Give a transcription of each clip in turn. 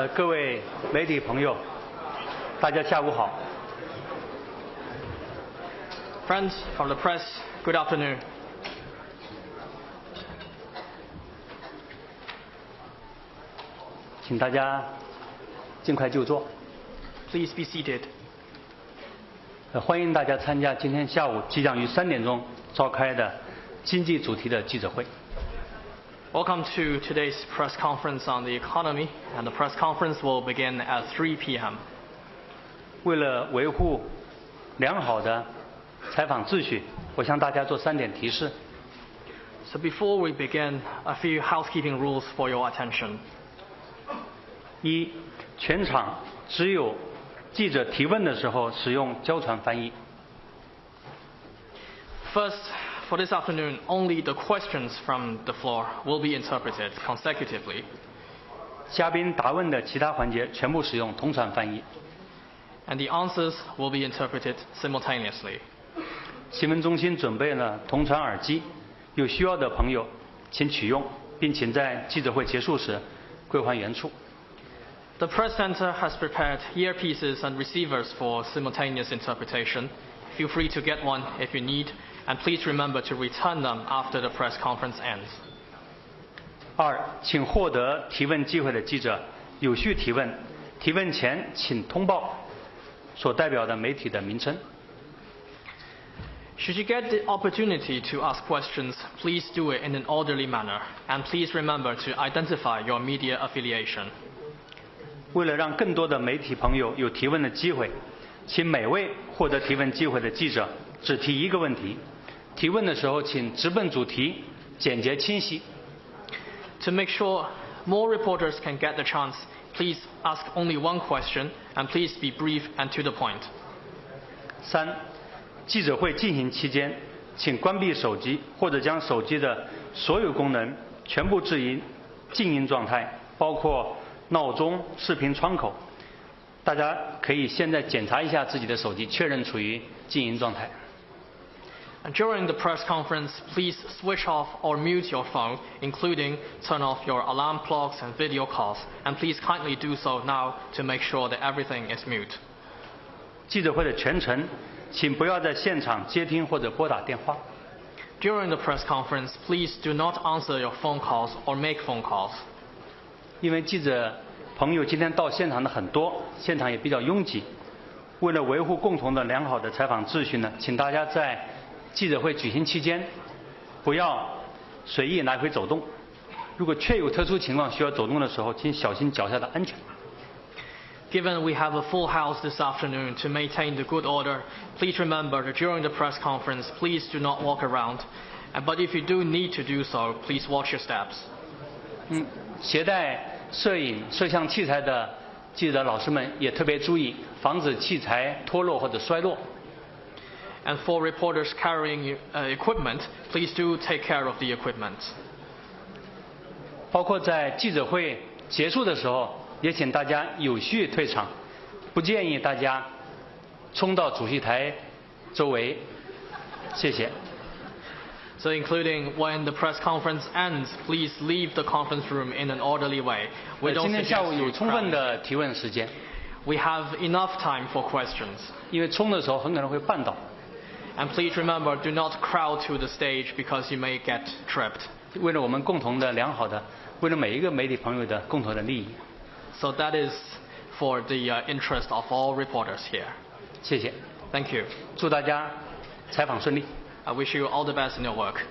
各位媒体朋友，大家下午好。Friends from the press, good afternoon. 请大家尽快就座。Please be seated. 欢迎大家参加今天下午即将于3点钟召开的经济主题的记者会。Welcome to today's press conference on the economy, and the press conference will begin at 3 p.m. 为了维护良好的采访秩序，我向大家做3点提示。So before we begin, a few housekeeping rules for your attention. 一，全场只有记者提问的时候使用交传翻译。First, for this afternoon, only the questions from the floor will be interpreted consecutively. 嘉宾答问的其他环节全部使用同传翻译。And the answers will be interpreted simultaneously. 新闻中心准备了同传耳机，有需要的朋友请取用，并请在记者会结束时归还原处。The press center has prepared earpieces and receivers for simultaneous interpretation. Feel free to get one if you need, and please remember to return them after the press conference ends. 二，请获得提问机会的记者有序提问，提问前请通报所代表的媒体的名称。Should you get the opportunity to ask questions, please do it in an orderly manner, and please remember to identify your media affiliation. 为了让更多的媒体朋友有提问的机会，请每位获得提问机会的记者只提一个问题。提问的时候请直奔主题，简洁清晰。To make sure more reporters can get the chance, please ask only one question, and please be brief and to the point. 三，记者会进行期间，请关闭手机或者将手机的所有功能全部置于静音状态，包括闹钟、视频窗口。大家可以现在检查一下自己的手机，确认处于静音状态。And during the press conference, please switch off or mute your phone, including turn off your alarm clocks and video calls. And please kindly do so now to make sure that everything is mute. 记者会的全程，请不要在现场接听或者拨打电话。During the press conference, please do not answer your phone calls or make phone calls. 因为记者朋友今天到现场的很多，现场也比较拥挤。为了维护共同的良好的采访秩序呢，请大家在记者会举行期间不要随意来回走动。如果确有特殊情况需要走动的时候，请小心脚下的安全。Given we have a full house this afternoon, to maintain the good order, please remember that during the press conference, please do not walk around. But if you do need to do so, please watch your steps. 携带摄影摄像器材的记者老师们也特别注意，防止器材脱落或者摔落。And for reporters carrying equipment, please do take care of the equipment. 包括在记者会结束的时候，也请大家有序退场，不建议大家冲到主席台周围。谢谢。So including when the press conference ends, please leave the conference room in an orderly way. 今天下午有充分的提问时间。We have enough time for questions. 因为冲的时候很可能会绊倒。And please remember, do not crowd to the stage because you may get tripped. 为了我们共同的良好的，为了每一个媒体朋友的共同的利益。So that is for the interest of all reporters here. 谢谢。Thank you. 祝大家采访顺利。I wish you all the best in your work.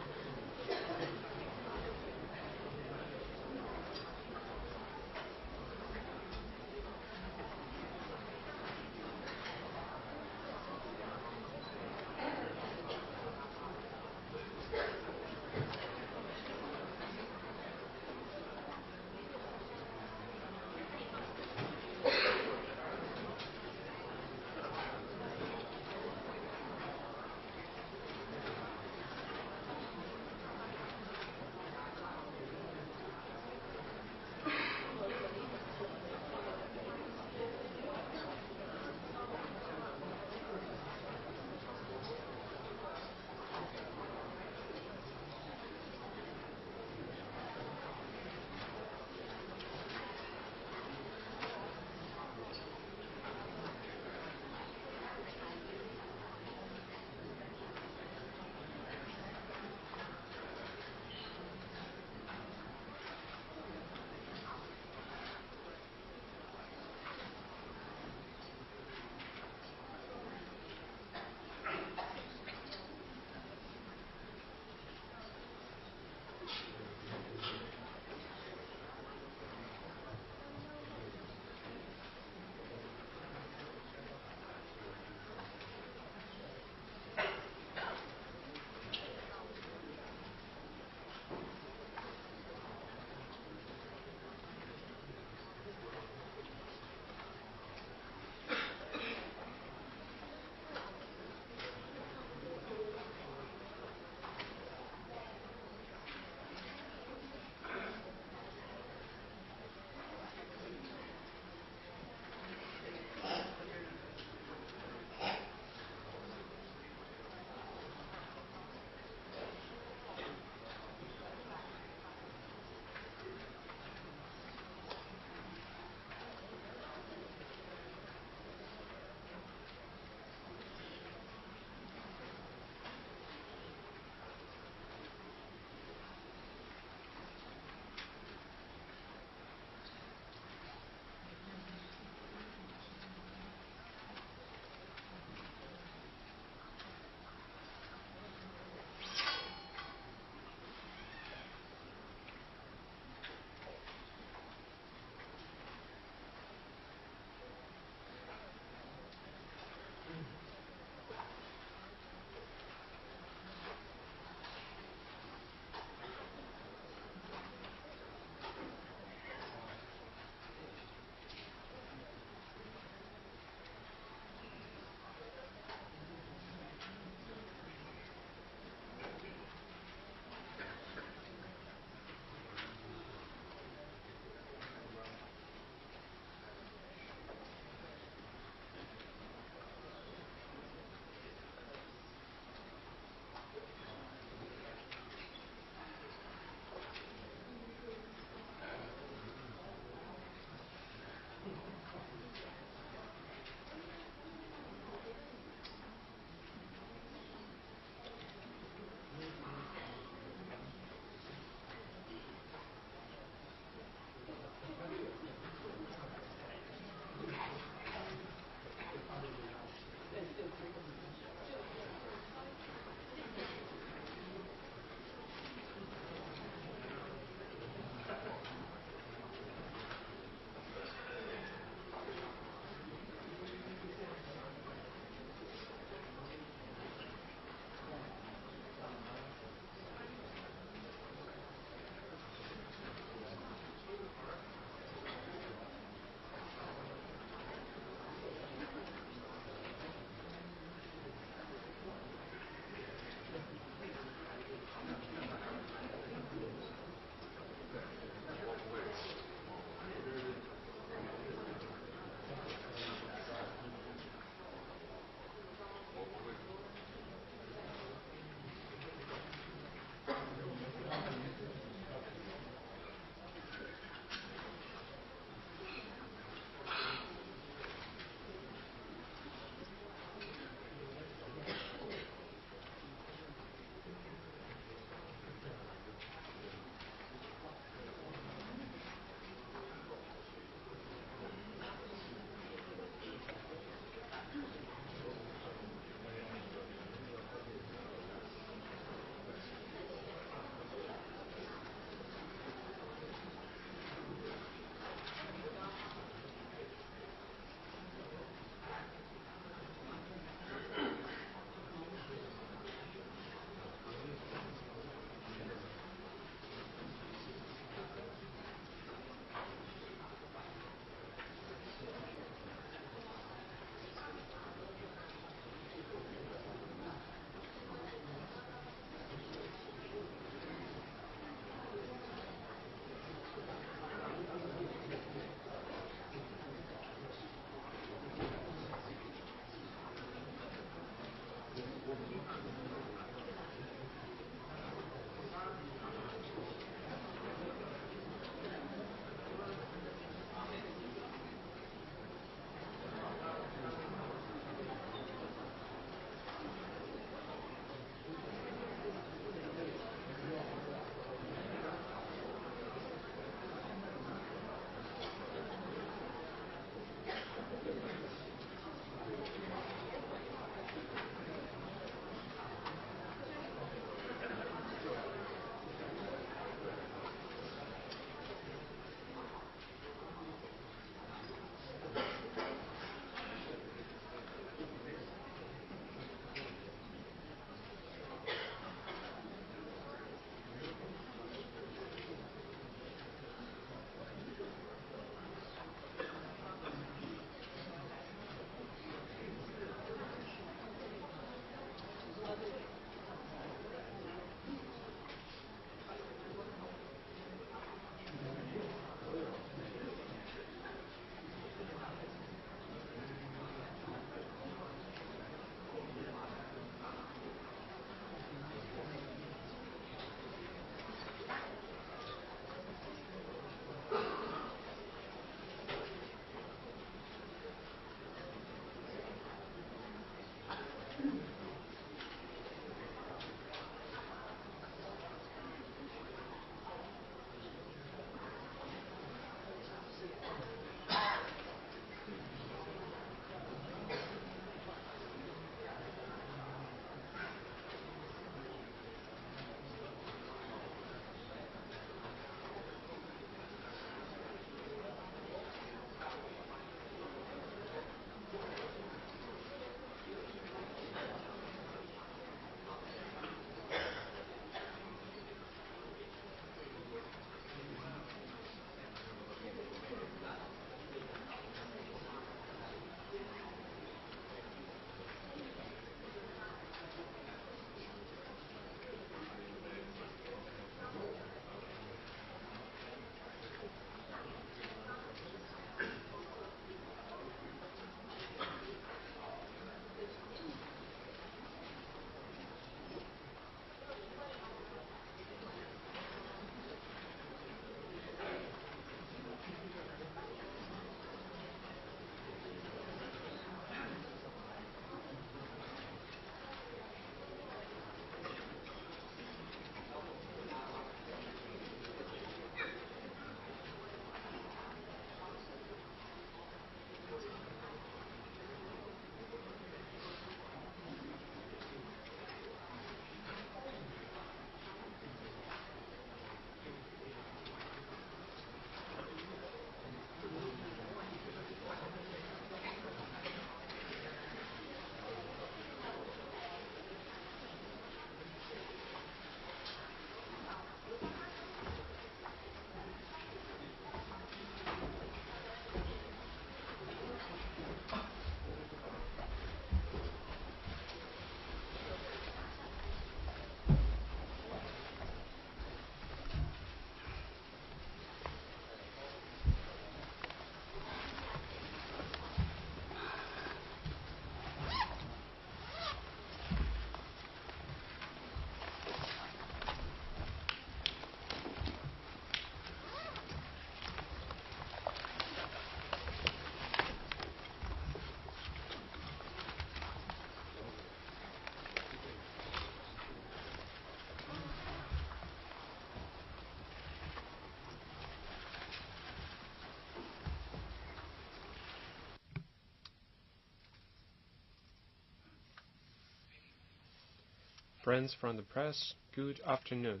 Friends from the press, good afternoon.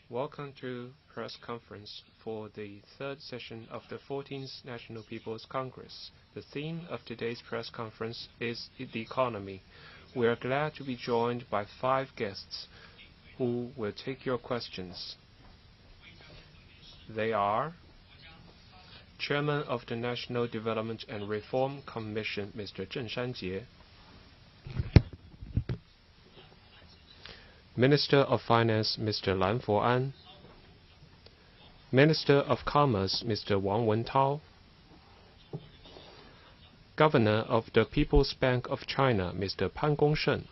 Welcome to press conference for the third session of the 14th National People's Congress. The theme of today's press conference is the economy. We are glad to be joined by 5 guests who will take your questions. They are Chairman of the National Development and Reform Commission, Mr. Zheng Shanjie, Minister of Finance, Mr. Lan Fuan, Minister of Commerce, Mr. Wang Wentao, Governor of the People's Bank of China, Mr. Pan Gongsheng,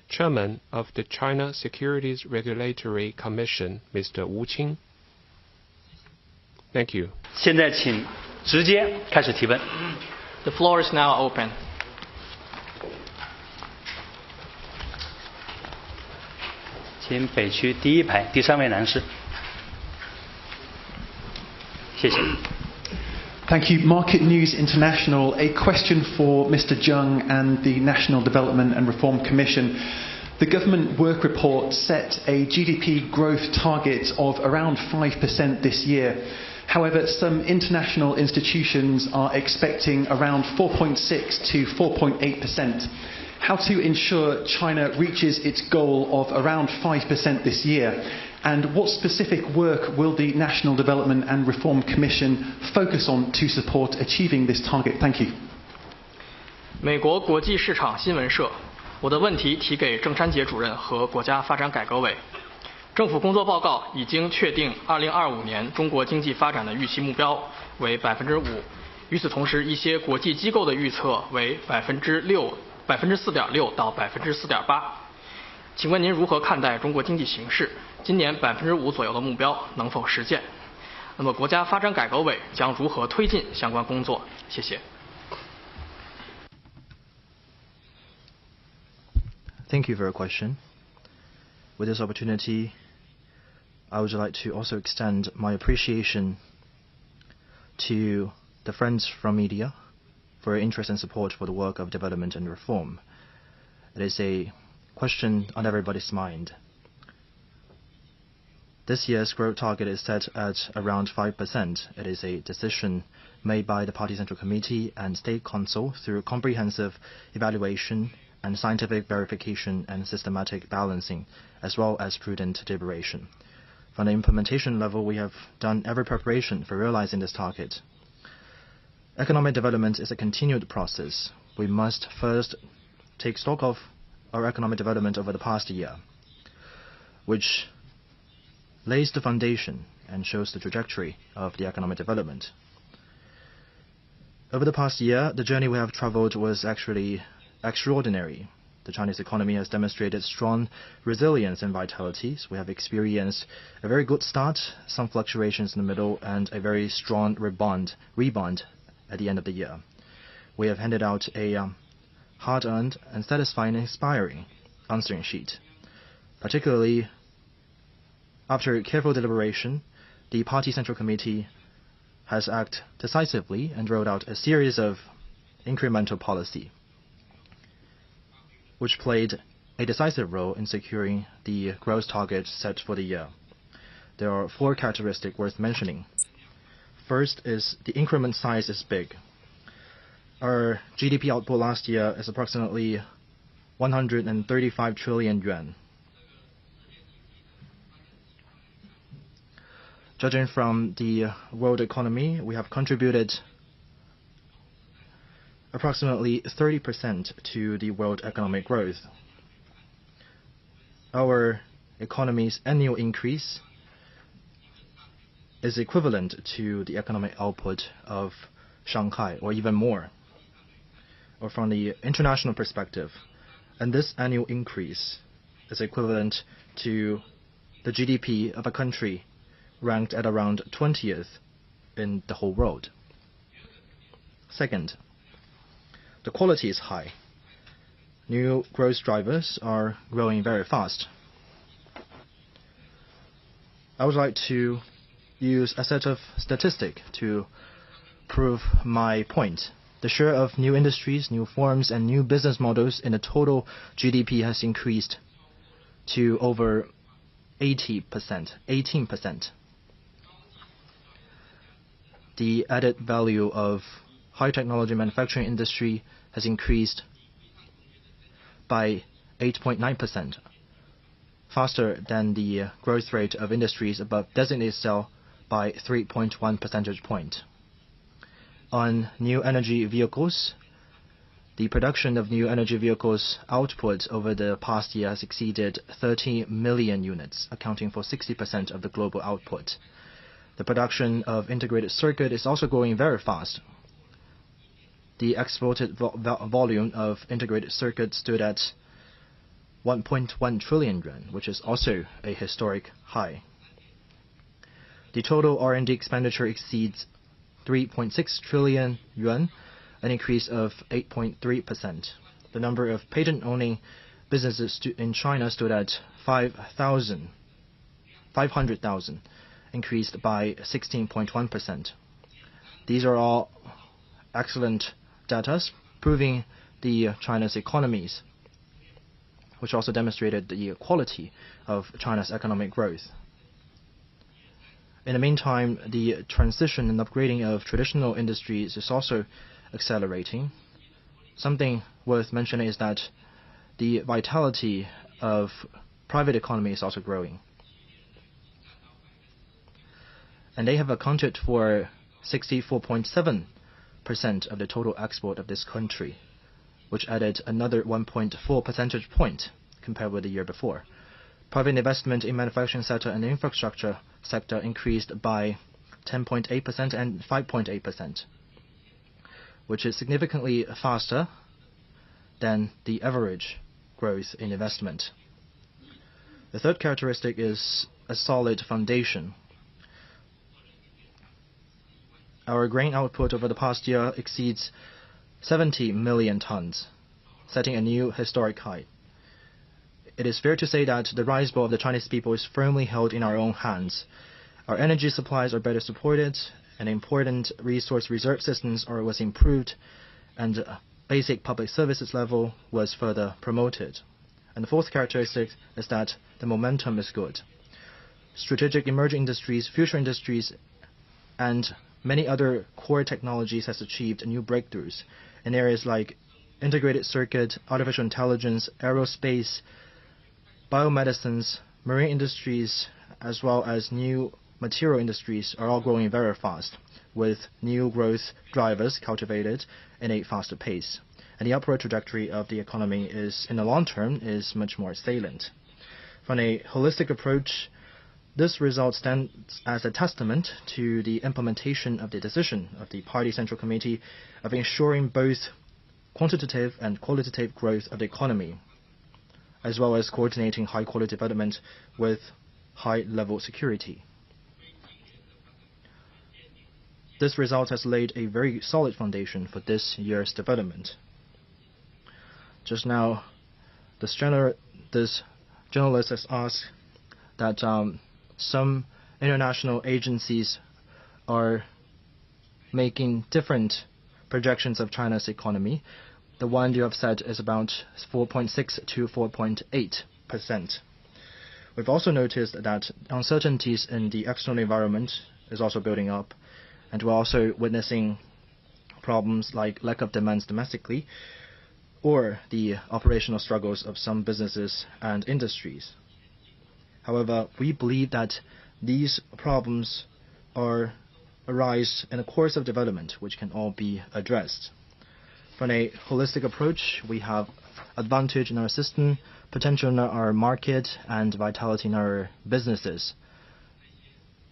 Chairman of the China Securities Regulatory Commission, Mr. Wu Qing. Thank you. 现在请直接开始提问。 The floor is now open. 请北区第一排第3位男士。谢谢。 Thank you. Market News International. A question for Mr. Zheng and the National Development and Reform Commission. The government work report set a GDP growth target of around 5% this year. However, some international institutions are expecting around 4.6 to 4.8%. How to ensure China reaches its goal of around 5% this year? And what specific work will the National Development and Reform Commission focus on to support achieving this target? Thank you. 美国国际市场新闻社，我的问题提给郑山杰主任和国家发展改革委。政府工作报告已经确定2025年中国经济发展的预期目标为5%，与此同时，一些国际机构的预测为4.6%到4.8%。请问您如何看待中国经济形势？今年5%左右的目标能否实现？那么国家发展改革委将如何推进相关工作？谢谢。 Thank you for your question. With this opportunity, I would like to also extend my appreciation to the friends from media for your interest and support for the work of development and reform. It is a question on everybody's mind. This year's growth target is set at around 5%. It is a decision made by the Party Central Committee and State Council through comprehensive evaluation and scientific verification and systematic balancing, as well as prudent deliberation. From the implementation level, we have done every preparation for realizing this target. Economic development is a continued process. We must first take stock of our economic development over the past year, which lays the foundation and shows the trajectory of the economic development. Over the past year, the journey we have traveled was actually extraordinary. The Chinese economy has demonstrated strong resilience and vitality. We have experienced a very good start, some fluctuations in the middle, and a very strong rebound at the end of the year. We have handed out a hard-earned and satisfying and inspiring answering sheet. Particularly, after careful deliberation, the Party Central Committee has acted decisively and rolled out a series of incremental policy, which played a decisive role in securing the growth target set for the year. There are 4 characteristics worth mentioning. First is the increment size is big. Our GDP output last year is approximately 135 trillion yuan. Judging from the world economy, we have contributed approximately 30% to the world economic growth. Our economy's annual increase is equivalent to the economic output of Shanghai, or even more, or from the international perspective. And this annual increase is equivalent to the GDP of a country ranked at around 20th in the whole world. Second, the quality is high. New growth drivers are growing very fast. I would like to use a set of statistics to prove my point. The share of new industries, new forms, and new business models in the total GDP has increased to over 18%. The added value of high technology manufacturing industry has increased by 8.9%, faster than the growth rate of industries above designated cell by 3.1 percentage point. On new energy vehicles, the production of new energy vehicles output over the past year has exceeded 30 million units, accounting for 60% of the global output. The production of integrated circuit is also growing very fast. The exported volume of integrated circuit stood at 1.1 trillion yuan, which is also a historic high. The total R&D expenditure exceeds 3.6 trillion yuan, an increase of 8.3%. The number of patent-owning businesses in China stood at 500,000, increased by 16.1%. These are all excellent data proving China's economies, which also demonstrated the quality of China's economic growth. In the meantime, the transition and upgrading of traditional industries is also accelerating. Something worth mentioning is that the vitality of private economy is also growing. And they have accounted for 64.7% of the total export of this country, which added another 1.4 percentage point compared with the year before. Private investment in manufacturing sector and infrastructure sector increased by 10.8% and 5.8%, which is significantly faster than the average growth in investment. The third characteristic is a solid foundation. Our grain output over the past year exceeds 70 million tons, setting a new historic high. It is fair to say that the rice bowl of the Chinese people is firmly held in our own hands. Our energy supplies are better supported, and important resource reserve systems was improved, and basic public services level was further promoted. And the fourth characteristic is that the momentum is good. Strategic emerging industries, future industries, and many other core technologies has achieved new breakthroughs in areas like integrated circuit, artificial intelligence, aerospace, biomedicines, marine industries, as well as new material industries are all growing very fast, with new growth drivers cultivated in a faster pace. And the upward trajectory of the economy in the long term is much more salient. From a holistic approach, this result stands as a testament to the implementation of the decision of the Party Central Committee of ensuring both quantitative and qualitative growth of the economy, as well as coordinating high-quality development with high-level security. This result has laid a very solid foundation for this year's development. Just now, this journalist has asked that some international agencies are making different projections of China's economy. The one you have said is about 4.6 to 4.8%. We've also noticed that uncertainties in the external environment is also building up, and we're also witnessing problems like lack of demands domestically or the operational struggles of some businesses and industries. However, we believe that these problems arise in the course of development, which can all be addressed. From a holistic approach, we have advantage in our system, potential in our market, and vitality in our businesses.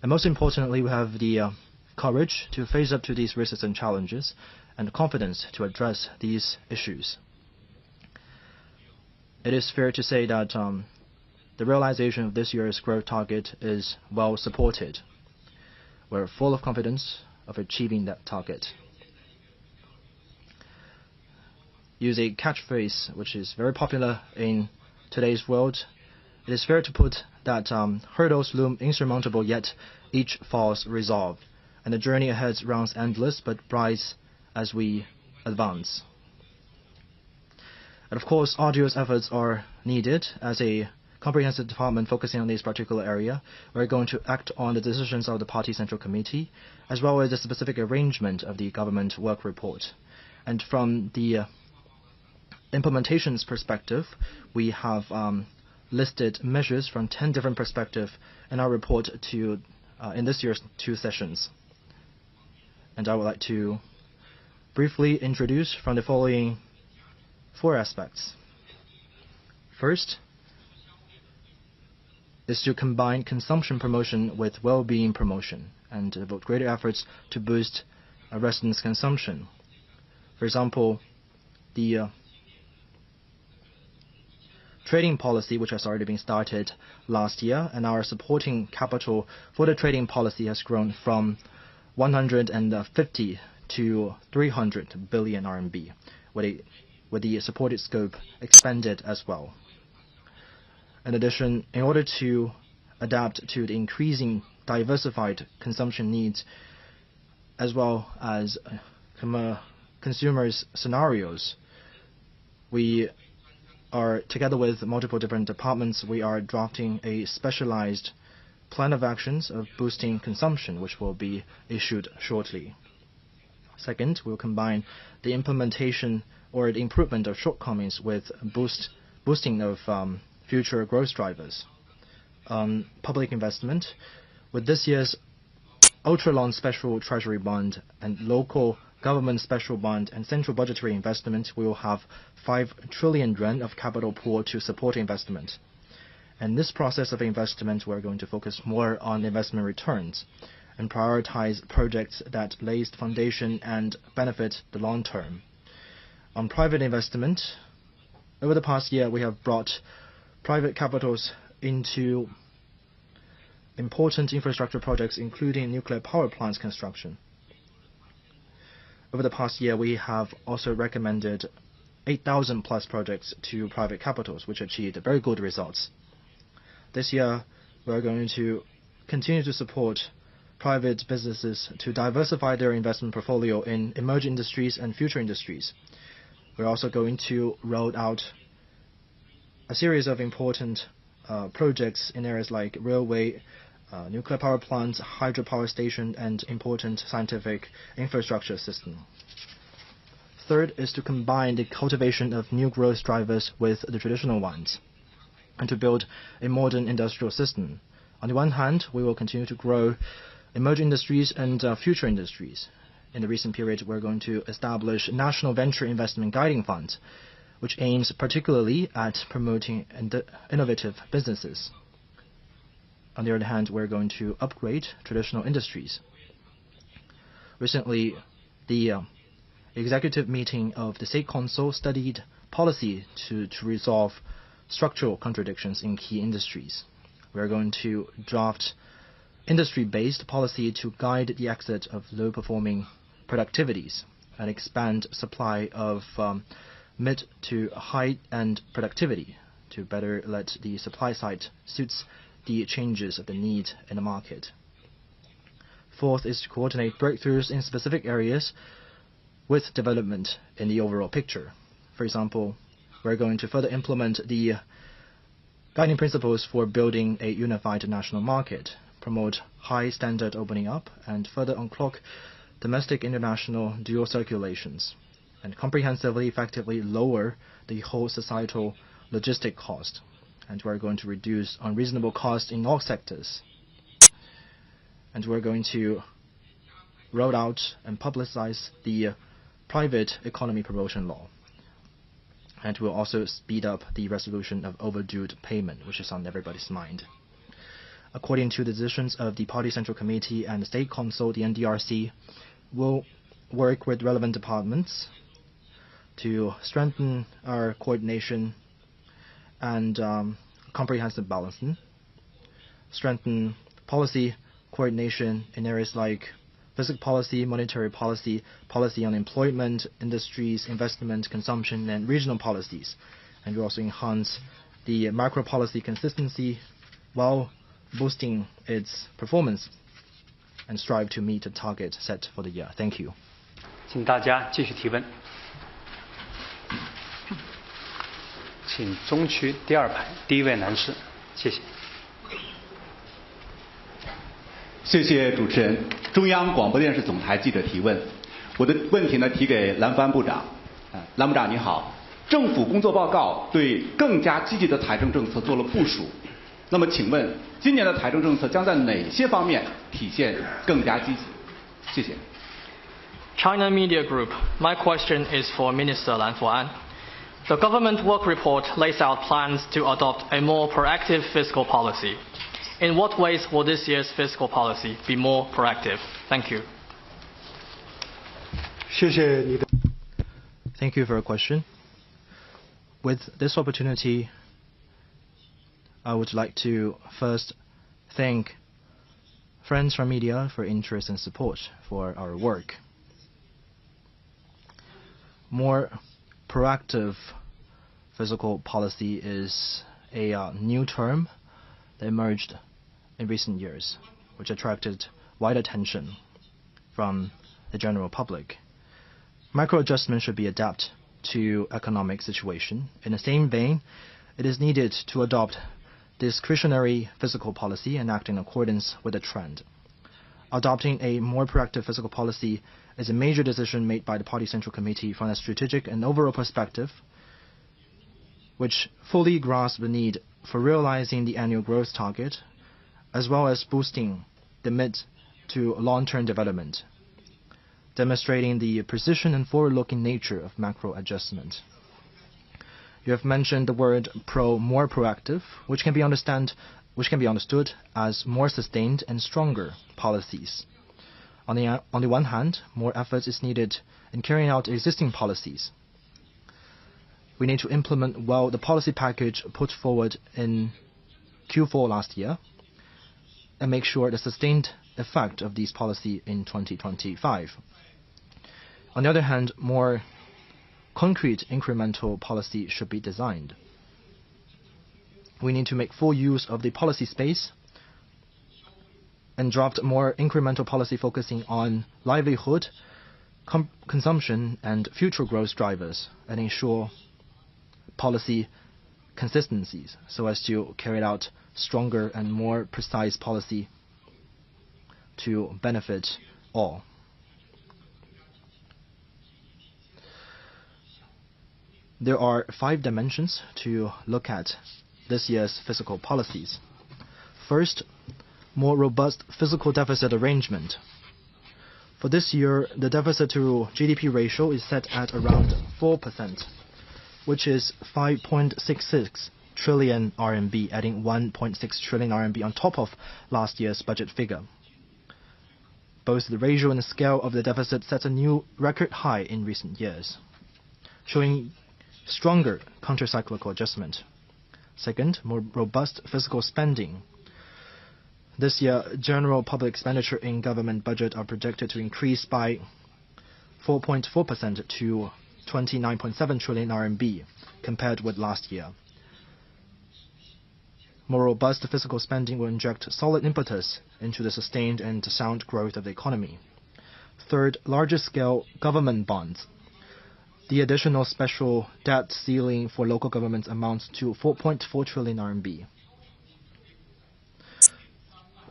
And most importantly, we have the courage to face up to these risks and challenges, and confidence to address these issues. It is fair to say that the realization of this year's growth target is well supported. We're full of confidence of achieving that target. Use a catchphrase which is very popular in today's world. It is fair to put that hurdles loom insurmountable, yet each falls resolved. And the journey ahead runs endless but bright as we advance. And of course, arduous efforts are needed. As a comprehensive department focusing on this particular area, we're going to act on the decisions of the Party Central Committee, as well as the specific arrangement of the government work report. And from the implementations perspective, we have listed measures from 10 different perspectives in our report in this year's 2 sessions. And I would like to briefly introduce from the following 4 aspects. First is to combine consumption promotion with well-being promotion and devote greater efforts to boost residents' consumption. For example, the trading policy, which has already been started last year, and our supporting capital for the trading policy has grown from 150 to 300 billion RMB, with the supported scope expanded as well. In addition, in order to adapt to the increasing diversified consumption needs, as well as consumers' scenarios, we are, together with multiple different departments, we are drafting a specialized plan of actions of boosting consumption, which will be issued shortly. Second, we'll combine the implementation or the improvement of shortcomings with boosting of future growth drivers. Public investment. With this year's ultra-long special treasury bond and local government special bond and central budgetary investment, we will have 5 trillion yuan of capital pool to support investment. And this process of investment, we're going to focus more on investment returns and prioritize projects that lays the foundation and benefit the long term. On private investment, over the past year, we have brought private capitals into important infrastructure projects, including nuclear power plants construction. Over the past year, we have also recommended 8,000 plus projects to private capitals, which achieved very good results. This year, we're going to continue to support private businesses to diversify their investment portfolio in emerging industries and future industries. We're also going to roll out a series of important projects in areas like railway, nuclear power plants, hydropower station, and important scientific infrastructure system. Third is to combine the cultivation of new growth drivers with the traditional ones, and to build a modern industrial system. On the one hand, we will continue to grow emerging industries and future industries. In the recent period, we're going to establish National Venture Investment Guiding Fund, which aims particularly at promoting innovative businesses. On the other hand, we're going to upgrade traditional industries. Recently, the executive meeting of the State Council studied policy to resolve structural contradictions in key industries. We're going to draft industry-based policy to guide the exit of low-performing productivities and expand supply of mid to high-end productivity to better let the supply side suits the changes of the need in the market. Fourth is to coordinate breakthroughs in specific areas with development in the overall picture. For example, we're going to further implement the guiding principles for building a unified national market, promote high standard opening up, and further unclog domestic international dual circulations, and comprehensively effectively lower the whole societal logistic cost. And we're going to reduce unreasonable costs in all sectors. And we're going to roll out and publicize the private economy promotion law. And we'll also speed up the resolution of overdue payment, which is on everybody's mind. According to the decisions of the Party Central Committee and the State Council, the NDRC will work with relevant departments to strengthen our coordination and comprehensive balancing, strengthen policy coordination in areas like fiscal policy, monetary policy, policy on employment, industries, investment, consumption, and regional policies. And we also enhance the macro policy consistency while boosting its performance and strive to meet the target set for the year. Thank you. 请大家继续提问。请中区第2排第1位男士，谢谢。谢谢主持人。中央广播电视总台记者提问，我的问题呢提给蓝帆部长。蓝部长你好，政府工作报告对更加积极的财政政策做了部署。那么请问，今年的财政政策将在哪些方面体现更加积极？谢谢。China Media Group. My question is for Minister Lan Fuan. The government work report lays out plans to adopt a more proactive fiscal policy. In what ways will this year's fiscal policy be more proactive? Thank you. Thank you for your question. With this opportunity, I would like to first thank friends from media for interest and support for our work. More proactive fiscal policy is a new term that emerged in recent years, which attracted wide attention from the general public. Macro adjustment should be adapted to economic situation. In the same vein, it is needed to adopt discretionary fiscal policy and act in accordance with the trend. Adopting a more proactive fiscal policy is a major decision made by the Party Central Committee from a strategic and overall perspective, which fully grasps the need for realizing the annual growth target, as well as boosting the mid to long-term development, demonstrating the precision and forward-looking nature of macro adjustment. You have mentioned the word more proactive, which can be understood as more sustained and stronger policies. On the one hand, more effort is needed in carrying out existing policies. We need to implement well the policy package put forward in Q4 last year and make sure the sustained effect of these policy in 2025. On the other hand, more concrete incremental policy should be designed. We need to make full use of the policy space and draft more incremental policy focusing on livelihood, consumption, and future growth drivers, and ensure policy consistencies so as to carry out stronger and more precise policy to benefit all. There are 5 dimensions to look at this year's fiscal policies. First, more robust fiscal deficit arrangement. For this year, the deficit to GDP ratio is set at around 4%, which is 5.66 trillion RMB, adding 1.6 trillion RMB on top of last year's budget figure. Both the ratio and the scale of the deficit set a new record high in recent years, showing stronger counter-cyclical adjustment. Second, more robust fiscal spending. This year, general public expenditure in government budget are projected to increase by 4.4% to 29.7 trillion RMB compared with last year. More robust fiscal spending will inject solid impetus into the sustained and sound growth of the economy. Third, larger-scale government bonds. The additional special debt ceiling for local governments amounts to 4.4 trillion RMB.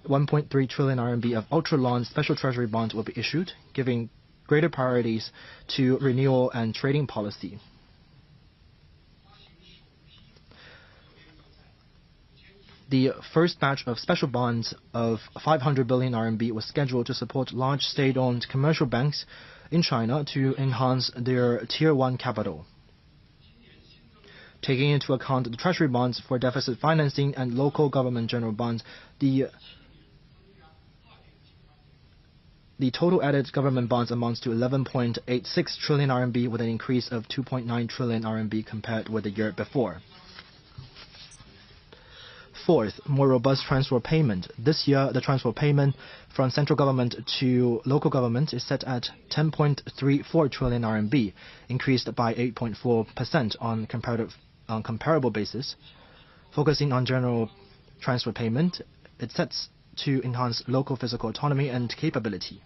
1.3 trillion RMB of ultra-long special treasury bonds will be issued, giving greater priorities to renewal and trading policy. The first batch of special bonds of 500 billion RMB was scheduled to support large state-owned commercial banks in China to enhance their Tier 1 capital. Taking into account the treasury bonds for deficit financing and local government general bonds, the total added government bonds amounts to 11.86 trillion RMB with an increase of 2.9 trillion RMB compared with the year before. Fourth, more robust transfer payment. This year, the transfer payment from central government to local government is set at 10.34 trillion RMB, increased by 8.4% on comparable basis. Focusing on general transfer payment, it sets to enhance local fiscal autonomy and capability.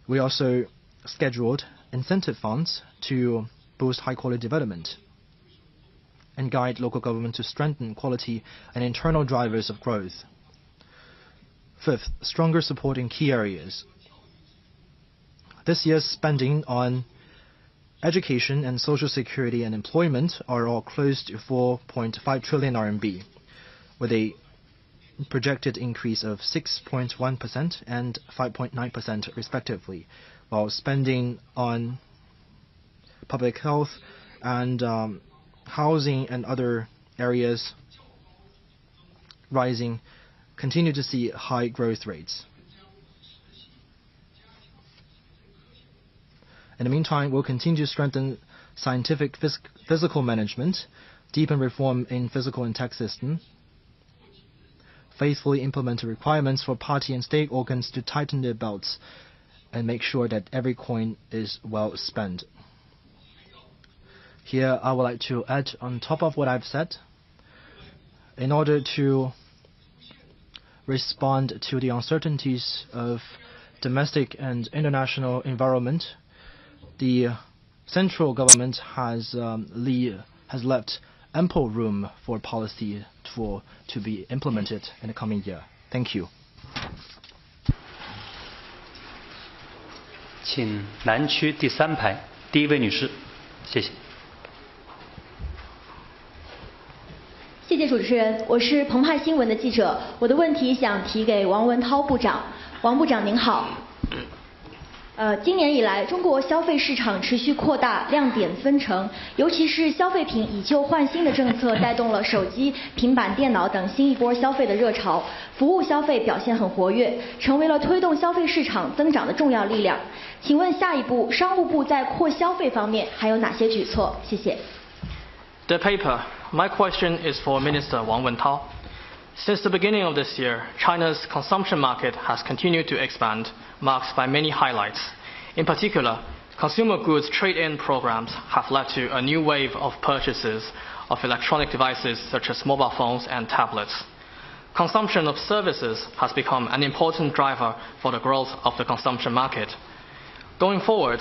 We also scheduled incentive funds to boost high-quality development. and guide local government to strengthen quality and internal drivers of growth. Fifth, stronger support in key areas. This year's spending on education and social security and employment are all close to 4.5 trillion RMB, with a projected increase of 6.1% and 5.9% respectively, while spending on public health and housing and other areas rising continue to see high growth rates. In the meantime, we'll continue to strengthen scientific physical management, deepen reform in physical and tax system, faithfully implement the requirements for party and state organs to tighten their belts, and make sure that every coin is well spent. Here, I would like to add on top of what I've said, in order to respond to the uncertainties of domestic and international environment, the central government has left ample room for policy to be implemented in the coming year. Thank you. 请南区第3排第1位女士，谢谢。谢谢主持人，我是澎湃新闻的记者，我的问题想提给王文涛部长。王部长您好。今年以来，中国消费市场持续扩大，亮点纷呈，尤其是消费品以旧换新的政策带动了手机、平板电脑等新一波消费的热潮，服务消费表现很活跃，成为了推动消费市场增长的重要力量。请问下一步，商务部在扩消费方面还有哪些举措？谢谢。The paper. My question is for Minister Wang Wentao. Since the beginning of this year, China's consumption market has continued to expand, marked by many highlights. In particular, consumer goods trade-in programs have led to a new wave of purchases of electronic devices such as mobile phones and tablets. Consumption of services has become an important driver for the growth of the consumption market. Going forward,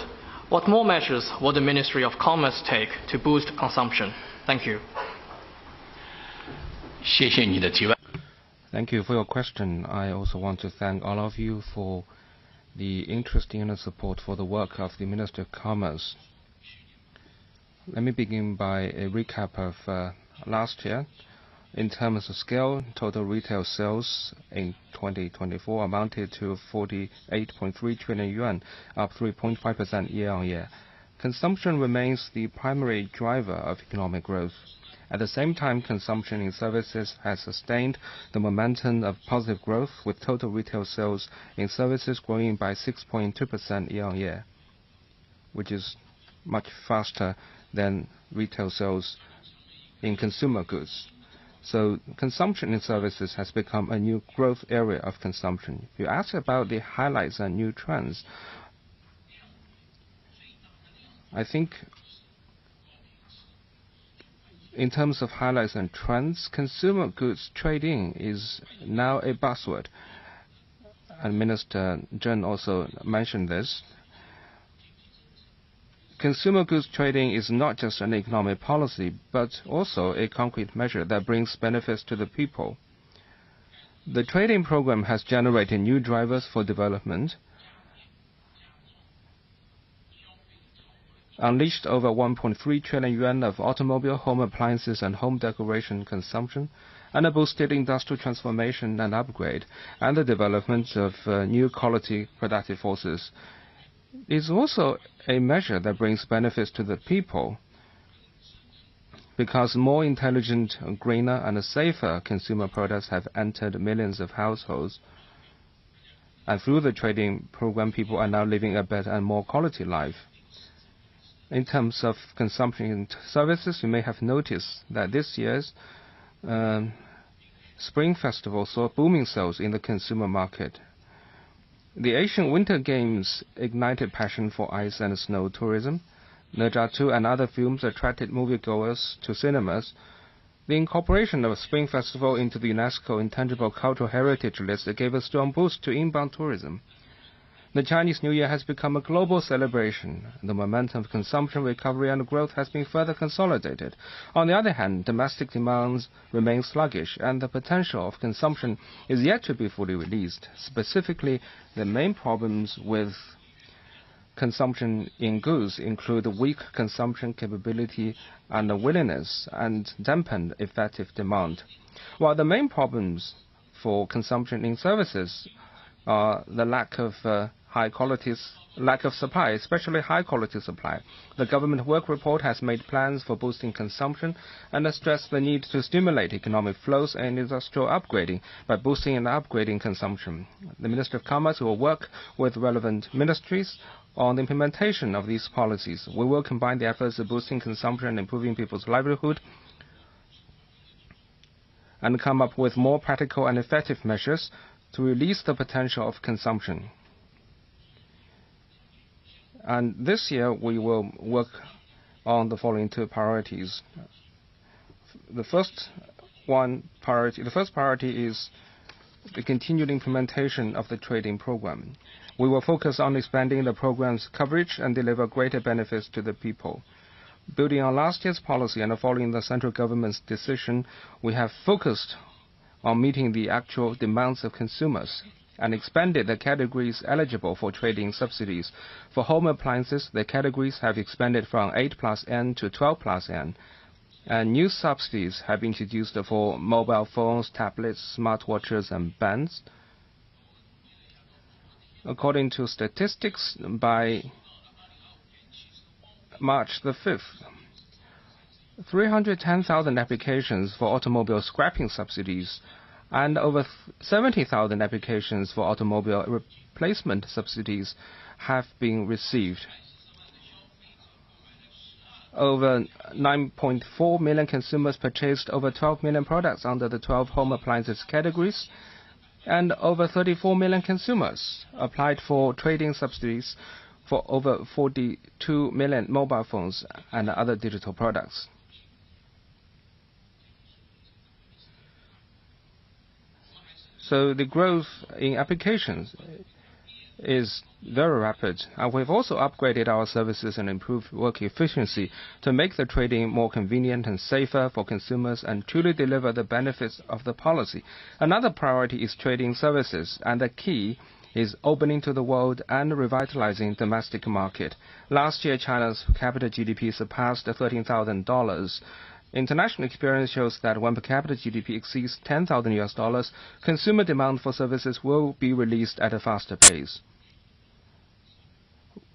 what more measures will the Ministry of Commerce take to boost consumption? Thank you. 谢谢你的提问。 Thank you for your question. I also want to thank all of you for the interest and support for the work of the Minister of Commerce. Let me begin by a recap of last year. In terms of scale, total retail sales in 2024 amounted to 48.3 trillion yuan, up 3.5% year-on-year. Consumption remains the primary driver of economic growth. At the same time, consumption in services has sustained the momentum of positive growth, with total retail sales in services growing by 6.2% year-on-year, which is much faster than retail sales in consumer goods. So consumption in services has become a new growth area of consumption. You asked about the highlights and new trends. I think in terms of highlights and trends, consumer goods trading is now a buzzword. And Minister Zheng also mentioned this. Consumer goods trading is not just an economic policy, but also a concrete measure that brings benefits to the people. The trading program has generated new drivers for development, unleashed over 1.3 trillion yuan of automobile, home appliances and home decoration consumption, and boosted industrial transformation and upgrade, and the development of new quality productive forces. It's also a measure that brings benefits to the people, because more intelligent, greener and safer consumer products have entered millions of households. And through the trading program, people are now living a better and more quality life. In terms of consumption in services, you may have noticed that this year's Spring Festival saw booming sales in the consumer market. The Asian Winter Games ignited passion for ice and snow tourism. Ne Zha 2 and other films attracted moviegoers to cinemas. The incorporation of Spring Festival into the UNESCO Intangible Cultural Heritage List gave a strong boost to inbound tourism. The Chinese New Year has become a global celebration. The momentum of consumption recovery and growth has been further consolidated. On the other hand, domestic demands remain sluggish, and the potential of consumption is yet to be fully released. Specifically, the main problems with consumption in goods include weak consumption capability and the willingness and dampened effective demand. While the main problems for consumption in services are the lack of supply, especially high-quality supply. The government work report has made plans for boosting consumption and stressed the need to stimulate economic flows and industrial upgrading by boosting and upgrading consumption. The Minister of Commerce will work with relevant ministries on the implementation of these policies. We will combine the efforts of boosting consumption and improving people's livelihood and come up with more practical and effective measures to release the potential of consumption. And this year, we will work on the following two priorities. The first priority is the continued implementation of the trading program. We will focus on expanding the program's coverage and deliver greater benefits to the people. Building on last year's policy and following the central government's decision, we have focused on meeting the actual demands of consumers and expanded the categories eligible for trading subsidies. For home appliances, the categories have expanded from 8+N to 12+N, and new subsidies have been introduced for mobile phones, tablets, smartwatches, and bands. According to statistics, by March the 5th, 310,000 applications for automobile scrapping subsidies and over 70,000 applications for automobile replacement subsidies have been received. Over 9.4 million consumers purchased over 12 million products under the 12 home appliances categories, and over 34 million consumers applied for trading subsidies for over 42 million mobile phones and other digital products. So the growth in applications is very rapid, and we've also upgraded our services and improved work efficiency to make the trading more convenient and safer for consumers and truly deliver the benefits of the policy. Another priority is trading services, and the key is opening to the world and revitalizing domestic market. Last year, China's per capita GDP surpassed $13,000. International experience shows that when per capita GDP exceeds $10,000, consumer demand for services will be released at a faster pace.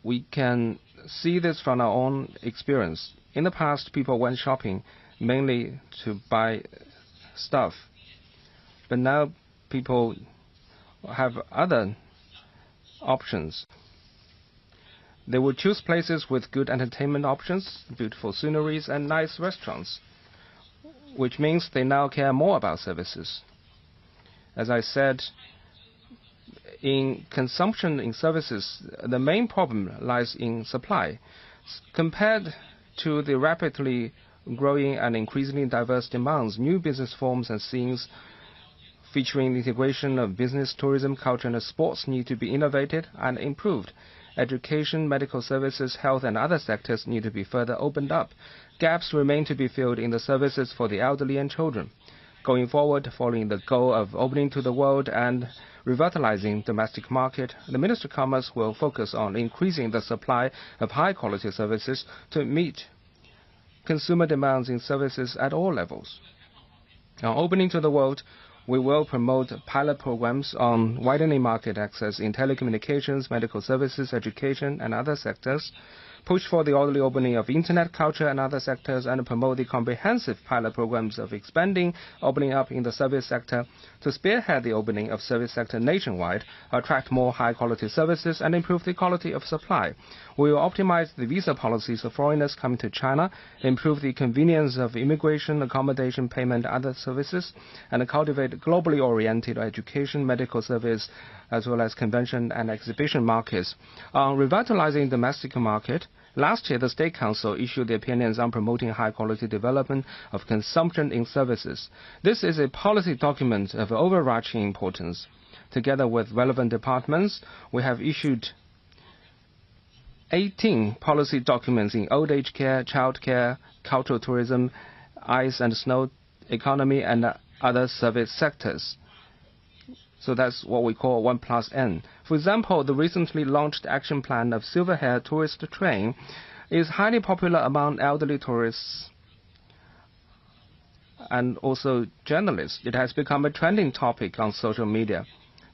We can see this from our own experience. In the past, people went shopping mainly to buy stuff, but now people have other options. They will choose places with good entertainment options, beautiful sceneries, and nice restaurants, which means they now care more about services. As I said, in consumption in services, the main problem lies in supply. Compared to the rapidly growing and increasingly diverse demands, new business forms and scenes featuring the integration of business, tourism, culture, and sports need to be innovated and improved. Education, medical services, health, and other sectors need to be further opened up. Gaps remain to be filled in the services for the elderly and children. Going forward, following the goal of opening to the world and revitalizing domestic market, the Minister of Commerce will focus on increasing the supply of high-quality services to meet consumer demands in services at all levels. On opening to the world, we will promote pilot programs on widening market access in telecommunications, medical services, education, and other sectors, push for the orderly opening of internet, culture, and other sectors, and promote the comprehensive pilot programs of expanding, opening up in the service sector to spearhead the opening of service sector nationwide, attract more high-quality services, and improve the quality of supply. We will optimize the visa policies of foreigners coming to China, improve the convenience of immigration, accommodation, payment, and other services, and cultivate globally oriented education, medical service, as well as convention and exhibition markets. On revitalizing domestic market, last year the State Council issued the opinions on promoting high-quality development of consumption in services. This is a policy document of overarching importance. together with relevant departments, we have issued 18 policy documents in old age care, child care, cultural tourism, ice and snow economy, and other service sectors. So that's what we call 1+N. For example, the recently launched action plan of Silver Hair Tourist Train is highly popular among elderly tourists and also journalists. It has become a trending topic on social media.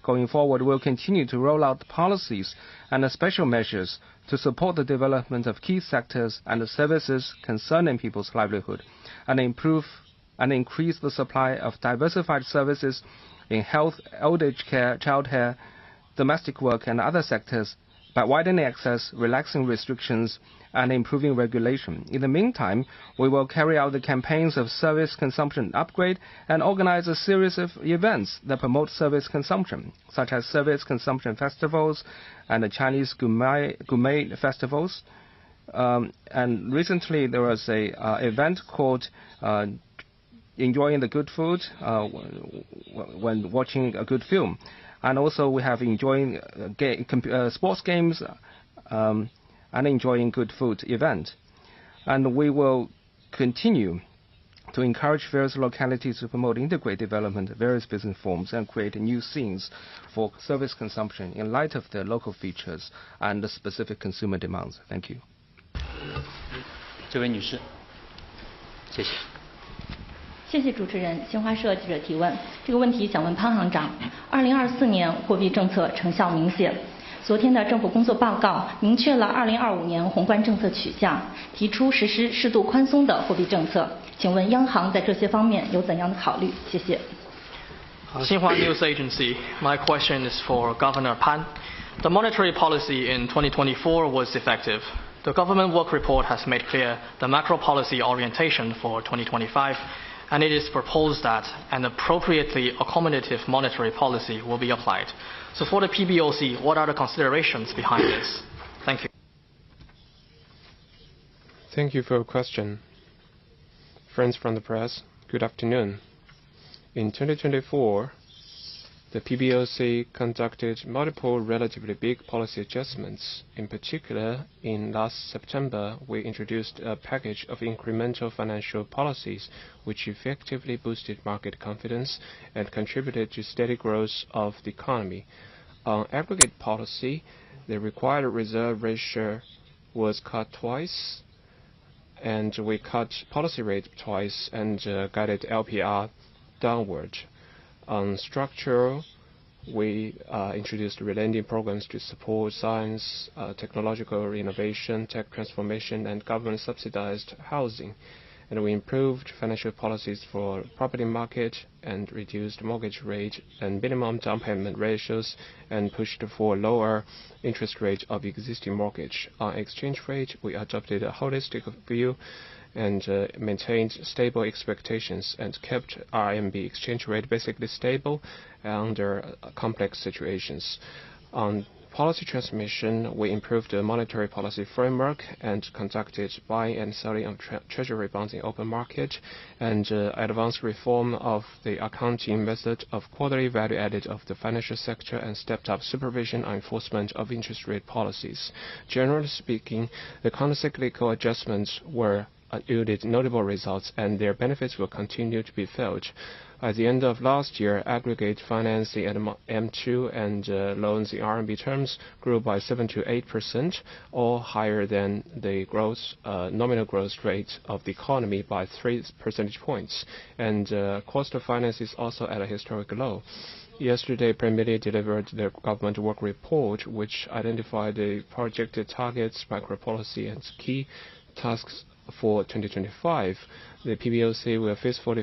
Going forward, we'll continue to roll out policies and special measures to support the development of key sectors and the services concerning people's livelihood, and improve and increase the supply of diversified services in health, old age care, child care, domestic work, and other sectors by widening access, relaxing restrictions, and improving regulation. In the meantime, we will carry out the campaigns of service consumption upgrade and organize a series of events that promote service consumption, such as service consumption festivals and the Chinese gourmet festivals. And recently there was a event called enjoying the good food when watching a good film. And also we have enjoying sports games and enjoying good food event. And we will continue to encourage various localities to promote integrated development of various business forms and create new scenes for service consumption in light of their local features and the specific consumer demands. Thank you. 这位女士，谢谢。谢谢主持人。新华社记者提问，这个问题想问潘行长。2024年货币政策成效明显。昨天的政府工作报告明确了2025年宏观政策取向，提出实施适度宽松的货币政策。请问央行在这些方面有怎样的考虑？谢谢。Xinhua News Agency. My question is for Governor Pan. The monetary policy in 2024 was effective. The government work report has made clear the macro policy orientation for 2025, and it is proposed that an appropriately accommodative monetary policy will be applied. So for the PBOC, what are the considerations behind this? Thank you. Thank you for your question. Friends from the press, good afternoon. In 2024, the PBOC conducted multiple relatively big policy adjustments. In particular, in last September, we introduced a package of incremental financial policies which effectively boosted market confidence and contributed to steady growth of the economy. On aggregate policy, the required reserve ratio was cut twice, and we cut policy rate twice and guided LPR downward. On structural, we introduced relending programs to support science, technological innovation, tech transformation, and government-subsidized housing. And we improved financial policies for property market and reduced mortgage rate and minimum down payment ratios and pushed for lower interest rate of existing mortgage. On exchange rate, we adopted a holistic view and maintained stable expectations and kept RMB exchange rate basically stable under complex situations. On policy transmission, we improved the monetary policy framework and conducted buying and selling of treasury bonds in open market and advanced reform of the accounting method of quarterly value added of the financial sector and stepped up supervision and enforcement of interest rate policies. Generally speaking, the countercyclical adjustments were yielded notable results, and their benefits will continue to be felt. At the end of last year, aggregate financing at M2 and loans in RMB terms grew by 7 to 8%, all higher than the nominal growth rate of the economy by 3 percentage points. And cost of finance is also at a historic low. Yesterday, Premier Li delivered the government work report, which identified the projected targets, macro policy, and key tasks for 2025. The PBOC will faithfully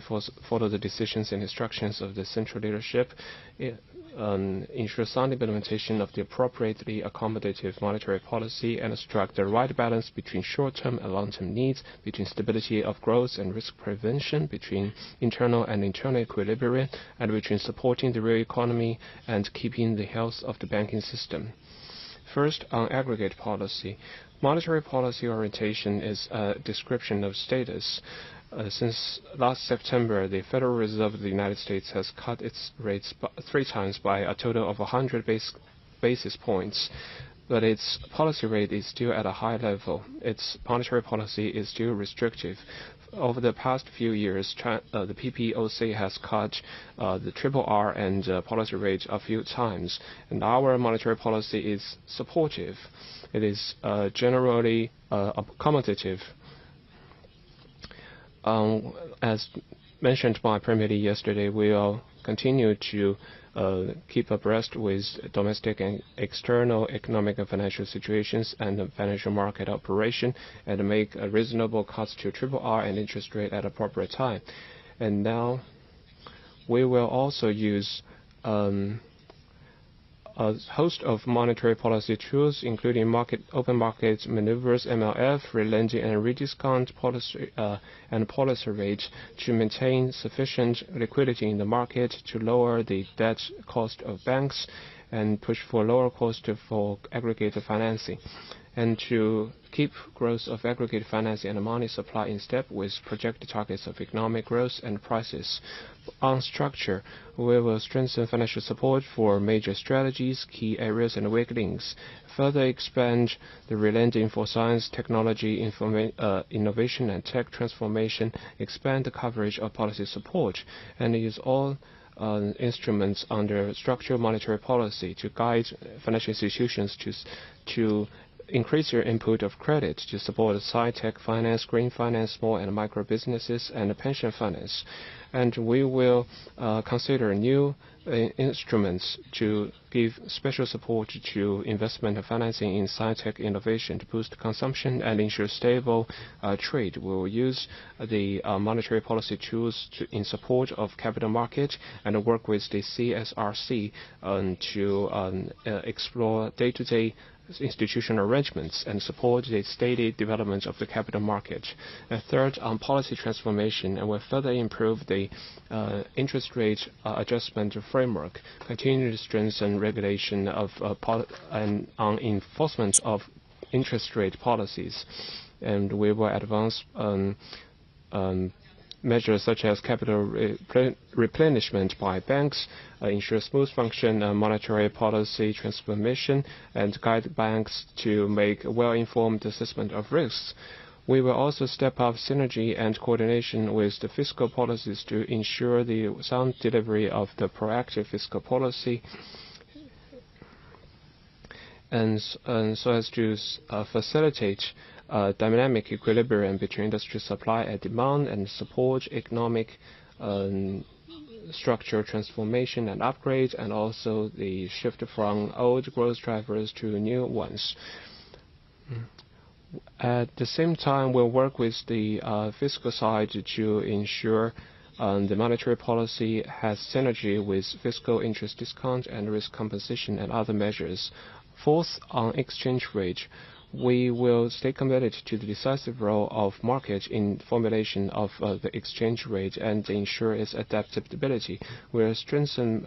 follow the decisions and instructions of the central leadership, ensure sound implementation of the appropriately accommodative monetary policy, and strike the right balance between short-term and long-term needs, between stability of growth and risk prevention, between internal and internal equilibrium, and between supporting the real economy and keeping the health of the banking system. First, on aggregate policy. Monetary policy orientation is a description of status. Since last September, the Federal Reserve of the United States has cut its rates 3 times by a total of 100 basis points. But its policy rate is still at a high level. Its monetary policy is still restrictive. Over the past few years, the PPOC has cut the RRR and policy rate a few times, and our monetary policy is supportive. It is generally accommodative. As mentioned by Premier Li yesterday, we will continue to keep abreast with domestic and external economic and financial situations and financial market operation, and make a reasonable cuts to RRR and interest rate at appropriate time. And now we will also use a host of monetary policy tools, including open market maneuvers, MLF, relending and rediscount policy and policy rate to maintain sufficient liquidity in the market, to lower the debt cost of banks and push for lower cost for aggregated financing, and to keep growth of aggregate financing and money supply in step with projected targets of economic growth and prices. On structure, we will strengthen financial support for major strategies, key areas, and weak links, further expand the relending for science, technology, innovation, and tech transformation, expand the coverage of policy support, and use all instruments under structural monetary policy to guide financial institutions to increase your input of credit to support sci-tech finance, green finance, small and micro businesses, and pension finance. And we will consider new instruments to give special support to investment and financing in sci-tech innovation to boost consumption and ensure stable trade. We will use the monetary policy tools in support of capital market and work with the CSRC to explore day-to-day institutional arrangements and support the steady development of the capital market. And third, on policy transformation, and will further improve the interest rate adjustment framework, continue to strengthen regulation of and on enforcement of interest rate policies, and we will advance measures such as capital replenishment by banks, ensure smooth function monetary policy transformation, and guide banks to make well-informed assessment of risks. We will also step up synergy and coordination with the fiscal policies to ensure the sound delivery of the proactive fiscal policy, and so as to facilitate dynamic equilibrium between industry supply and demand, and support economic structure transformation and upgrade, and also the shift from old growth drivers to new ones. At the same time, we'll work with the fiscal side to ensure the monetary policy has synergy with fiscal interest discount and risk composition and other measures. Fourth, on exchange rate, we will stay committed to the decisive role of market in formulation of the exchange rate and ensure its adaptability. We will strengthen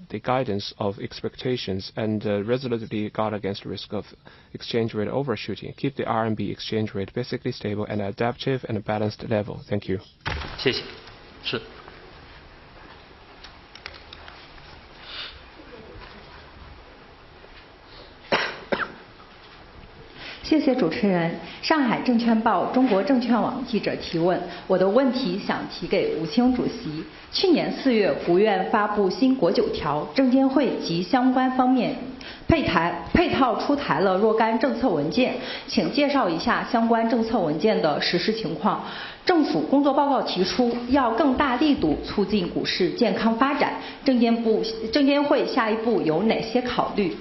the guidance of expectations and resolutely guard against the risk of exchange rate overshooting. Keep the RMB exchange rate basically stable and adaptive and a balanced level. Thank you. 谢谢。是。谢谢主持人。上海证券报中国证券网记者提问，我的问题想提给吴清主席。去年4月，国务院发布新国9条，证监会及相关方面配套出台了若干政策文件，请介绍一下相关政策文件的实施情况。政府工作报告提出要更大力度促进股市健康发展，证监会下一步有哪些考虑？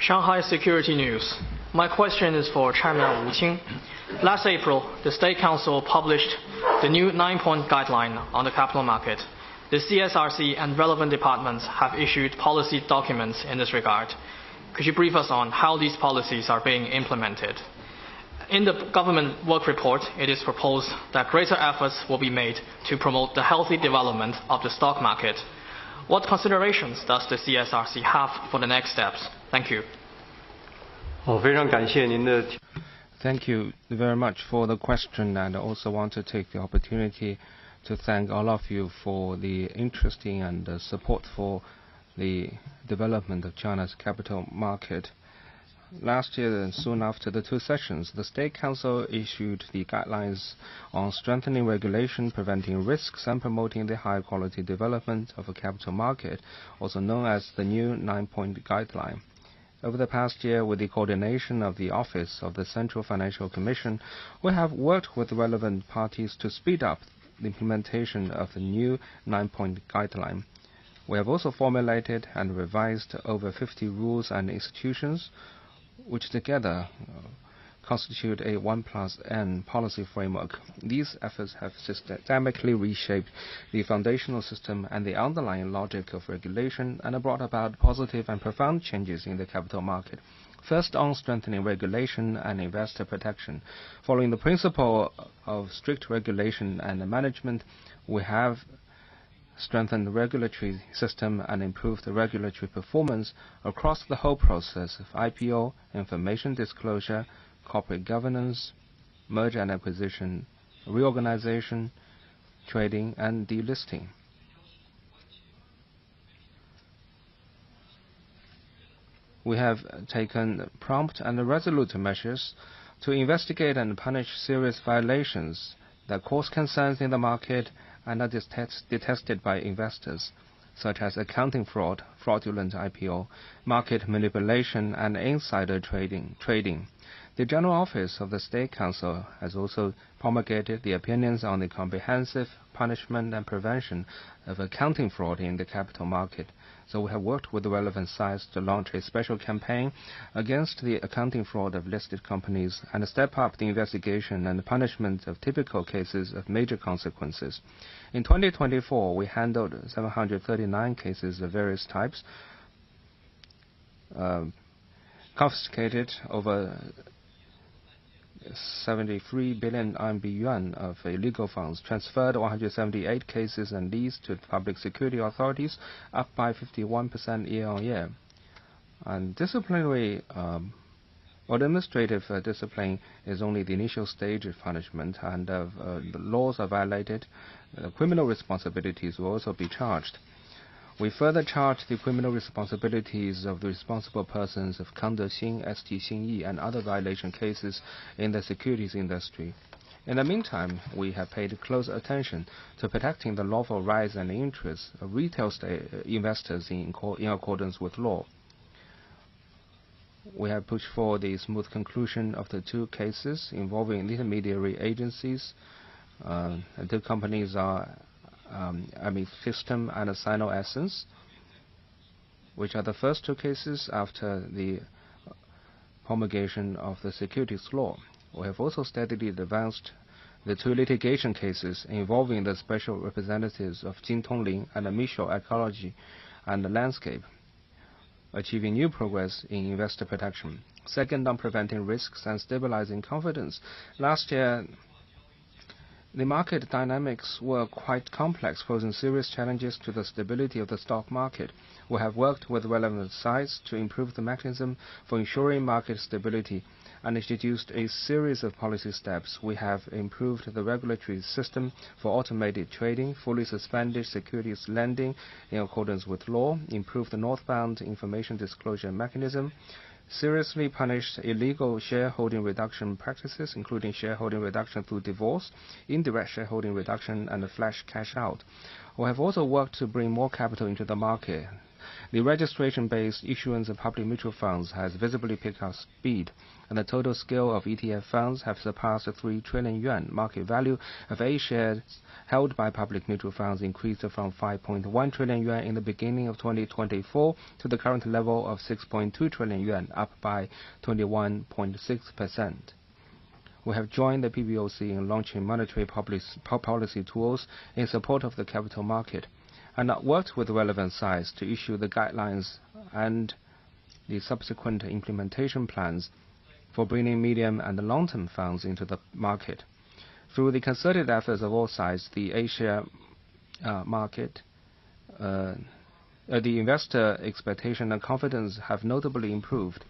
Shanghai Security News. My question is for Chairman Wu Qing. Last April, the State Council published the new 9-point guideline on the capital market. The CSRC and relevant departments have issued policy documents in this regard. Could you brief us on how these policies are being implemented? In the government work report, it is proposed that greater efforts will be made to promote the healthy development of the stock market. What considerations does the CSRC have for the next steps? Thank you. Thank you very much for the question, and I also want to take the opportunity to thank all of you for the interesting and support for the development of China's capital market. Last year, soon after the two sessions, the State Council issued the guidelines on strengthening regulation, preventing risks, and promoting the high-quality development of a capital market, also known as the new 9-point guideline. Over the past year, with the coordination of the Office of the Central Financial Commission, we have worked with relevant parties to speed up the implementation of the new 9-point guideline. We have also formulated and revised over 50 rules and institutions, which together constitute a 1+N policy framework. These efforts have systemically reshaped the foundational system and the underlying logic of regulation and have brought about positive and profound changes in the capital market. First, on strengthening regulation and investor protection. Following the principle of strict regulation and management, we have strengthened the regulatory system and improved the regulatory performance across the whole process of IPO, information disclosure, corporate governance, merger and acquisition, reorganization, trading, and delisting. We have taken prompt and resolute measures to investigate and punish serious violations that cause concerns in the market and are detested by investors, such as accounting fraud, fraudulent IPO, market manipulation, and insider trading. The General Office of the State Council has also promulgated the opinions on the comprehensive punishment and prevention of accounting fraud in the capital market. So we have worked with the relevant sides to launch a special campaign against the accounting fraud of listed companies and step up the investigation and punishment of typical cases of major consequences. In 2024, we handled 739 cases of various types, confiscated over 73 billion RMB yuan of illegal funds, transferred 178 cases and leads to public security authorities, up by 51% year-on-year. And disciplinary or administrative discipline is only the initial stage of punishment, and the laws are violated, criminal responsibilities will also be charged. We further charged the criminal responsibilities of the responsible persons of Kangde Xin, ST Xinyi, and other violation cases in the securities industry. In the meantime, we have paid close attention to protecting the lawful rights and interests of retail investors in accordance with law. We have pushed for the smooth conclusion of the two cases involving intermediary agencies. The two companies are System and Sino Essence, which are the first two cases after the promulgation of the securities law. We have also steadily advanced the two litigation cases involving the special representatives of Jintongling and Michel Ecology and Landscape, achieving new progress in investor protection. Second, on preventing risks and stabilizing confidence. Last year, the market dynamics were quite complex, posing serious challenges to the stability of the stock market. We have worked with relevant sides to improve the mechanism for ensuring market stability and introduced a series of policy steps. We have improved the regulatory system for automated trading, fully suspended securities lending in accordance with law, improved the northbound information disclosure mechanism, seriously punished illegal shareholding reduction practices, including shareholding reduction through divorce, indirect shareholding reduction, and flash cash out. We have also worked to bring more capital into the market. The registration-based issuance of public mutual funds has visibly picked up speed, and the total scale of ETF funds have surpassed 3 trillion yuan. Market value of A shares held by public mutual funds increased from 5.1 trillion yuan in the beginning of 2024 to the current level of 6.2 trillion yuan, up by 21.6%. We have joined the PBOC in launching monetary policy tools in support of the capital market, and worked with relevant sides to issue the guidelines and the subsequent implementation plans for bringing medium and long-term funds into the market. Through the concerted efforts of all sides, the A-share market, the investor expectation and confidence have notably improved.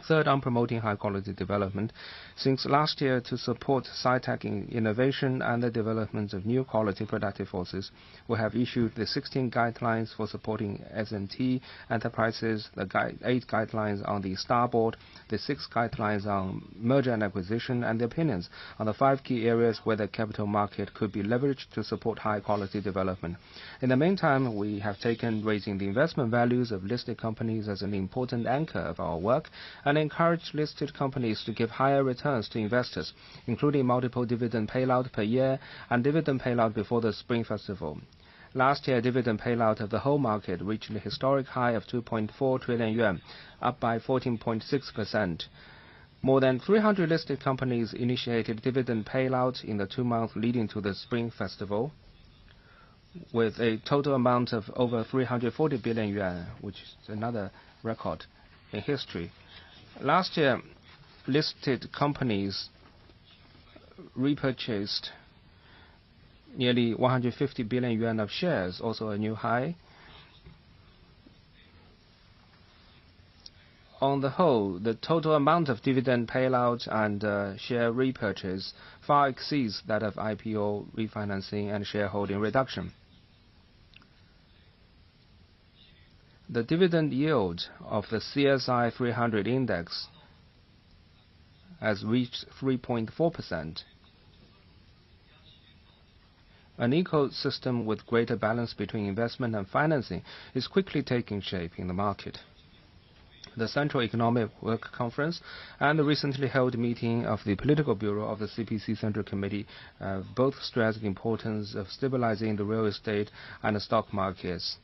Third, on promoting high-quality development. Since last year, to support sci-tech innovation and the development of new quality productive forces, we have issued the 16 guidelines for supporting S&T enterprises, the 8 guidelines on the Star Board, the 6 guidelines on merger and acquisition, and the opinions on the 5 key areas where the capital market could be leveraged to support high-quality development. In the meantime, we have taken raising the investment values of listed companies as an important anchor of our work, and encourage listed companies to give higher returns to investors, including multiple dividend payout per year and dividend payout before the Spring Festival. Last year, dividend payout of the whole market reached a historic high of 2.4 trillion yuan, up by 14.6%. More than 300 listed companies initiated dividend payout in the 2 months leading to the Spring Festival, with a total amount of over 340 billion yuan, which is another record in history. Last year, listed companies repurchased nearly 150 billion yuan of shares, also a new high. On the whole, the total amount of dividend payout and share repurchase far exceeds that of IPO refinancing and shareholding reduction. The dividend yield of the CSI 300 index has reached 3.4%. An ecosystem with greater balance between investment and financing is quickly taking shape in the market. The Central Economic Work Conference and the recently held meeting of the Political Bureau of the CPC Central Committee both stressed the importance of stabilizing the real estate and the stock markets.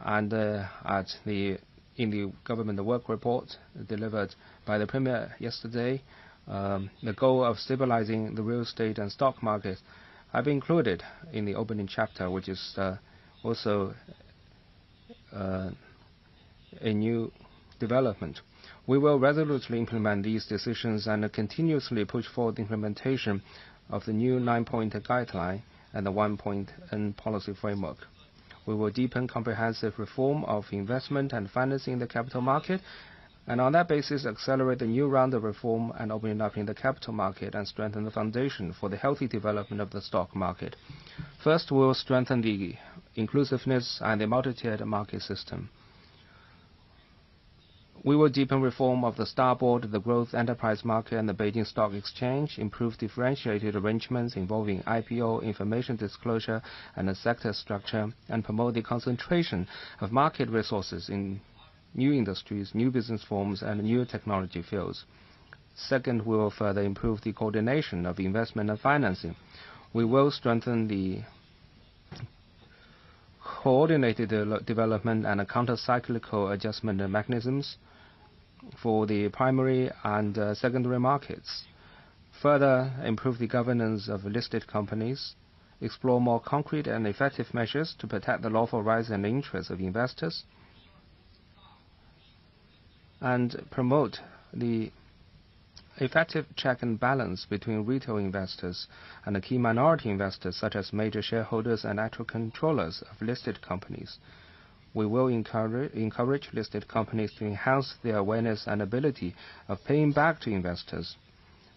And in the government work report delivered by the Premier yesterday, the goal of stabilizing the real estate and stock market have been included in the opening chapter, which is also a new development. We will resolutely implement these decisions and continuously push forward the implementation of the new 9-point guideline and the 1-point policy framework. We will deepen comprehensive reform of investment and financing in the capital market, and on that basis accelerate the new round of reform and opening up in the capital market and strengthen the foundation for the healthy development of the stock market. First, we will strengthen the inclusiveness and the multi-tiered market system. We will deepen reform of the Star Board, the growth enterprise market, and the Beijing Stock Exchange, improve differentiated arrangements involving IPO, information disclosure, and the sector structure, and promote the concentration of market resources in new industries, new business forms, and new technology fields. Second, we will further improve the coordination of investment and financing. We will strengthen the coordinated development and counter-cyclical adjustment mechanisms for the primary and secondary markets. Further improve the governance of listed companies, explore more concrete and effective measures to protect the lawful rights and interests of investors, and promote the effective check and balance between retail investors and the key minority investors, such as major shareholders and actual controllers of listed companies. We will encourage listed companies to enhance their awareness and ability of paying back to investors.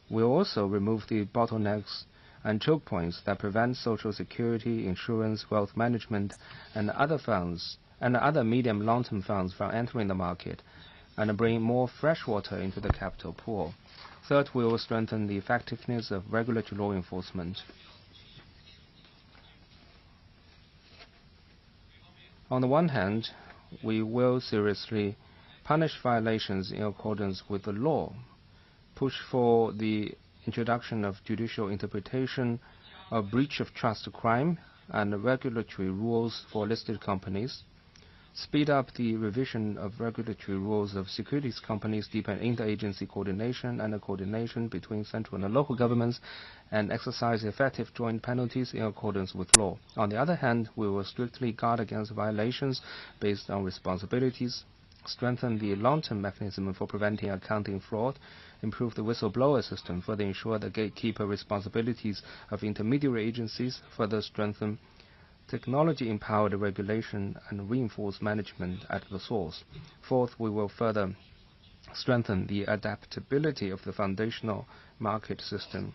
We will also remove the bottlenecks and choke points that prevent social security, insurance, wealth management, and other funds and other medium long-term funds from entering the market, and bring more fresh water into the capital pool. Third, we will strengthen the effectiveness of regulatory law enforcement. On the one hand, we will seriously punish violations in accordance with the law, push for the introduction of judicial interpretation of breach of trust crime and regulatory rules for listed companies, speed up the revision of regulatory rules of securities companies, deepen interagency coordination and the coordination between central and local governments, and exercise effective joint penalties in accordance with law. On the other hand, we will strictly guard against violations based on responsibilities, strengthen the long-term mechanism for preventing accounting fraud, improve the whistleblower system, further ensure the gatekeeper responsibilities of intermediary agencies, further strengthen technology-empowered regulation and reinforce management at the source. Fourth, we will further strengthen the adaptability of the foundational market system.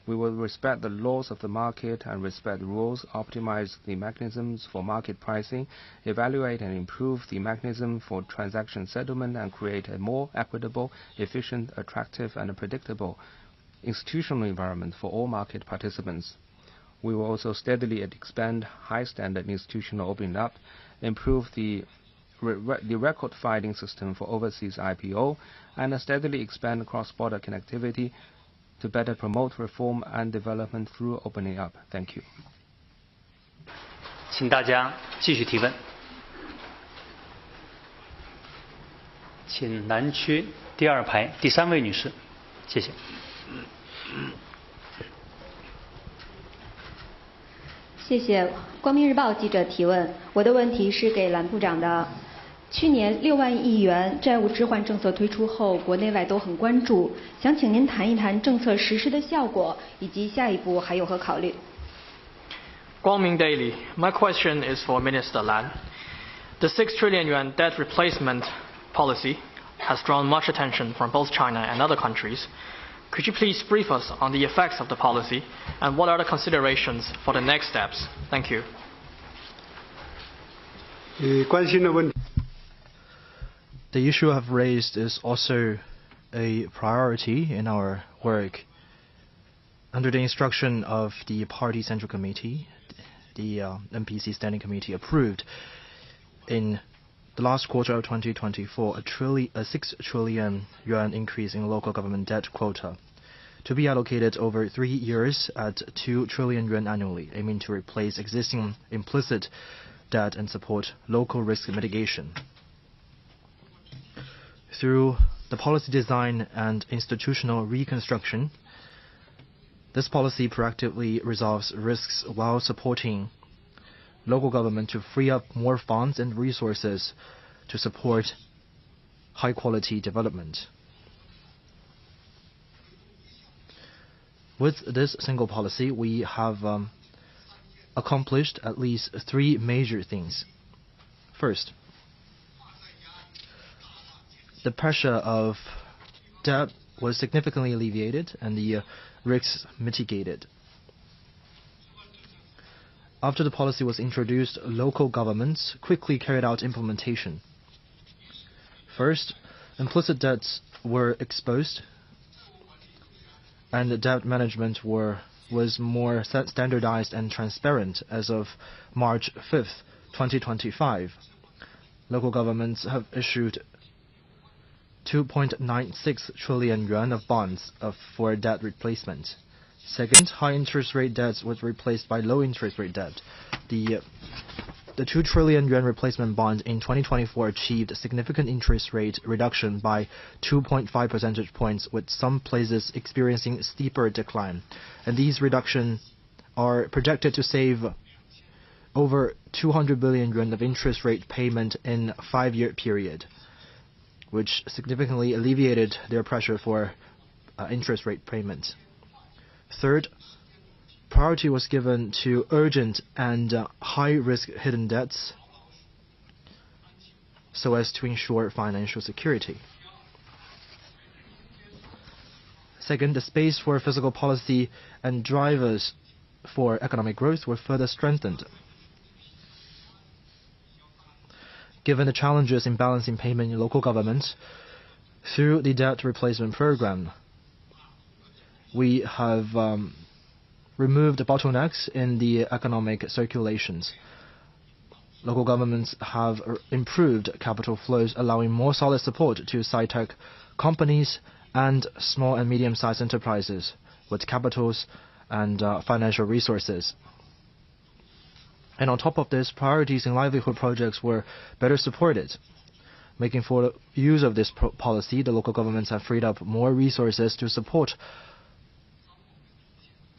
We will respect the laws of the market and respect rules, optimize the mechanisms for market pricing, evaluate and improve the mechanism for transaction settlement, and create a more equitable, efficient, attractive, and predictable institutional environment for all market participants. We will also steadily expand high-standard institutional opening up, improve the record filing system for overseas IPO, and steadily expand cross-border connectivity to better promote reform and development through opening up. Thank you. 请大家继续提问。请南区第2排第3位女士，谢谢。谢谢。光明日报记者提问，我的问题是给蓝部长的。去年6万亿元债务置换政策推出后，国内外都很关注，想请您谈一谈政策实施的效果，以及下一步还有何考虑。Guangming Daily. My question is for Minister Lan. The 6 trillion yuan debt replacement policy has drawn much attention from both China and other countries. Could you please brief us on the effects of the policy and what are the considerations for the next steps? Thank you. 关心的问题。The issue I've raised is also a priority in our work. Under the instruction of the Party Central Committee, the MPC Standing Committee approved in the last quarter of 2024 a 6 trillion yuan increase in local government debt quota to be allocated over 3 years at 2 trillion yuan annually, aiming to replace existing implicit debt and support local risk mitigation. Through the policy design and institutional reconstruction, this policy proactively resolves risks while supporting local government to free up more funds and resources to support high-quality development. With this single policy, we have accomplished at least 3 major things. First, the pressure of debt was significantly alleviated and the risks mitigated. After the policy was introduced, local governments quickly carried out implementation. First, implicit debts were exposed, and the debt management was more standardized and transparent as of March 5th, 2025. Local governments have issued 2.96 trillion yuan of bonds for debt replacement. Second, high interest rate debts was replaced by low interest rate debt. The 2 trillion yuan replacement bond in 2024 achieved a significant interest rate reduction by 2.5 percentage points, with some places experiencing steeper decline. And these reductions are projected to save over 200 billion yuan of interest rate payment in a 5-year period, which significantly alleviated their pressure for interest rate payment. Third, priority was given to urgent and high-risk hidden debts so as to ensure financial security. Second, the space for fiscal policy and drivers for economic growth were further strengthened. Given the challenges in balancing payment in local governments, through the debt replacement program, we have removed bottlenecks in the economic circulations. Local governments have improved capital flows, allowing more solid support to sci-tech companies and small and medium-sized enterprises with capitals and financial resources. And on top of this, priorities in livelihood projects were better supported. Making full use of this policy, the local governments have freed up more resources to support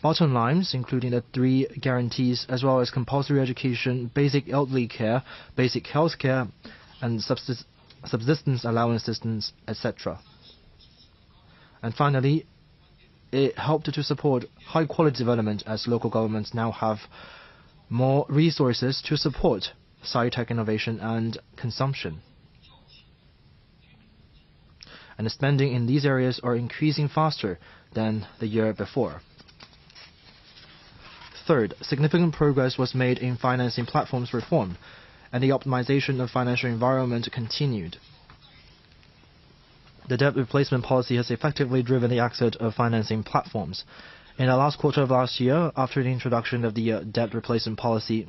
bottom lines, including the 3 guarantees, as well as compulsory education, basic elderly care, basic health care, and subsistence allowance systems, etc. And finally, it helped to support high-quality development, as local governments now have more resources to support sci-tech innovation and consumption. and the spending in these areas are increasing faster than the year before. Third, significant progress was made in financing platforms reform, and the optimization of financial environment continued. The debt replacement policy has effectively driven the exit of financing platforms. In the last quarter of last year, after the introduction of the debt replacement policy,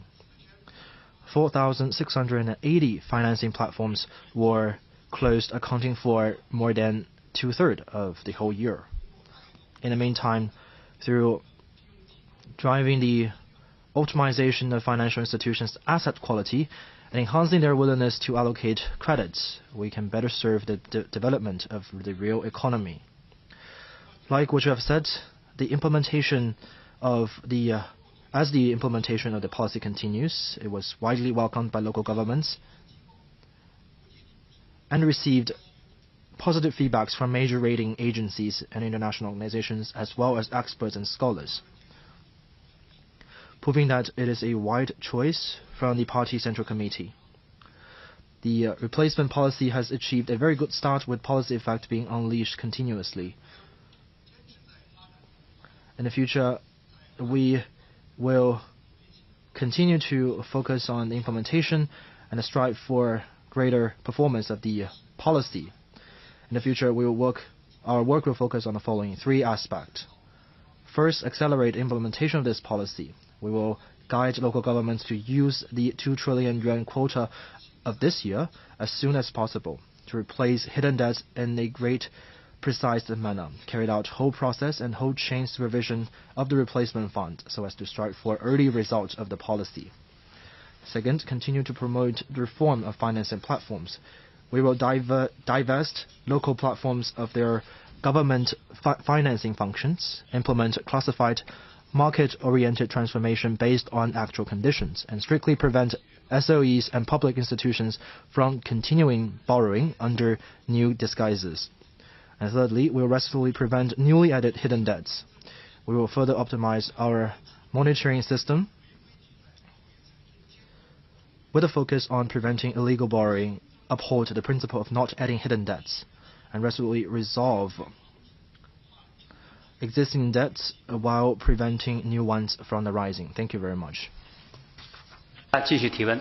4,680 financing platforms were closed, accounting for more than two-thirds of the whole year. In the meantime, through driving the optimization of financial institutions' asset quality and enhancing their willingness to allocate credits, we can better serve the development of the real economy. Like what you have said, the implementation of as the implementation of the policy continues, it was widely welcomed by local governments and received positive feedbacks from major rating agencies and international organizations, as well as experts and scholars, proving that it is a wide choice from the Party Central Committee. The replacement policy has achieved a very good start, with policy effect being unleashed continuously. In the future, we will continue to focus on the implementation and strive for greater performance of the policy. In the future, our work will focus on the following three aspects. First, accelerate implementation of this policy. We will guide local governments to use the 2 trillion yuan quota of this year as soon as possible to replace hidden debts in a great precise manner, carried out whole process and whole chain supervision of the replacement fund so as to strive for early results of the policy. Second, continue to promote the reform of financing platforms. We will divest local platforms of their government financing functions, implement classified market-oriented transformation based on actual conditions, and strictly prevent SOEs and public institutions from continuing borrowing under new disguises. And thirdly, we will resolutely prevent newly added hidden debts. We will further optimize our monitoring system with a focus on preventing illegal borrowing, uphold the principle of not adding hidden debts, and resolutely resolve existing debts while preventing new ones from arising. Thank you very much. 继续提问，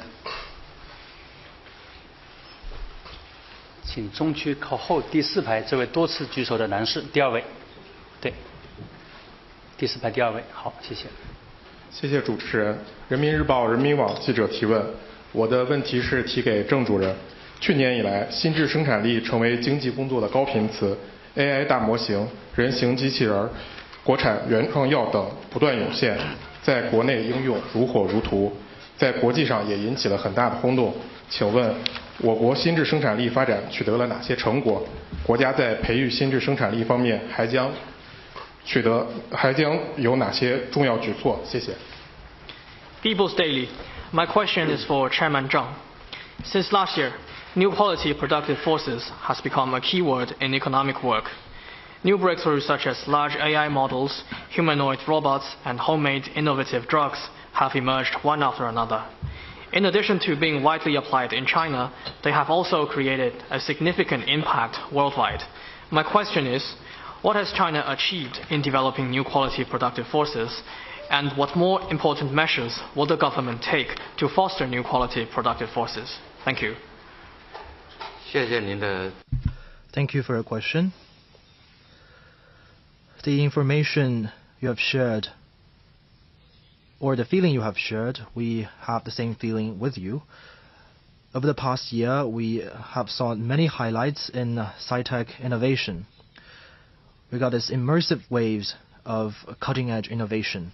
请中区靠后第4排这位多次举手的男士，第2位，对，第4排第2位，好，谢谢。谢谢主持人。人民日报、人民网记者提问，我的问题是提给郑主任。去年以来，心智生产力成为经济工作的高频词。AI 大模型、人形机器人、国产原创药等不断涌现，在国内应用如火如荼，在国际上也引起了很大的轰动。请问，我国心智生产力发展取得了哪些成果？国家在培育心智生产力方面还将有哪些重要举措？谢谢。People's Daily. My question is for Chairman Zhang. Since last year, new quality productive forces has become a keyword in economic work. New breakthroughs such as large AI models, humanoid robots, and homemade innovative drugs have emerged one after another. In addition to being widely applied in China, they have also created a significant impact worldwide. My question is, what has China achieved in developing new quality productive forces, and what more important measures will the government take to foster new quality productive forces? Thank you. Thank you for your question. The information you have shared, or the feeling you have shared, we have the same feeling with you. Over the past year, we have saw many highlights in sci-tech innovation. We got these immersive waves of cutting-edge innovation.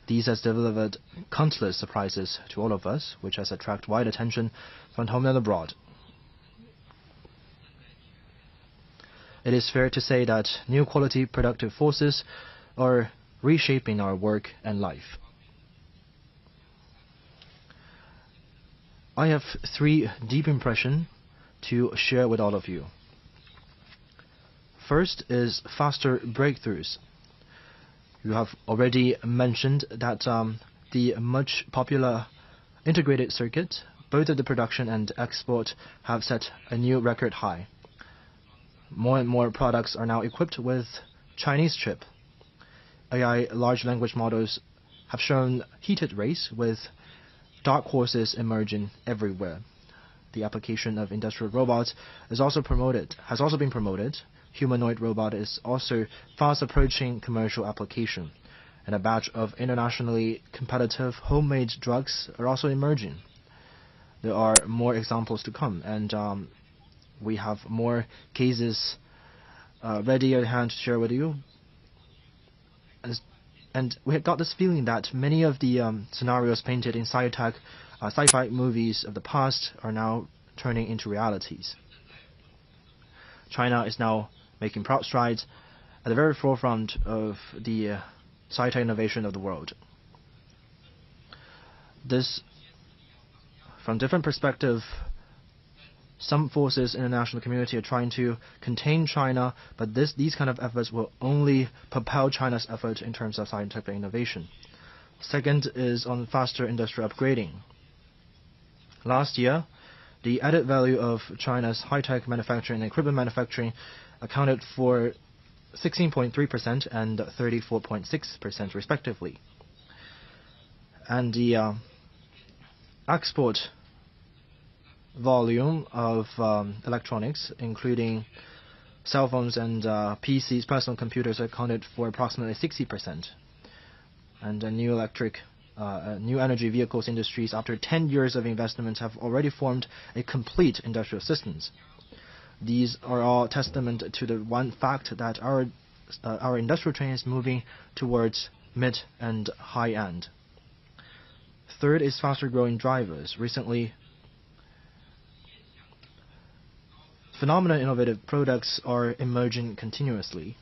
These has delivered countless surprises to all of us, which has attracted wide attention from home and abroad. It is fair to say that new quality productive forces are reshaping our work and life. I have 3 deep impressions to share with all of you. First is faster breakthroughs. You have already mentioned that the much popular integrated circuit, both of the production and export, have set a new record high. more and more products are now equipped with Chinese chip. AI large language models have shown heated race with dark horses emerging everywhere. The application of industrial robots has also been promoted. Humanoid robot is also fast approaching commercial application, and a batch of internationally competitive homemade drugs are also emerging. There are more examples to come, and we have more cases ready at hand to share with you. And we have got this feeling that many of the scenarios painted in sci-fi movies of the past are now turning into realities. China is now making proud strides at the very forefront of the sci-tech innovation of the world. This, from different perspectives, some forces in the international community are trying to contain China, but these kind of efforts will only propel China's effort in terms of scientific innovation. Second is on faster industrial upgrading. Last year, the added value of China's high-tech manufacturing and equipment manufacturing accounted for 16.3% and 34.6% respectively. And the export volume of electronics, including cell phones and PCs, personal computers, accounted for approximately 60%. And new energy vehicles industries, after 10 years of investment, have already formed a complete industrial systems. These are all testament to the one fact that our industrial chain is moving towards mid and high end. Third is faster growing drivers. Recently, phenomenal innovative products are emerging continuously.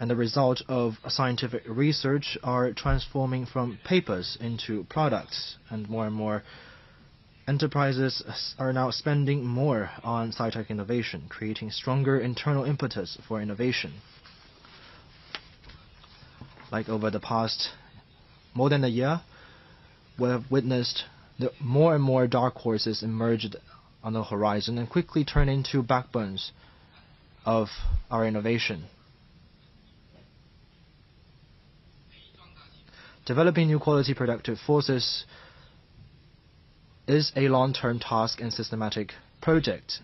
And the result of scientific research are transforming from papers into products, and more enterprises are now spending more on sci-tech innovation, creating stronger internal impetus for innovation. Like over the past more than a year, we have witnessed more and more dark horses emerged on the horizon and quickly turn into backbones of our innovation. Developing new quality productive forces is a long-term task and systematic project.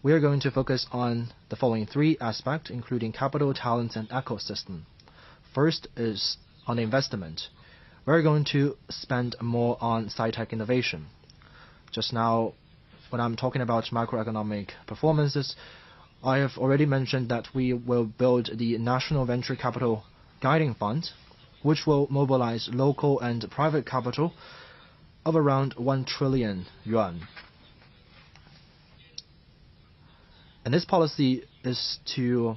We are going to focus on the following three aspects, including capital, talents, and ecosystem. First is on investment. We're going to spend more on sci-tech innovation. Just now, when I'm talking about macroeconomic performances, I have already mentioned that we will build the National Venture Capital Guiding Fund, which will mobilize local and private capital of around 1 trillion yuan. And this policy is to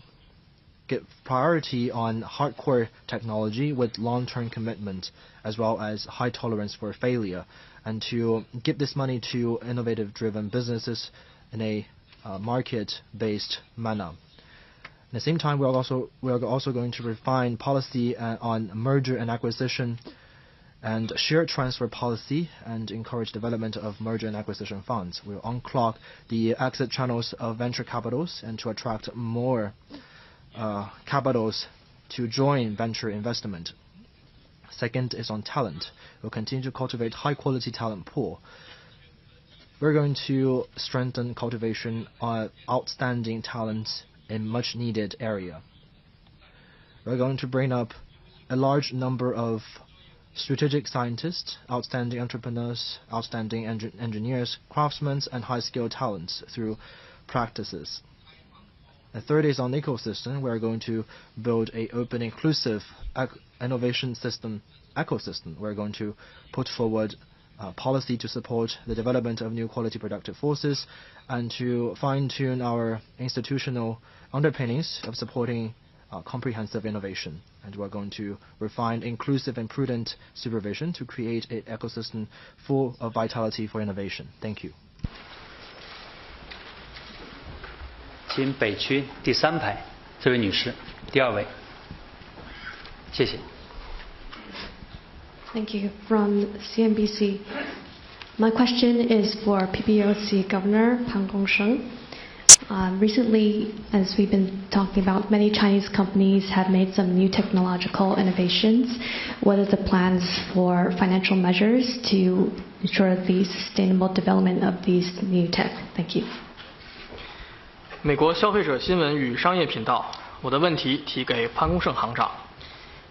give priority on hardcore technology with long-term commitment, as well as high tolerance for failure, and to give this money to innovative-driven businesses in a market-based manner. At the same time, we are also going to refine policy on merger and acquisition and share transfer policy, and encourage development of merger and acquisition funds. We will unclog the exit channels of venture capitals and to attract more capitals to join venture investment. Second is on talent. We'll continue to cultivate high-quality talent pool. We're going to strengthen cultivation of outstanding talents in much-needed area. We're going to bring up a large number of strategic scientists, outstanding entrepreneurs, outstanding engineers, craftsmen, and high-skilled talents through practices. The third is on ecosystem. We're going to build an open, inclusive innovation ecosystem. We're going to put forward policy to support the development of new quality productive forces and to fine-tune our institutional underpinnings of supporting comprehensive innovation. And we're going to refine inclusive and prudent supervision to create an ecosystem full of vitality for innovation. Thank you. 请北区第3排这位女士，第2位，谢谢。 Thank you. From CNBC. My question is for PBOC Governor Pan Gongsheng. Recently, as we've been talking about, many Chinese companies have made some new technological innovations. What are the plans for financial measures to ensure the sustainable development of these new tech? Thank you. 美国消费者新闻与商业频道，我的问题提给潘功胜行长。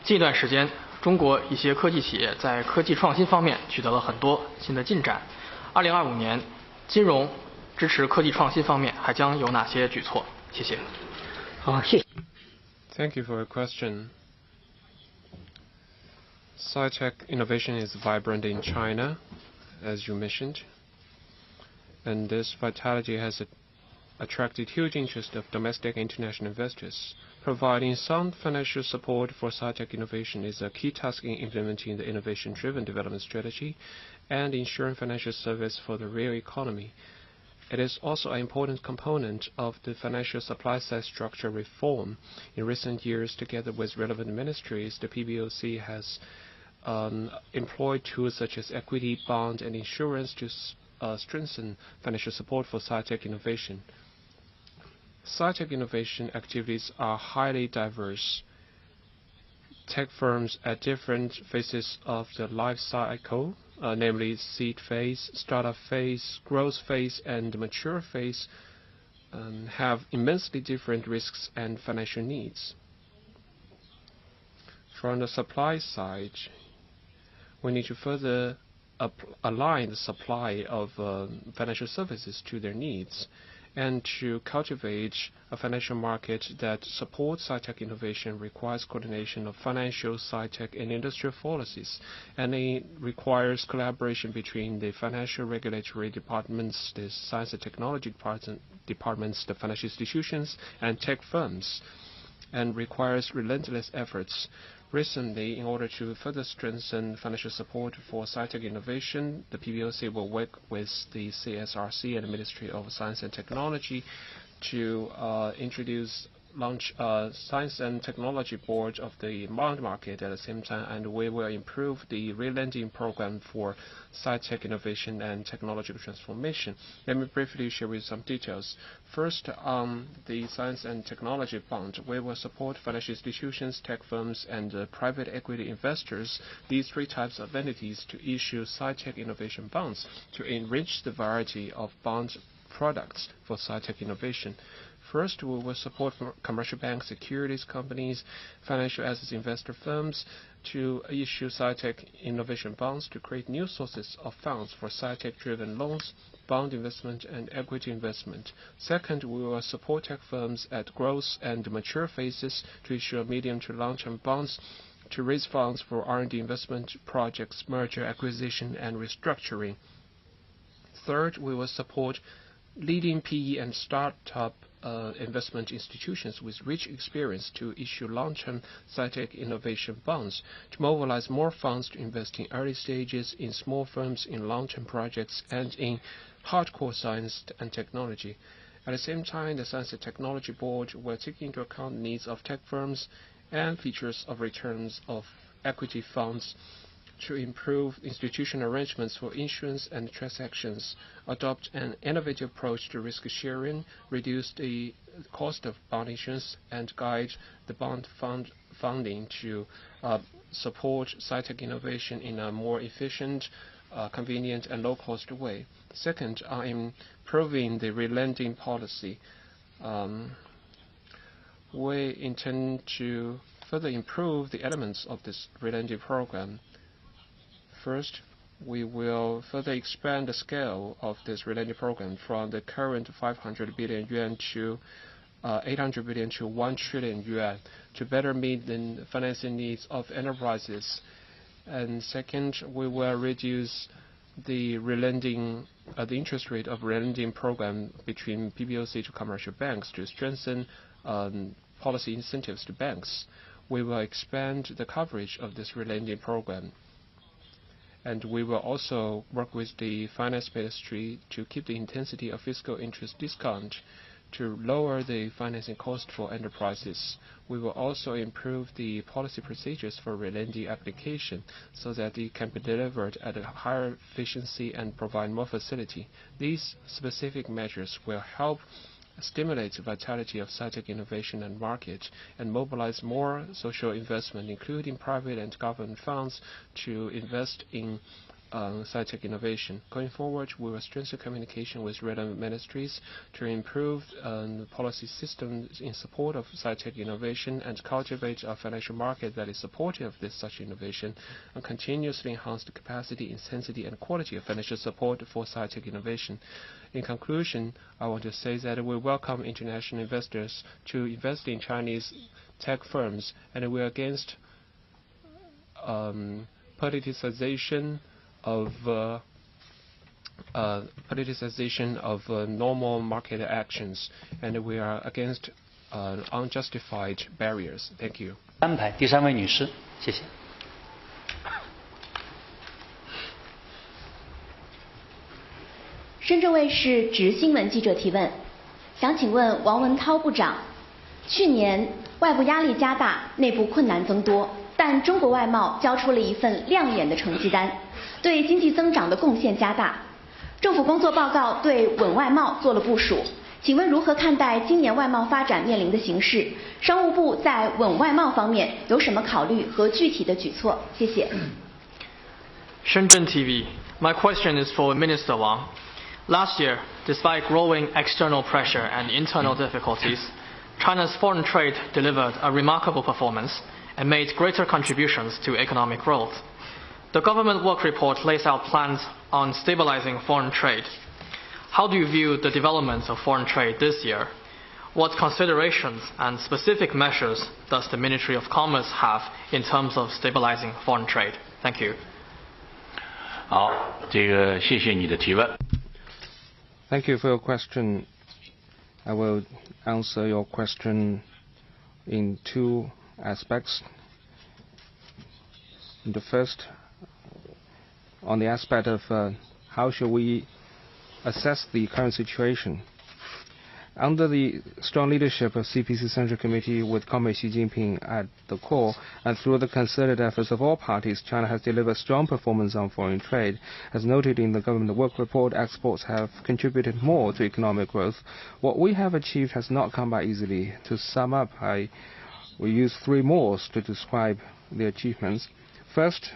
近一段时间，中国一些科技企业在科技创新方面取得了很多新的进展。2025年，金融支持科技创新方面还将有哪些举措？谢谢。好，谢谢。Thank you for your question. Sci-tech innovation is vibrant in China, as you mentioned, and this vitality has attracted huge interest of domestic and international investors. Providing sound financial support for sci-tech innovation is a key task in implementing the innovation-driven development strategy and ensuring financial service for the real economy. It is also an important component of the financial supply-side structure reform. In recent years, together with relevant ministries, the PBOC has employed tools such as equity, bond, and insurance to strengthen financial support for sci-tech innovation. Sci-tech innovation activities are highly diverse. Tech firms at different phases of the life cycle, namely seed phase, startup phase, growth phase, and mature phase, have immensely different risks and financial needs. From the supply side, we need to further align the supply of financial services to their needs, and to cultivate a financial market that supports sci-tech innovation requires coordination of financial, sci-tech, and industrial policies, and it requires collaboration between the financial regulatory departments, the science and technology departments, the financial institutions, and tech firms, and requires relentless efforts. Recently, in order to further strengthen financial support for sci-tech innovation, the PBOC will work with the CSRC and the Ministry of Science and Technology to launch Science and Technology Board of the bond market at the same time, and we will improve the re-lending program for sci-tech innovation and technological transformation. Let me briefly share with you some details. First, on the Science and Technology Bond, we will support financial institutions, tech firms, and private equity investors, these three types of entities, to issue sci-tech innovation bonds to enrich the variety of bond products for sci-tech innovation. First, we will support commercial banks, securities companies, financial assets investor firms to issue sci-tech innovation bonds to create new sources of funds for sci-tech-driven loans, bond investment, and equity investment. Second, we will support tech firms at growth and mature phases to issue medium to long-term bonds to raise funds for R&D investment projects, merger, acquisition, and restructuring. Third, we will support leading PE and startup investment institutions with rich experience to issue long-term sci-tech innovation bonds to mobilize more funds to invest in early stages, in small firms, in long-term projects, and in hardcore science and technology. At the same time, the Science and Technology Board will take into account the needs of tech firms and features of returns of equity funds to improve institutional arrangements for issuance and transactions, adopt an innovative approach to risk sharing, reduce the cost of bond issuance, and guide the bond funding to support sci-tech innovation in a more efficient, convenient, and low-cost way. Second, on improving the re-lending policy, we intend to further improve the elements of this re-lending program. First, we will further expand the scale of this re-lending program from the current 500 billion yuan to 800 billion to 1 trillion yuan to better meet the financing needs of enterprises. And second, we will reduce the re-lending, the interest rate of re-lending program between PBOC to commercial banks to strengthen policy incentives to banks. We will expand the coverage of this re-lending program. And we will also work with the Finance Ministry to keep the intensity of fiscal interest discount to lower the financing cost for enterprises. We will also improve the policy procedures for relending application so that it can be delivered at a higher efficiency and provide more facility. These specific measures will help stimulate the vitality of sci-tech innovation and market and mobilize more social investment, including private and government funds, to invest in sci-tech innovation. Going forward, we will strengthen communication with relevant ministries to improve the policy systems in support of sci-tech innovation and cultivate a financial market that is supportive of this such innovation, and continuously enhance the capacity, intensity, and quality of financial support for sci-tech innovation. In conclusion, I want to say that we welcome international investors to invest in Chinese tech firms, and we are against politicization of normal market actions, and we are against unjustified barriers. Thank you. 3排第3位女士，谢谢。深圳卫视直新闻记者提问，想请问王文涛部长，去年外部压力加大，内部困难增多，但中国外贸交出了一份亮眼的成绩单，对经济增长的贡献加大。政府工作报告对稳外贸做了部署，请问如何看待今年外贸发展面临的形势？商务部在稳外贸方面有什么考虑和具体的举措？谢谢。Shenzhen TV. My question is for Minister Wang. Last year, despite growing external pressure and internal difficulties, China's foreign trade delivered a remarkable performance and made greater contributions to economic growth. The government work report lays out plans on stabilizing foreign trade. How do you view the development of foreign trade this year? What considerations and specific measures does the Ministry of Commerce have in terms of stabilizing foreign trade? Thank you. 好，谢谢你的提问。Thank you for your question. I will answer your question in 2 aspects. The first, on the aspect of how should we assess the current situation. Under the strong leadership of CPC Central Committee with Comrade Xi Jinping at the core, and through the concerted efforts of all parties, China has delivered strong performance on foreign trade. As noted in the government work report, exports have contributed more to economic growth. What we have achieved has not come by easily. To sum up, we use 3 modes to describe the achievements. First,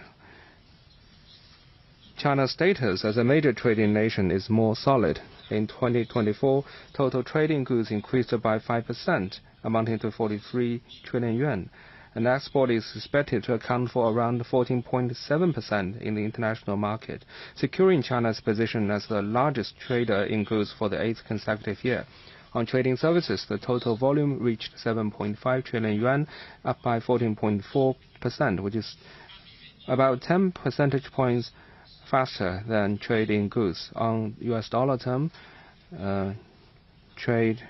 China's status as a major trading nation is more solid. In 2024, total trading goods increased by 5%, amounting to 43 trillion yuan, and export is expected to account for around 14.7% in the international market, securing China's position as the largest trader in goods for the 8th consecutive year. On trading services, the total volume reached 7.5 trillion yuan, up by 14.4%, which is about 10 percentage points faster than trade in goods. On US dollar term, trade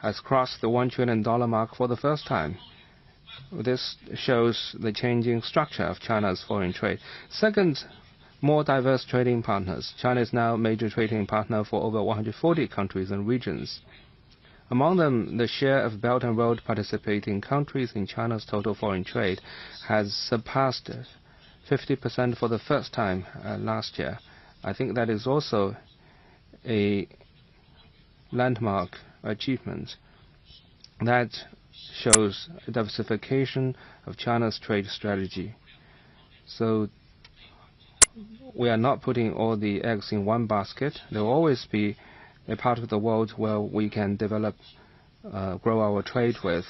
has crossed the $1 trillion mark for the first time. This shows the changing structure of China's foreign trade. Second, more diverse trading partners. China is now a major trading partner for over 140 countries and regions. Among them, the share of Belt and Road participating countries in China's total foreign trade has surpassed 50% for the first time last year. I think that is also a landmark achievement that shows diversification of China's trade strategy. So we are not putting all the eggs in one basket. There will always be a part of the world where we can develop, grow our trade with.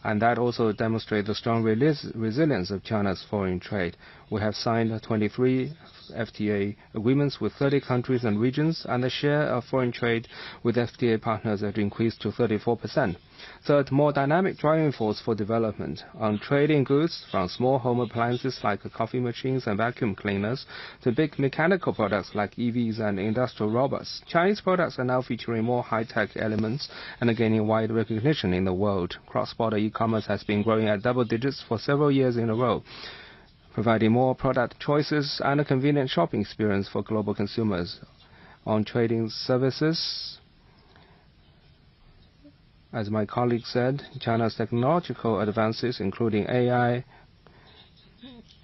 And that also demonstrates the strong resilience of China's foreign trade. We have signed 23 FTA agreements with 30 countries and regions, and the share of foreign trade with FTA partners has increased to 34%. Third, more dynamic driving force for development. On trading goods, from small home appliances like coffee machines and vacuum cleaners to big mechanical products like EVs and industrial robots, Chinese products are now featuring more high-tech elements and are gaining wide recognition in the world. Cross-border e-commerce has been growing at double digits for several years in a row, providing more product choices and a convenient shopping experience for global consumers. On trading services, As my colleague said, China's technological advances, including AI,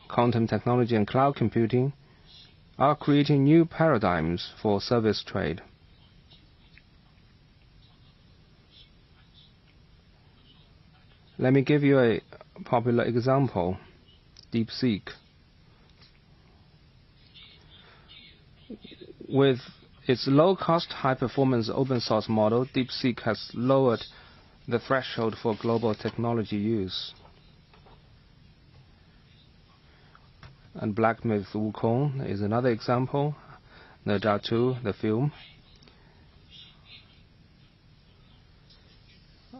quantum technology, and cloud computing, are creating new paradigms for service trade. Let me give you a popular example, DeepSeek. With its low-cost, high-performance open-source model, DeepSeek has lowered the threshold for global technology use. And Black Myth Wukong is another example. Ne Zha 2, the film.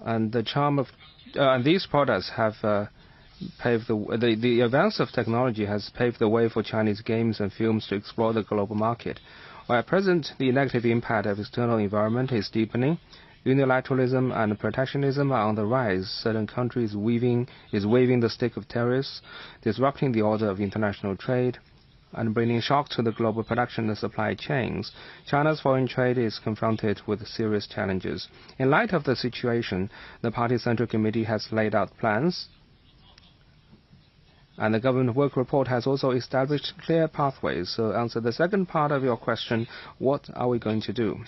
And the charm of these products have paved the advance of technology has paved the way for Chinese games and films to explore the global market. While at present the negative impact of external environment is deepening, unilateralism and protectionism are on the rise. Certain countries is waving the stick of tariffs, disrupting the order of international trade, and bringing shock to the global production and supply chains. China's foreign trade is confronted with serious challenges. In light of the situation, the Party Central Committee has laid out plans, and the government work report has also established clear pathways. So answer the second part of your question, what are we going to do?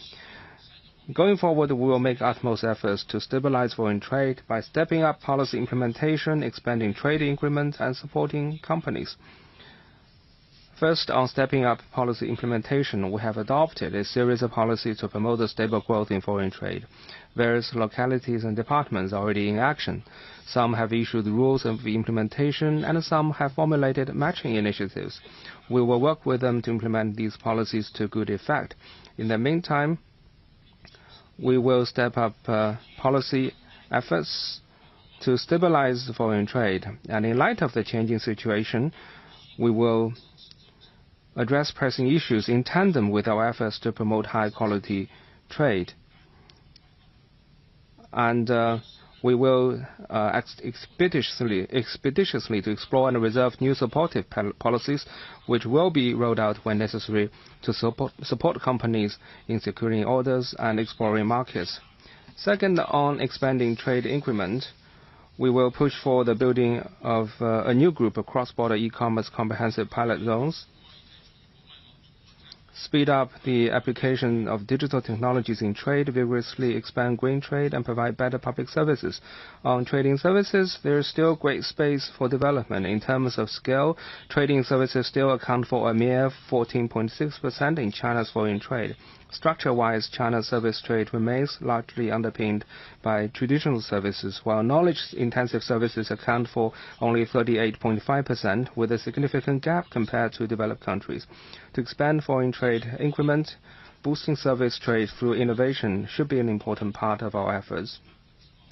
Going forward, we will make utmost efforts to stabilize foreign trade by stepping up policy implementation, expanding trade increments, and supporting companies. First, on stepping up policy implementation, we have adopted a series of policies to promote the stable growth in foreign trade. Various localities and departments are already in action. Some have issued rules of implementation, and some have formulated matching initiatives. We will work with them to implement these policies to good effect. In the meantime, we will step up policy efforts to stabilize foreign trade. And in light of the changing situation, we will address pressing issues in tandem with our efforts to promote high-quality trade. And we will expeditiously to explore and reserve new supportive policies, which will be rolled out when necessary to support companies in securing orders and exploring markets. Second, on expanding trade increment, we will push for the building of a new group of cross-border e-commerce comprehensive pilot zones, speed up the application of digital technologies in trade, vigorously expand green trade, and provide better public services. On trading services, there is still great space for development. In terms of scale, trading services still account for a mere 14.6% in China's foreign trade. Structure-wise, China's service trade remains largely underpinned by traditional services, while knowledge-intensive services account for only 38.5%, with a significant gap compared to developed countries. To expand foreign trade increment, boosting service trade through innovation should be an important part of our efforts.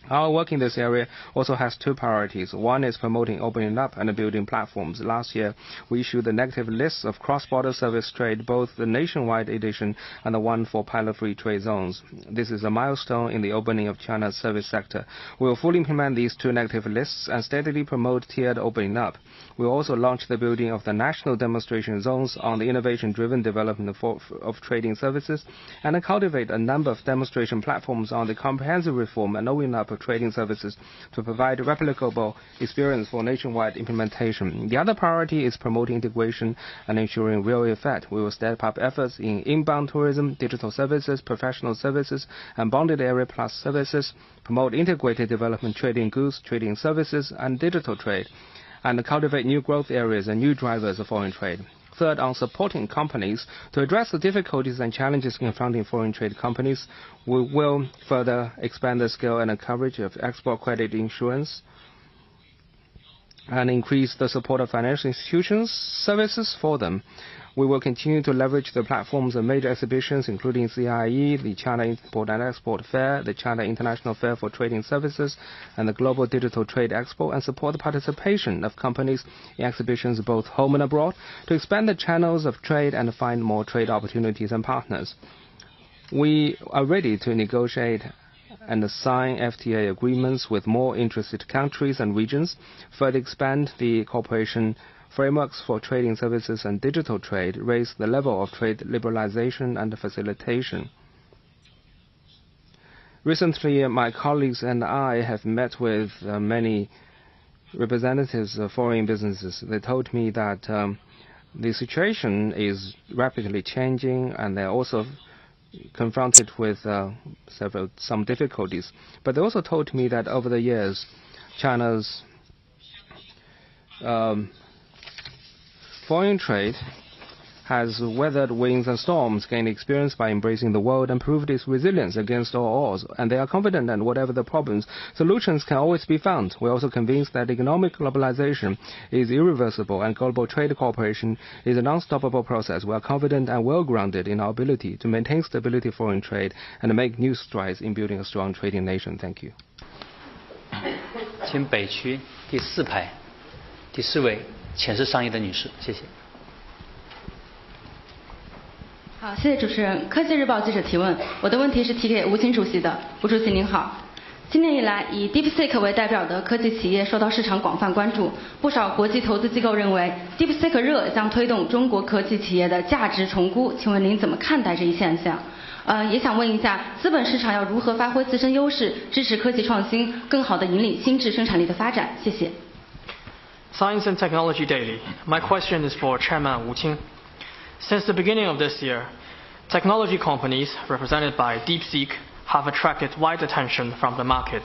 Our work in this area also has two priorities. One is promoting opening up and building platforms. Last year, we issued the negative lists of cross-border service trade, both the nationwide edition and the one for pilot-free trade zones. This is a milestone in the opening of China's service sector. We will fully implement these two negative lists and steadily promote tiered opening up. We will also launch the building of the national demonstration zones on the innovation-driven development of trading services, and cultivate a number of demonstration platforms on the comprehensive reform and opening up of trading services to provide a replicable experience for nationwide implementation. The other priority is promoting integration and ensuring real effect. We will step up efforts in inbound tourism, digital services, professional services, and bonded area plus services, promote integrated development trading goods, trading services, and digital trade, and cultivate new growth areas and new drivers of foreign trade. Third, on supporting companies to address the difficulties and challenges confronting foreign trade companies, we will further expand the scale and the coverage of export credit insurance and increase the support of financial institutions' services for them. We will continue to leverage the platforms of major exhibitions, including CIE, the China Import and Export Fair, the China International Fair for Trading Services, and the Global Digital Trade Expo, and support the participation of companies in exhibitions both home and abroad to expand the channels of trade and find more trade opportunities and partners. We are ready to negotiate and sign FTA agreements with more interested countries and regions, further expand the cooperation frameworks for trading services and digital trade, raise the level of trade liberalization and facilitation. Recently, my colleagues and I have met with many representatives of foreign businesses. They told me that the situation is rapidly changing, and they're also confronted with some difficulties. But they also told me that over the years, China's foreign trade has weathered winds and storms, gained experience by embracing the world, and proved its resilience against all odds. And they are confident that whatever the problems, solutions can always be found. We're also convinced that economic globalization is irreversible, and global trade cooperation is an unstoppable process. We are confident and well-grounded in our ability to maintain stability foreign trade and make new strides in building a strong trading nation. Thank you. 请北区第4排第4位前世商业的女士，谢谢。好，谢谢主持人。科技日报记者提问，我的问题是提给吴清主席的。吴主席您好，今年以来，以 DeepSeek 为代表的科技企业受到市场广泛关注，不少国际投资机构认为 DeepSeek 热将推动中国科技企业的价值重估，请问您怎么看待这一现象？也想问一下，资本市场要如何发挥自身优势，支持科技创新，更好地引领新质生产力的发展？谢谢。Science and Technology Daily. My question is for Chairman Wu Qing. Since the beginning of this year, technology companies represented by DeepSeek have attracted wide attention from the market.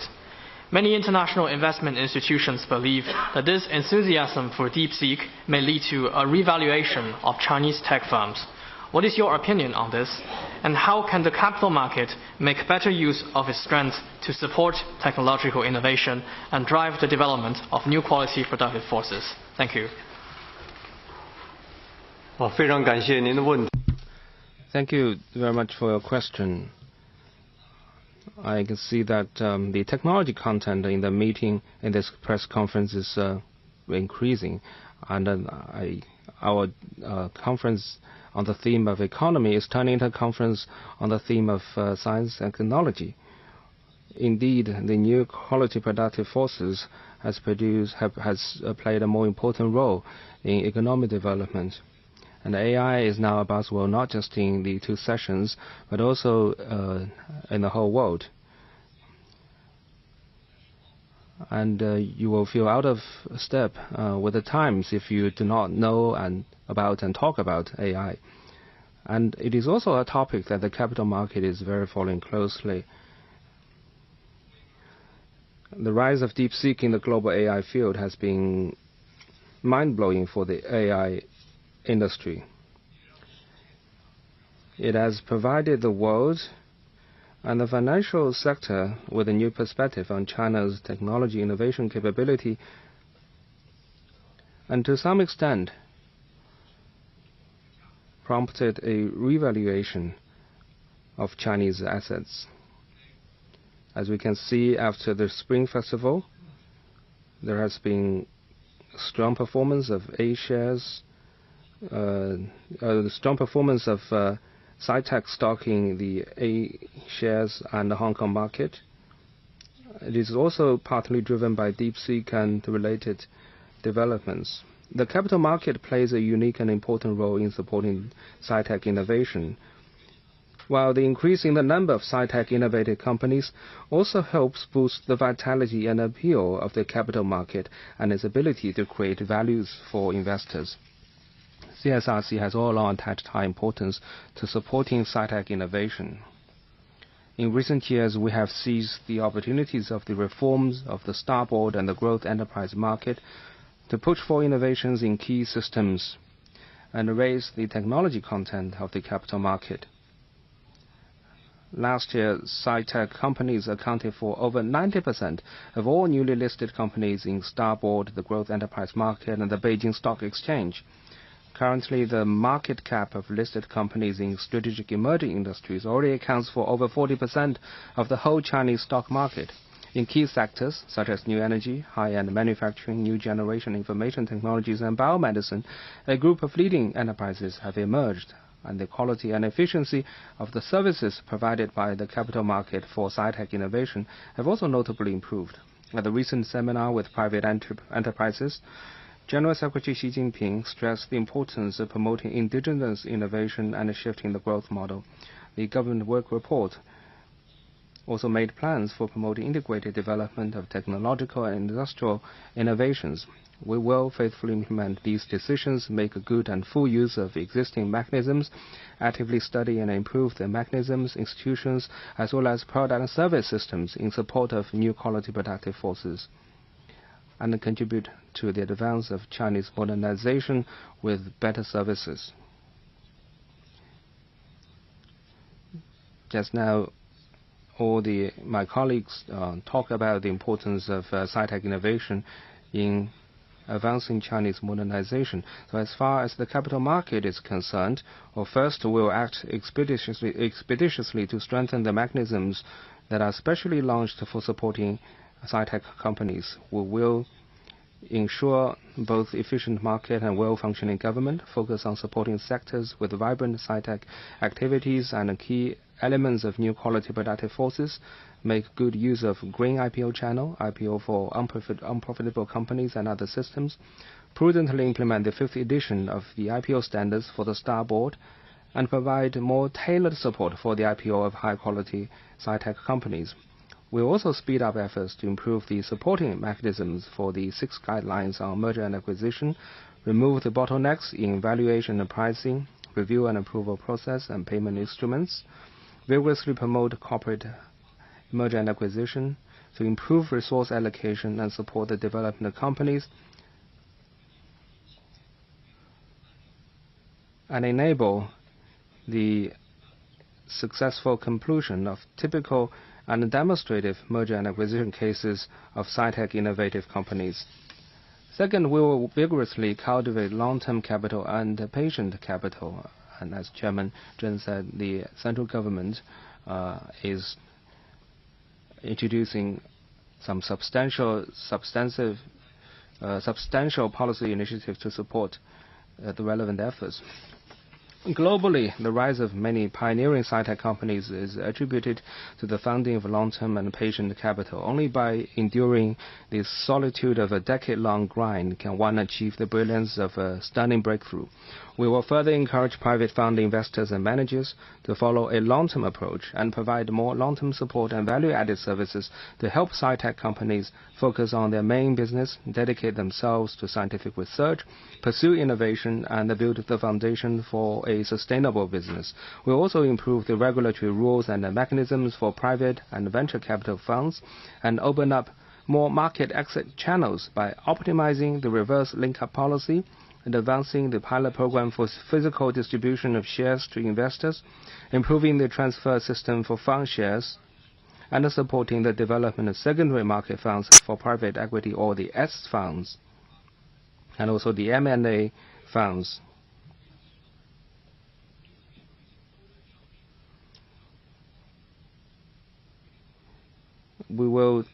Many international investment institutions believe that this enthusiasm for DeepSeek may lead to a revaluation of Chinese tech firms. What is your opinion on this? And how can the capital market make better use of its strength to support technological innovation and drive the development of new quality productive forces? Thank you. Thank you very much for your question. I can see that the technology content in the meeting, in this press conference, is increasing. And our conference on the theme of economy is turning into a conference on the theme of science and technology. Indeed, the new quality productive forces has played a more important role in economic development. And AI is now a buzzword not just in the 2 sessions, but also in the whole world. And you will feel out of step with the times if you do not know about and talk about AI. And it is also a topic that the capital market is very following closely. The rise of DeepSeek in the global AI field has been mind-blowing for the AI industry. It has provided the world and the financial sector with a new perspective on China's technology innovation capability, and to some extent prompted a revaluation of Chinese assets. As we can see after the Spring Festival, there has been strong performance of A shares, strong performance of SciTech stock in the A shares and the Hong Kong market. It is also partly driven by DeepSeek and related developments. The capital market plays a unique and important role in supporting SciTech innovation, while the increase in the number of SciTech innovative companies also helps boost the vitality and appeal of the capital market and its ability to create values for investors. CSRC has all along attached high importance to supporting SciTech innovation. In recent years, we have seized the opportunities of the reforms of the starboard and the growth enterprise market to push for innovations in key systems and raise the technology content of the capital market. Last year, SciTech companies accounted for over 90% of all newly listed companies in starboard, the growth enterprise market, and the Beijing Stock Exchange. Currently, the market cap of listed companies in strategic emerging industries already accounts for over 40% of the whole Chinese stock market. In key sectors such as new energy, high-end manufacturing, new generation information technologies, and biomedicine, a group of leading enterprises have emerged, and the quality and efficiency of the services provided by the capital market for SciTech innovation have also notably improved. At the recent seminar with private enterprises, General Secretary Xi Jinping stressed the importance of promoting indigenous innovation and shifting the growth model. The government work report also made plans for promoting integrated development of technological and industrial innovations. We will faithfully implement these decisions, make a good and full use of existing mechanisms, actively study and improve the mechanisms, institutions, as well as product and service systems in support of new quality productive forces, and contribute to the advance of Chinese modernization with better services. Just now, all my colleagues talk about the importance of sci-tech innovation in advancing Chinese modernization. So as far as the capital market is concerned, first we will act expeditiously to strengthen the mechanisms that are specially launched for supporting sci-tech companies. We will ensure both efficient market and well-functioning government, focus on supporting sectors with vibrant sci-tech activities and key elements of new quality productive forces, make good use of green IPO channel, IPO for unprofitable companies and other systems, prudently implement the 5th edition of the IPO standards for the Star Board, and provide more tailored support for the IPO of high-quality sci-tech companies. We'll also speed up efforts to improve the supporting mechanisms for the 6 guidelines on merger and acquisition, remove the bottlenecks in valuation and pricing, review and approval process and payment instruments, vigorously promote corporate merger and acquisition to improve resource allocation and support the development of companies, and enable the successful conclusion of typical and demonstrative merger and acquisition cases of sci-tech innovative companies. Second, we will vigorously cultivate long-term capital and patient capital. And as Chairman Zheng said, the central government is introducing some substantial policy initiatives to support the relevant efforts. Globally, the rise of many pioneering sci-tech companies is attributed to the founding of long-term and patient capital. Only by enduring the solitude of a decade-long grind can one achieve the brilliance of a stunning breakthrough. We will further encourage private fund investors and managers to follow a long-term approach and provide more long-term support and value-added services to help sci-tech companies focus on their main business, dedicate themselves to scientific research, pursue innovation, and build the foundation for a sustainable business. We'll also improve the regulatory rules and the mechanisms for private and venture capital funds and open up more market exit channels by optimizing the reverse link-up policy and advancing the pilot program for physical distribution of shares to investors, improving the transfer system for fund shares, and supporting the development of secondary market funds for private equity, or the S funds, and also the M&A funds. We will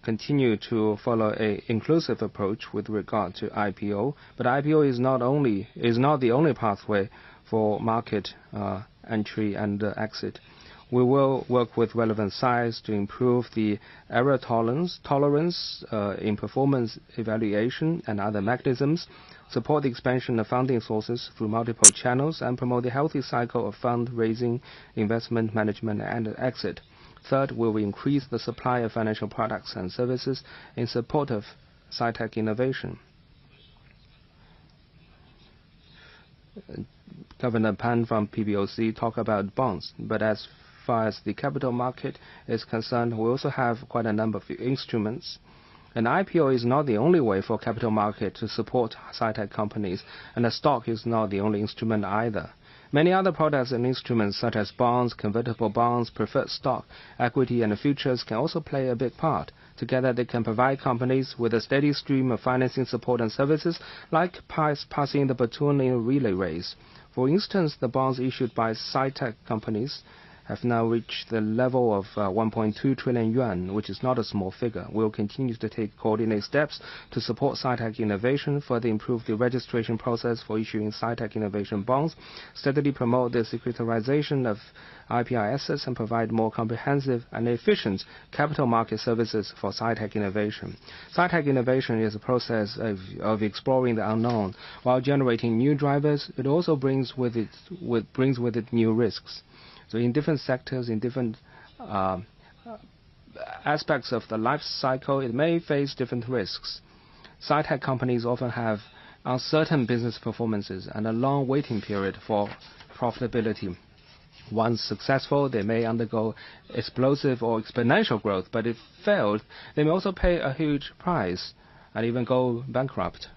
continue to follow an inclusive approach with regard to IPO, but IPO is not the only pathway for market entry and exit. We will work with relevant sides to improve the error tolerance in performance evaluation and other mechanisms, support the expansion of funding sources through multiple channels, and promote the healthy cycle of fundraising, investment management, and exit. Third, we will increase the supply of financial products and services in support of sci-tech innovation. Governor Pan from PBOC talked about bonds, but as far as the capital market is concerned, we also have quite a number of instruments. An IPO is not the only way for capital market to support sci-tech companies, and a stock is not the only instrument either. Many other products and instruments such as bonds, convertible bonds, preferred stock, equity, and futures can also play a big part. Together, they can provide companies with a steady stream of financing support and services, like passing the baton in a relay race. For instance, the bonds issued by sci-tech companies have now reached the level of 1.2 trillion yuan, which is not a small figure. We will continue to take coordinated steps to support sci-tech innovation, further improve the registration process for issuing sci-tech innovation bonds, steadily promote the securitization of IPR assets, and provide more comprehensive and efficient capital market services for sci-tech innovation. Sci-tech innovation is a process of exploring the unknown. While generating new drivers, it also brings with it new risks. So in different sectors, in different aspects of the life cycle, it may face different risks. Sci-tech companies often have uncertain business performances and a long waiting period for profitability. Once successful, they may undergo explosive or exponential growth, but if failed, they may also pay a huge price and even go bankrupt.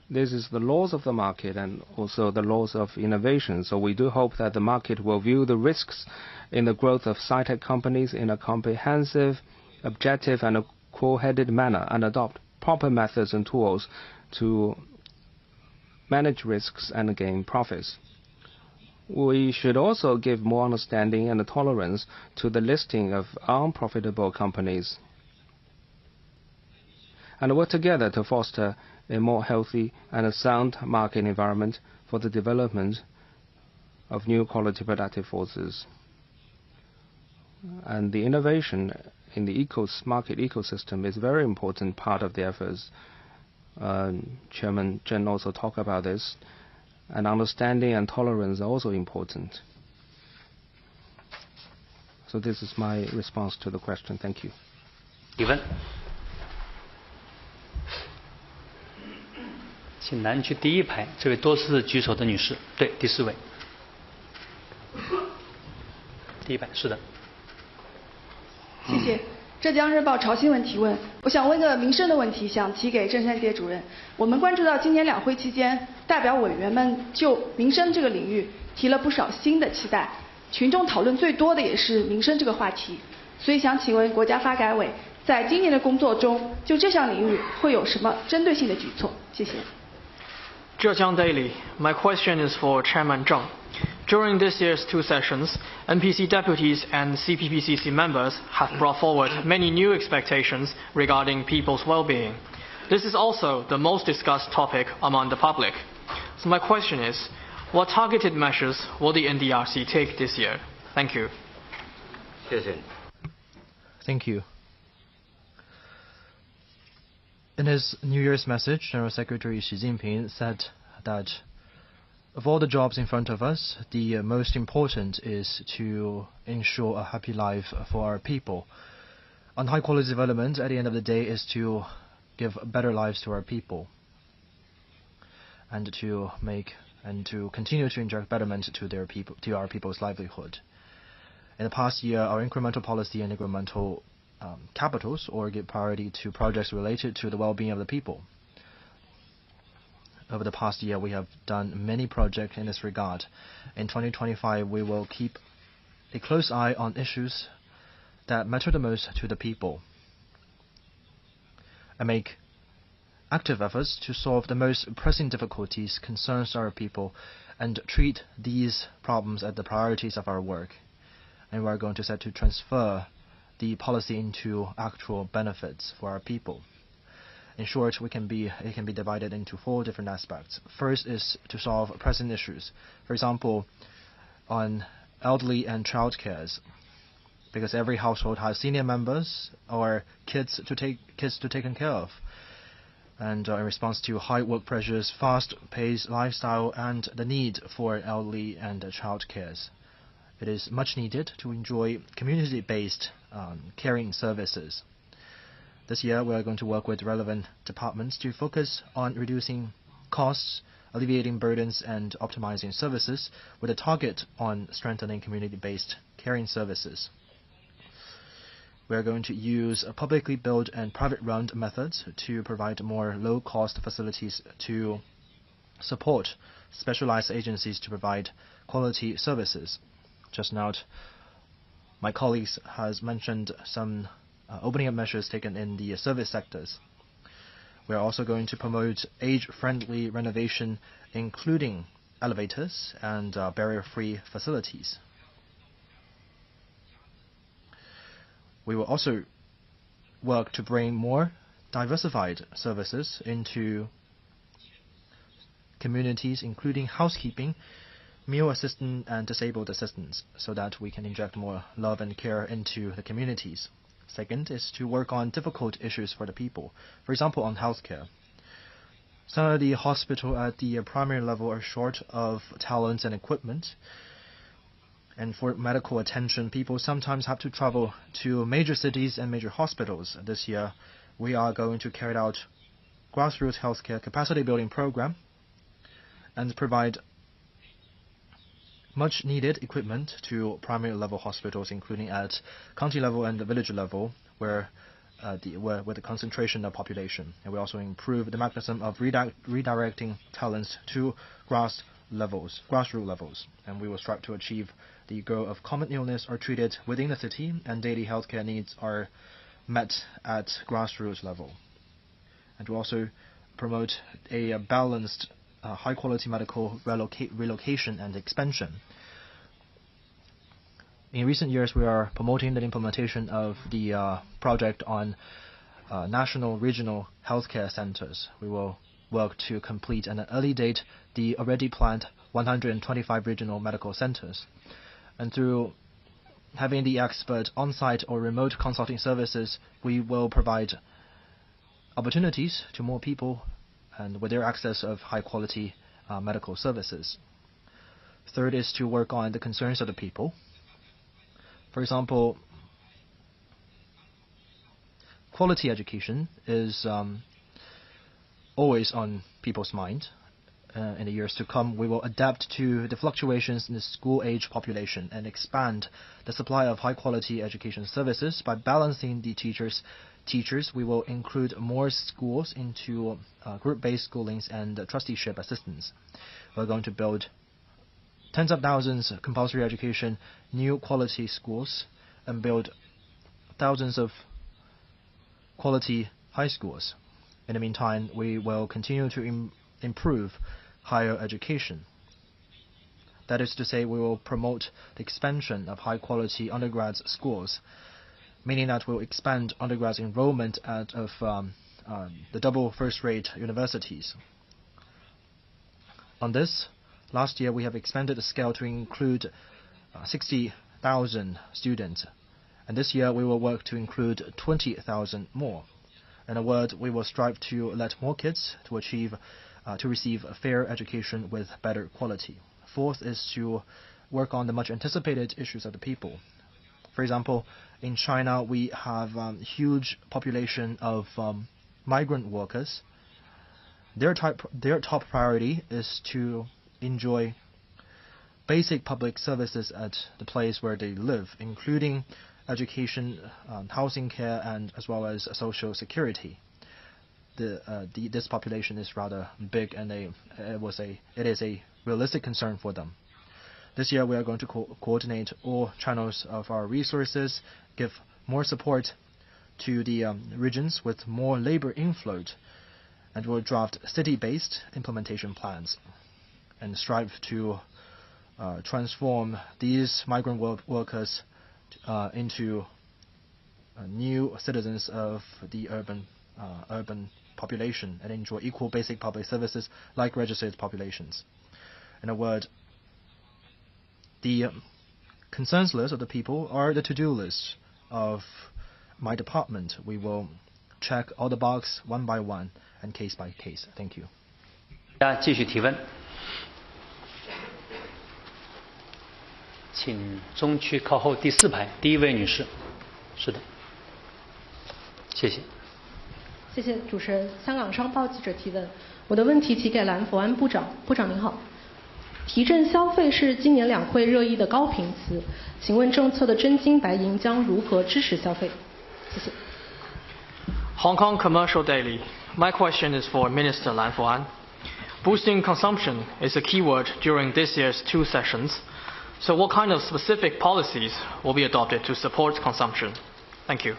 This is the laws of the market and also the laws of innovation. So we do hope that the market will view the risks in the growth of sci-tech companies in a comprehensive, objective and a cool-headed manner and adopt proper methods and tools to manage risks and gain profits. We should also give more understanding and tolerance to the listing of unprofitable companies and work together to foster a more healthy and a sound market environment for the development of new quality productive forces. And the innovation in the market ecosystem is a very important part of the efforts. Chairman Chen also talked about this, and understanding and tolerance are also important. So this is my response to the question. Thank you.提问，请南区第一排这位多次举手的女士，对，第4位，第一排，是的。谢谢。浙江日报潮新闻提问，我想问个民生的问题，想提给郑山杰主任。我们关注到今年两会期间，代表委员们就民生这个领域提了不少新的期待，群众讨论最多的也是民生这个话题。所以想请问国家发改委，在今年的工作中，就这项领域会有什么针对性的举措？谢谢。Zhejiang Daily, my question is for Chairman Zheng. During this year's 2 sessions, NPC deputies and CPPCC members have brought forward many new expectations regarding people's well-being. This is also the most discussed topic among the public. So my question is, what targeted measures will the NDRC take this year? Thank you. Thank you. In his New Year's message, General Secretary Xi Jinping said that of all the jobs in front of us, the most important is to ensure a happy life for our people. And high quality development at the end of the day is to give better lives to our people and to continue to inject betterment to our people's livelihood. In the past year, our incremental policy and incremental capitals or give priority to projects related to the well-being of the people. Over the past year, we have done many projects in this regard. In 2025, we will keep a close eye on issues that matter the most to the people and make active efforts to solve the most pressing difficulties concerns our people and treat these problems as the priorities of our work. And we are going to set to transfer the policy into actual benefits for our people. In short, it can be divided into 4 different aspects. First is to solve pressing issues. For example, on elderly and child cares, because every household has senior members or kids to take care of. And in response to high work pressures, fast-paced lifestyle, and the need for elderly and child cares, it is much needed to enjoy community-based caring services. This year, we are going to work with relevant departments to focus on reducing costs, alleviating burdens, and optimizing services with a target on strengthening community-based caring services. We are going to use publicly built and private-run methods to provide more low-cost facilities to support specialized agencies to provide quality services. Just now, my colleagues has mentioned some opening up measures taken in the service sectors. We are also going to promote age-friendly renovation, including elevators and barrier-free facilities. We will also work to bring more diversified services into communities, including housekeeping, meal assistance, and disabled assistance, so that we can inject more love and care into the communities. Second is to work on difficult issues for the people. For example, on healthcare. Some of the hospitals at the primary level are short of talents and equipment, And for medical attention, people sometimes have to travel to major cities and major hospitals. This year, we are going to carry out grassroots healthcare capacity building program and provide much needed equipment to primary level hospitals, including at county level and the village level, where with the concentration of population. And we also improve the mechanism of redirecting talents to grassroots levels. And we will strive to achieve the goal of common illness are treated within the city and daily healthcare needs are met at grassroots level. And we also promote a balanced, high-quality medical relocation and expansion. In recent years, we are promoting the implementation of the project on national regional healthcare centers. We will work to complete at an early date the already planned 125 regional medical centers. And through having the expert on-site or remote consulting services, we will provide opportunities to more people and with their access of high-quality medical services. Third is to work on the concerns of the people. For example, quality education is always on people's mind. In the years to come, we will adapt to the fluctuations in the school-age population and expand the supply of high-quality education services by balancing the teachers. We will include more schools into group-based schoolings and trusteeship assistance. We're going to build tens of thousands of compulsory education, new quality schools, and build thousands of quality high schools. In the meantime, we will continue to improve higher education. That is to say, we will promote the expansion of high-quality undergrad schools, meaning that we'll expand undergrad enrollment of the double first-rate universities. On this, last year we have expanded the scale to include 60,000 students, and this year we will work to include 20,000 more. In a word, we will strive to let more kids to receive a fair education with better quality. Fourth is to work on the much anticipated issues of the people. For example, in China, we have huge population of migrant workers. Their top priority is to enjoy basic public services at the place where they live, including education, housing care, and as well as social security. This population is rather big, and it is a realistic concern for them. This year, we are going to coordinate all channels of our resources, give more support to the regions with more labor inflow, and will draft city-based implementation plans and strive to transform these migrant workers into new citizens of the urban population and enjoy equal basic public services like registered populations. In a word, the concerns list of the people are the to-do list of my department. We will check all the boxes one by one and case by case. Thank you. 大家继续提问，请中区靠后第4排第1位女士。是的，谢谢。谢谢主持人。香港商报记者提问，我的问题提给蓝佛安部长。部长您好。提振消费是今年两会热议的高频词，请问政策的真金白银将如何支持消费？谢谢。Hong Kong Commercial Daily. My question is for Minister Lan Fuan. Boosting consumption is a keyword during this year's 2 sessions. So what kind of specific policies will be adopted to support consumption? Thank you.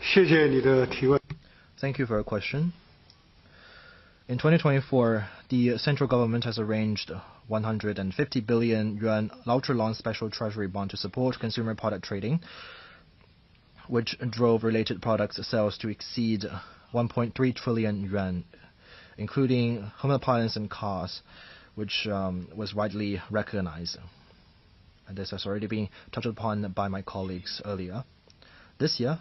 谢谢你的提问。Thank you for your question. In 2024, the central government has arranged 150 billion yuan ultra-long special treasury bond to support consumer product trading, which drove related products sales to exceed 1.3 trillion yuan, including home appliance and cars, which was widely recognized. And this has already been touched upon by my colleagues earlier. This year,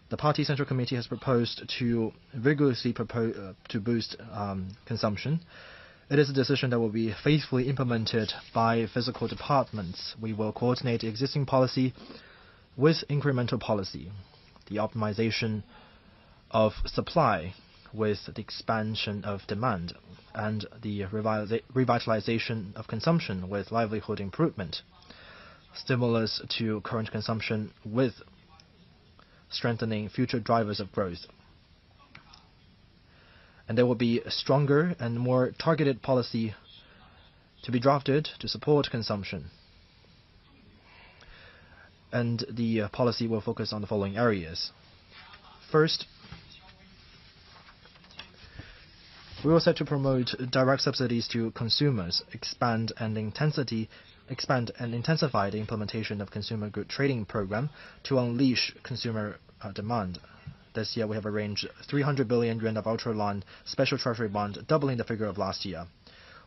the Party Central Committee has proposed to vigorously to boost consumption It is a decision that will be faithfully implemented by physical departments. We will coordinate existing policy with incremental policy, the optimization of supply with the expansion of demand, and the revitalization of consumption with livelihood improvement, stimulus to current consumption with strengthening future drivers of growth. And there will be a stronger and more targeted policy to be drafted to support consumption. And the policy will focus on the following areas. First, we will set to promote direct subsidies to consumers, expand and intensify the implementation of consumer good trading program to unleash consumer demand. This year we have arranged 300 billion yuan of ultra-long special treasury bond, doubling the figure of last year.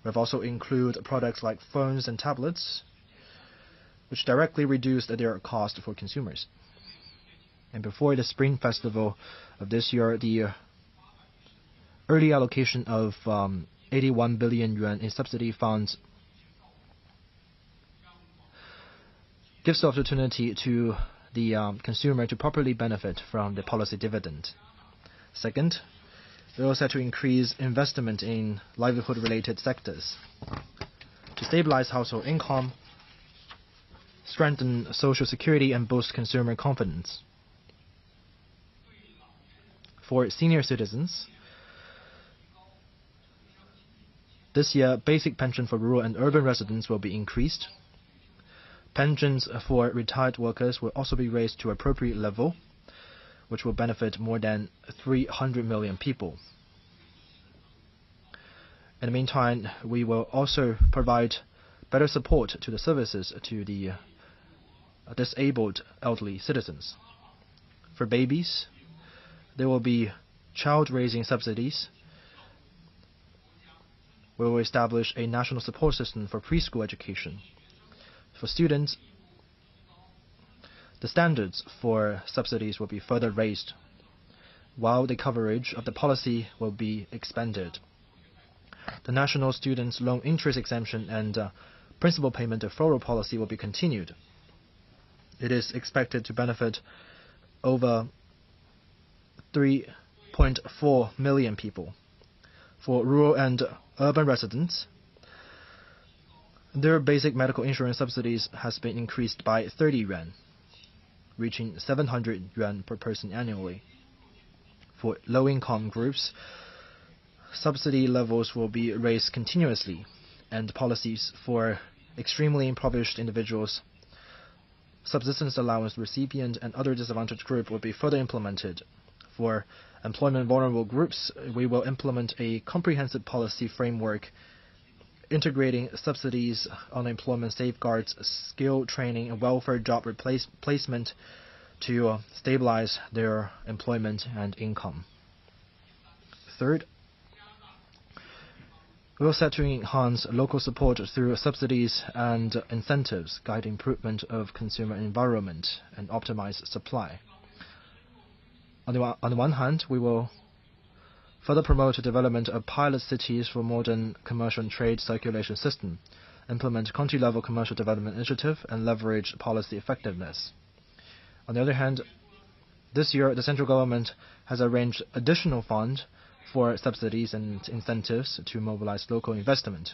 We have also included products like phones and tablets, which directly reduce their cost for consumers. And before the Spring Festival of this year, the early allocation of 81 billion yuan in subsidy funds gives the opportunity to the consumer to properly benefit from the policy dividend. Second, we also have to increase investment in livelihood-related sectors to stabilize household income, strengthen social security, and boost consumer confidence. For senior citizens, this year, basic pension for rural and urban residents will be increased. Pensions for retired workers will also be raised to appropriate level, which will benefit more than 300 million people. In the meantime, we will also provide better support to the services to the disabled elderly citizens. For babies, there will be child-raising subsidies. We will establish a national support system for preschool education. For students, the standards for subsidies will be further raised, while the coverage of the policy will be expanded. The national students' loan interest exemption and principal payment deferral policy will be continued. It is expected to benefit over 3.4 million people. For rural and urban residents, their basic medical insurance subsidies has been increased by 30 yuan, reaching 700 yuan per person annually. For low-income groups, subsidy levels will be raised continuously, and policies for extremely impoverished individuals, subsistence allowance recipient, and other disadvantaged groups will be further implemented. For employment vulnerable groups, we will implement a comprehensive policy framework integrating subsidies, unemployment safeguards, skill training, and welfare job placement to stabilize their employment and income. Third, we will set to enhance local support through subsidies and incentives, guide improvement of consumer environment, and optimize supply. On the one hand, we will further promote the development of pilot cities for modern commercial and trade circulation system, implement country-level commercial development initiative, and leverage policy effectiveness. On the other hand, this year the central government has arranged additional funds for subsidies and incentives to mobilize local investment,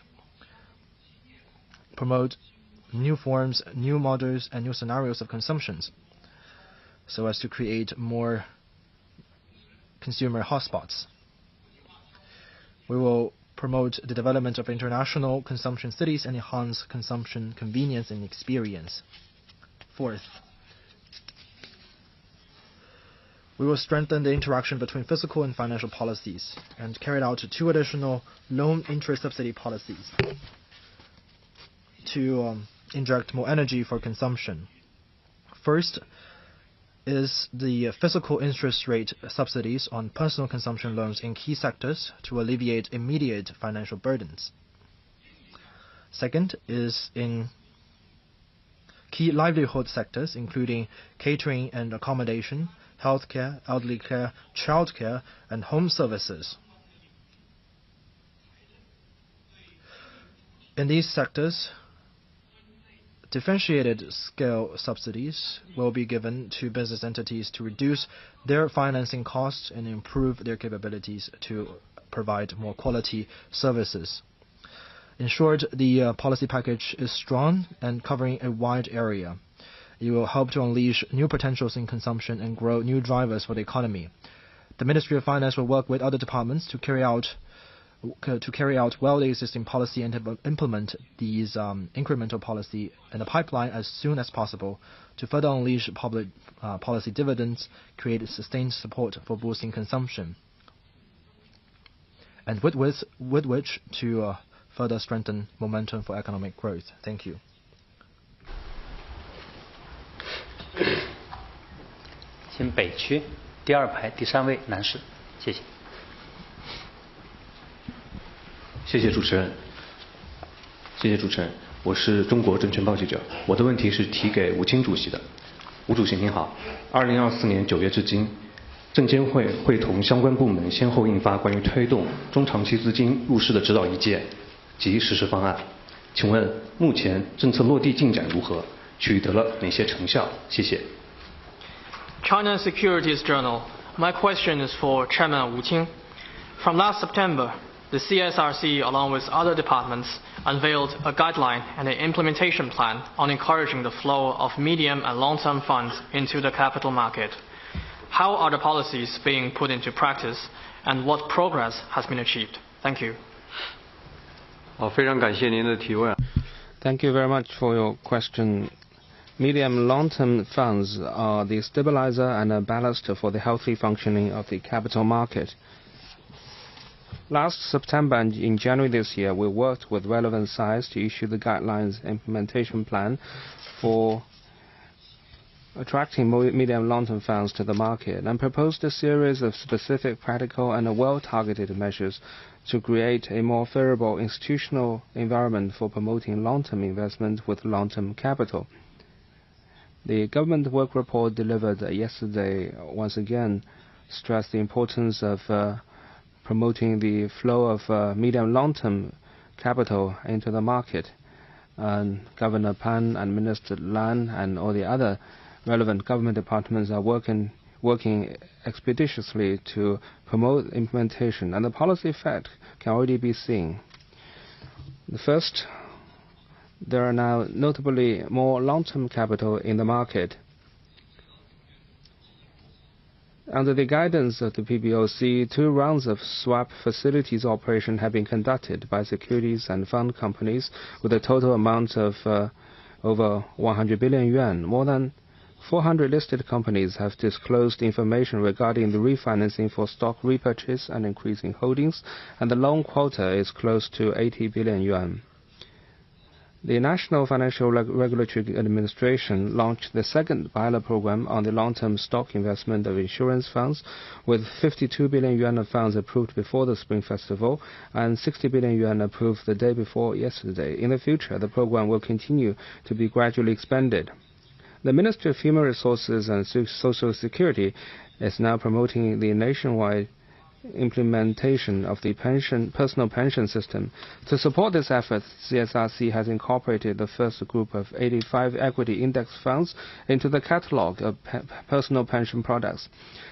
promote new forms, new models, and new scenarios of consumptions, so as to create more consumer hotspots. We will promote the development of international consumption cities and enhance consumption convenience and experience. Fourth, we will strengthen the interaction between fiscal and financial policies and carry out 2 additional loan interest subsidy policies to inject more energy for consumption. First is the fiscal interest rate subsidies on personal consumption loans in key sectors to alleviate immediate financial burdens. Second is in key livelihood sectors, including catering and accommodation, healthcare, elderly care, childcare, and home services. In these sectors, differentiated scale subsidies will be given to business entities to reduce their financing costs and improve their capabilities to provide more quality services. In short, the policy package is strong and covering a wide area. It will help to unleash new potentials in consumption and grow new drivers for the economy. The Ministry of Finance will work with other departments to carry out well the existing policy and implement these incremental policy in the pipeline as soon as possible to further unleash public policy dividends, create sustained support for boosting consumption, and with which to further strengthen momentum for economic growth. Thank you. 请北区第2排第3位男士，谢谢。谢谢主持人。谢谢主持人，我是中国证券报记者。我的问题是提给吴清主席的。吴主席您好，2024年9月至今，证监会会同相关部门先后印发关于推动中长期资金入市的指导意见及实施方案。请问目前政策落地进展如何？取得了哪些成效？谢谢。China Securities Journal. My question is for Chairman Wu Qing. From last September, the CSRC, along with other departments, unveiled a guideline and an implementation plan on encouraging the flow of medium and long-term funds into the capital market. How are the policies being put into practice, and what progress has been achieved? Thank you. 非常感谢您的提问。Thank you very much for your question. Medium and long-term funds are the stabilizer and a ballast for the healthy functioning of the capital market. Last September and in January this year, we worked with relevant sides to issue the guidelines implementation plan for attracting medium and long-term funds to the market and proposed a series of specific, practical and well-targeted measures to create a more favorable institutional environment for promoting long-term investment with long-term capital. The government work report delivered yesterday once again stressed the importance of promoting the flow of medium and long-term capital into the market. And Governor Pan and Minister Lan and all the other relevant government departments are working expeditiously to promote implementation, and the policy effect can already be seen. The first, there are now notably more long-term capital in the market. Under the guidance of the PBOC, 2 rounds of swap facilities operation have been conducted by securities and fund companies with a total amount of over 100 billion yuan. More than 400 listed companies have disclosed information regarding the refinancing for stock repurchase and increasing holdings, and the loan quota is close to 80 billion yuan. The National Financial Regulatory Administration launched the second pilot program on the long-term stock investment of insurance funds, with 52 billion yuan of funds approved before the Spring Festival and 60 billion yuan approved the day before yesterday. In the future, the program will continue to be gradually expanded. The Ministry of Human Resources and Social Security is now promoting the nationwide implementation of the personal pension system. To support this effort, CSRC has incorporated the first group of 85 equity index funds into the catalogue of personal pension products.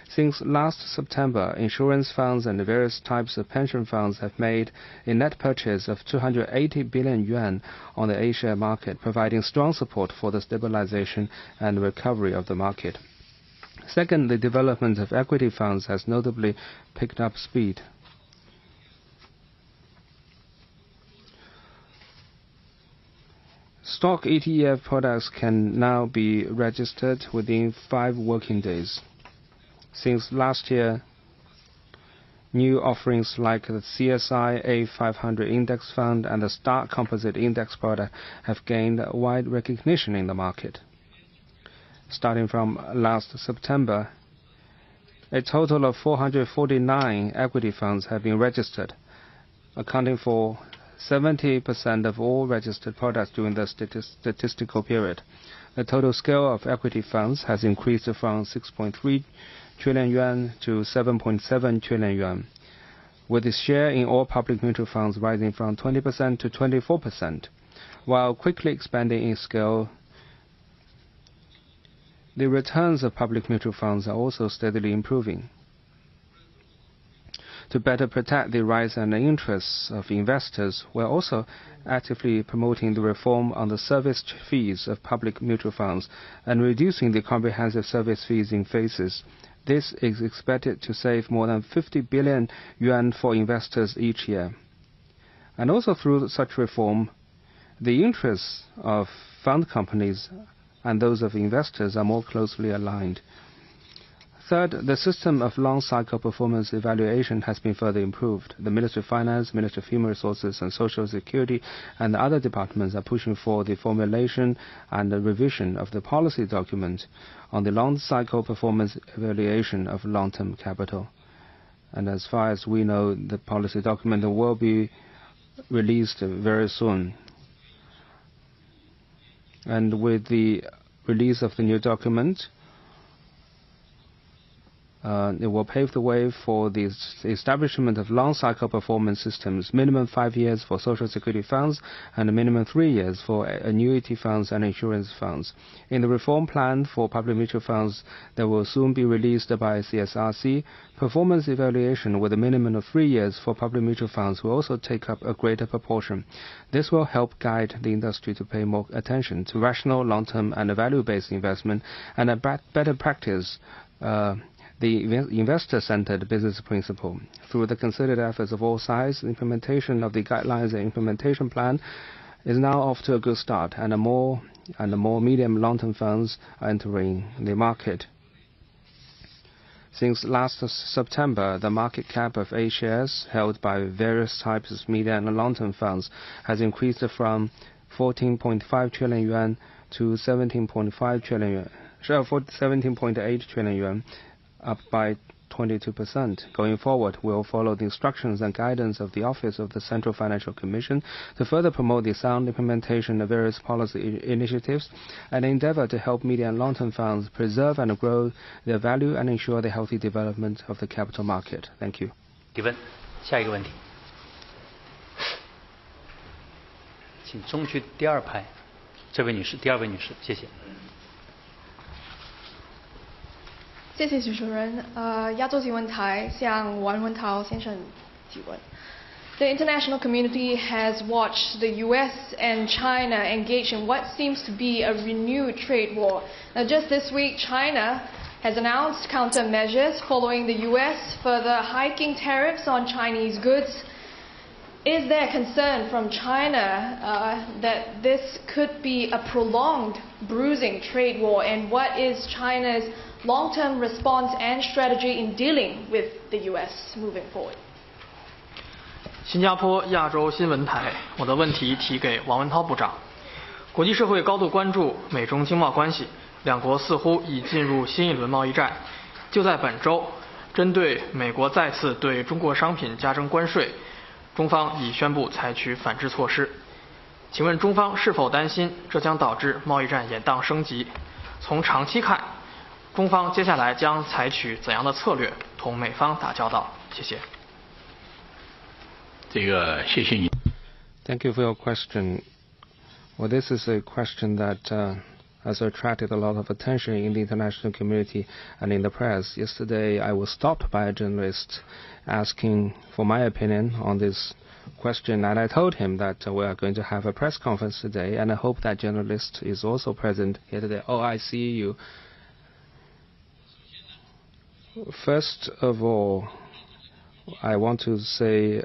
Since last September, insurance funds and various types of pension funds have made a net purchase of 280 billion yuan on the A-share market, providing strong support for the stabilization and recovery of the market. Second, the development of equity funds has notably picked up speed. Stock ETF products can now be registered within 5 working days. Since last year, new offerings like the CSI A500 Index Fund and the Star Composite Index product have gained wide recognition in the market. Starting from last September, a total of 449 equity funds have been registered, accounting for 70% of all registered products during the statistical period. The total scale of equity funds has increased from 6.3 trillion yuan to 7.7 trillion yuan. with its share in all public mutual funds rising from 20% to 24%, while quickly expanding in scale. The returns of public mutual funds are also steadily improving. To better protect the rights and interests of investors, we are also actively promoting the reform on the service fees of public mutual funds and reducing the comprehensive service fees in phases. This is expected to save more than 50 billion yuan for investors each year. And also through such reform, the interests of fund companies and those of investors are more closely aligned. Third, the system of long-cycle performance evaluation has been further improved. The Ministry of Finance, Ministry of Human Resources and Social Security and other departments are pushing for the formulation and the revision of the policy document on the long-cycle performance evaluation of long-term capital. And as far as we know, the policy document will be released very soon. And with the release of the new document, it will pave the way for the establishment of long-cycle performance systems, minimum 5 years for Social Security funds and a minimum 3 years for annuity funds and insurance funds. In the reform plan for public mutual funds that will soon be released by CSRC, performance evaluation with a minimum of 3 years for public mutual funds will also take up a greater proportion. This will help guide the industry to pay more attention to rational, long-term and value-based investment and a better practice the investor-centered business principle. Through the concerted efforts of all sides, the implementation of the guidelines and implementation plan is now off to a good start, and more medium long-term funds are entering the market. Since last September, the market cap of A shares held by various types of medium and long-term funds has increased from 14.5 trillion yuan to 17.5 trillion yuan, 17.8 trillion yuan, up by 22%. Going forward, we will follow the instructions and guidance of the Office of the Central Financial Commission to further promote the sound implementation of various policy initiatives and endeavor to help medium and long-term funds preserve and grow their value and ensure the healthy development of the capital market. Thank you. 提问，下一个问题，请中区第二排，这位女士，第二位女士，谢谢。谢谢主持人。亚洲新闻台向王文涛先生提问。The international community has watched the U.S. and China engage in what seems to be a renewed trade war. Now, just this week, China has announced countermeasures following the U.S. further hiking tariffs on Chinese goods. Is there concern from China that this could be a prolonged, bruising trade war? And what is China's long-term response and strategy in dealing with the U.S. moving forward? 新加坡亚洲新闻台，我的问题提给王文涛部长。国际社会高度关注美中经贸关系，两国似乎已进入新一轮贸易战。就在本周，针对美国再次对中国商品加征关税，中方已宣布采取反制措施。请问中方是否担心这将导致贸易战演荡升级？从长期看，中方接下来将采取怎样的策略同美方打交道？谢谢。谢谢你。Thank you for your question. Well, this is a question that has attracted a lot of attention in the international community and in the press. Yesterday, I was stopped by a journalist asking for my opinion on this question, and I told him that we are going to have a press conference today, and I hope that journalist is also present here today. Oh, I see you. First of all, I want to say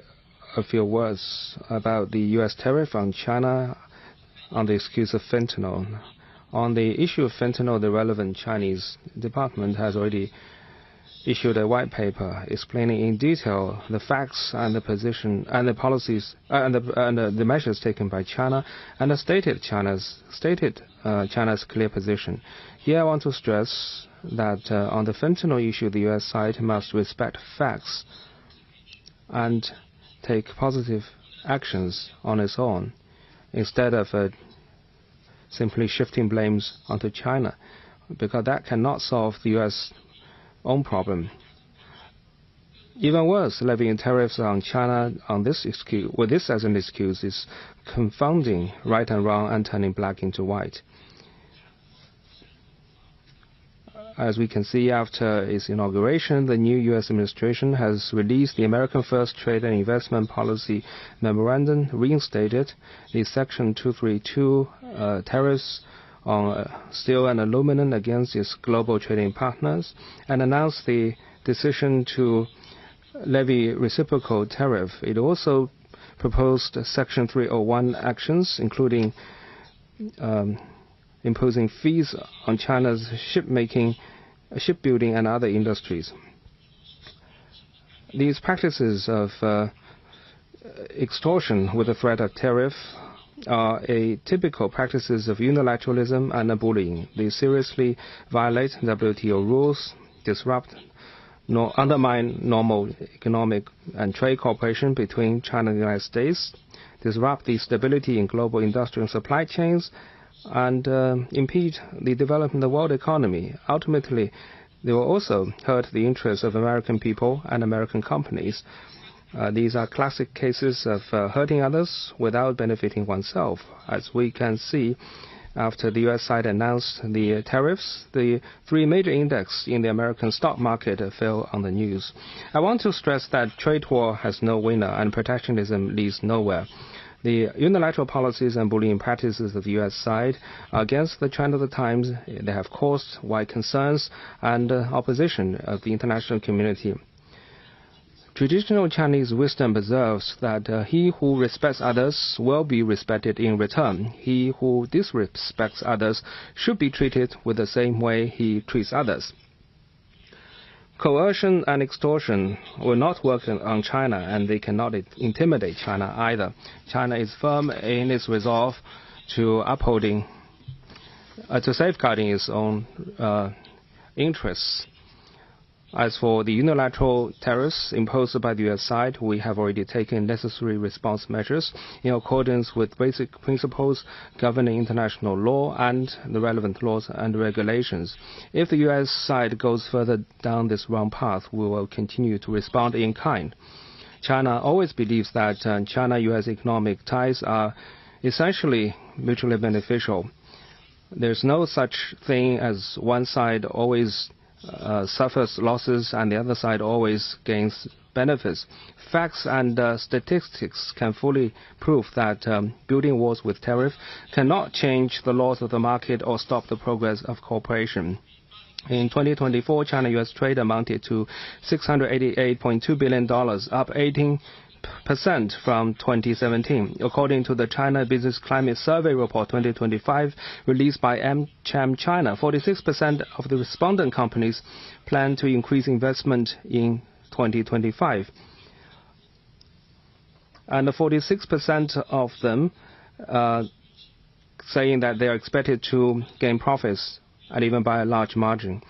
a few words about the U.S. tariff on China on the excuse of fentanyl. On the issue of fentanyl, the relevant Chinese department has already issued a white paper explaining in detail the facts and the position and the policies and the measures taken by China, and stated China's clear position. Here I want to stress that on the fentanyl issue, the U.S. side must respect facts and take positive actions on its own, instead of simply shifting blames onto China, because that cannot solve the U.S. own problem. Even worse, levying tariffs on China on this excuse, with this as an excuse, is confounding right and wrong and turning black into white. As we can see, after its inauguration, the new U.S. administration has released the American First Trade and Investment Policy Memorandum, reinstated the Section 232 tariffs on steel and aluminum against its global trading partners, and announced the decision to levy reciprocal tariff. It also proposed Section 301 actions, including imposing fees on China's shipbuilding and other industries. These practices of extortion with the threat of tariff are typical practices of unilateralism and bullying. They seriously violate WTO rules, disrupt undermine normal economic and trade cooperation between China and the United States, disrupt the stability in global industrial supply chains, and impede the development of the world economy. Ultimately, they will also hurt the interests of American people and American companies. These are classic cases of hurting others without benefiting oneself. As we can see, after the U.S. side announced the tariffs, the three major indexes in the American stock market fell on the news. I want to stress that trade war has no winner and protectionism leads nowhere. The unilateral policies and bullying practices of the U.S. side are against the trend of the times. They have caused wide concerns and opposition of the international community. Traditional Chinese wisdom observes that he who respects others will be respected in return. He who disrespects others should be treated with the same way he treats others. Coercion and extortion will not work on China, and they cannot intimidate China either. China is firm in its resolve to safeguarding its own interests. As for the unilateral tariffs imposed by the U.S. side, we have already taken necessary response measures in accordance with basic principles governing international law and the relevant laws and regulations. If the U.S. side goes further down this wrong path, we will continue to respond in kind. China always believes that China-U.S. economic ties are essentially mutually beneficial. There's no such thing as one side always suffers losses and the other side always gains benefits. Facts and statistics can fully prove that building walls with tariff cannot change the laws of the market or stop the progress of cooperation. In 2024, China-U.S. trade amounted to $688.2 billion, up 18% from 2017. According to the China Business Climate Survey Report 2025 released by AmCham China, 46% of the respondent companies plan to increase investment in 2025. And 46% of them saying that they are expected to gain profits and even by a large margin.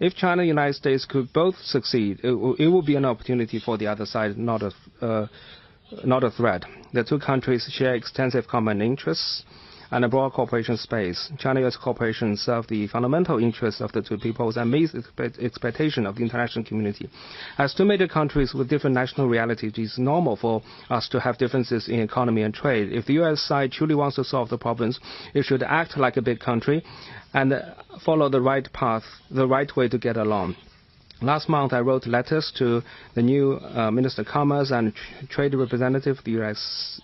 If China and the United States could both succeed, it will be an opportunity for the other side, not a threat. The two countries share extensive common interests and a broad cooperation space. China-U.S. cooperation serves the fundamental interests of the two peoples and meets expectation of the international community. As two major countries with different national realities, it is normal for us to have differences in economy and trade. If the U.S. side truly wants to solve the problems, it should act like a big country and follow the right path, the right way to get along. Last month, I wrote letters to the new Minister of Commerce and Trade Representative of the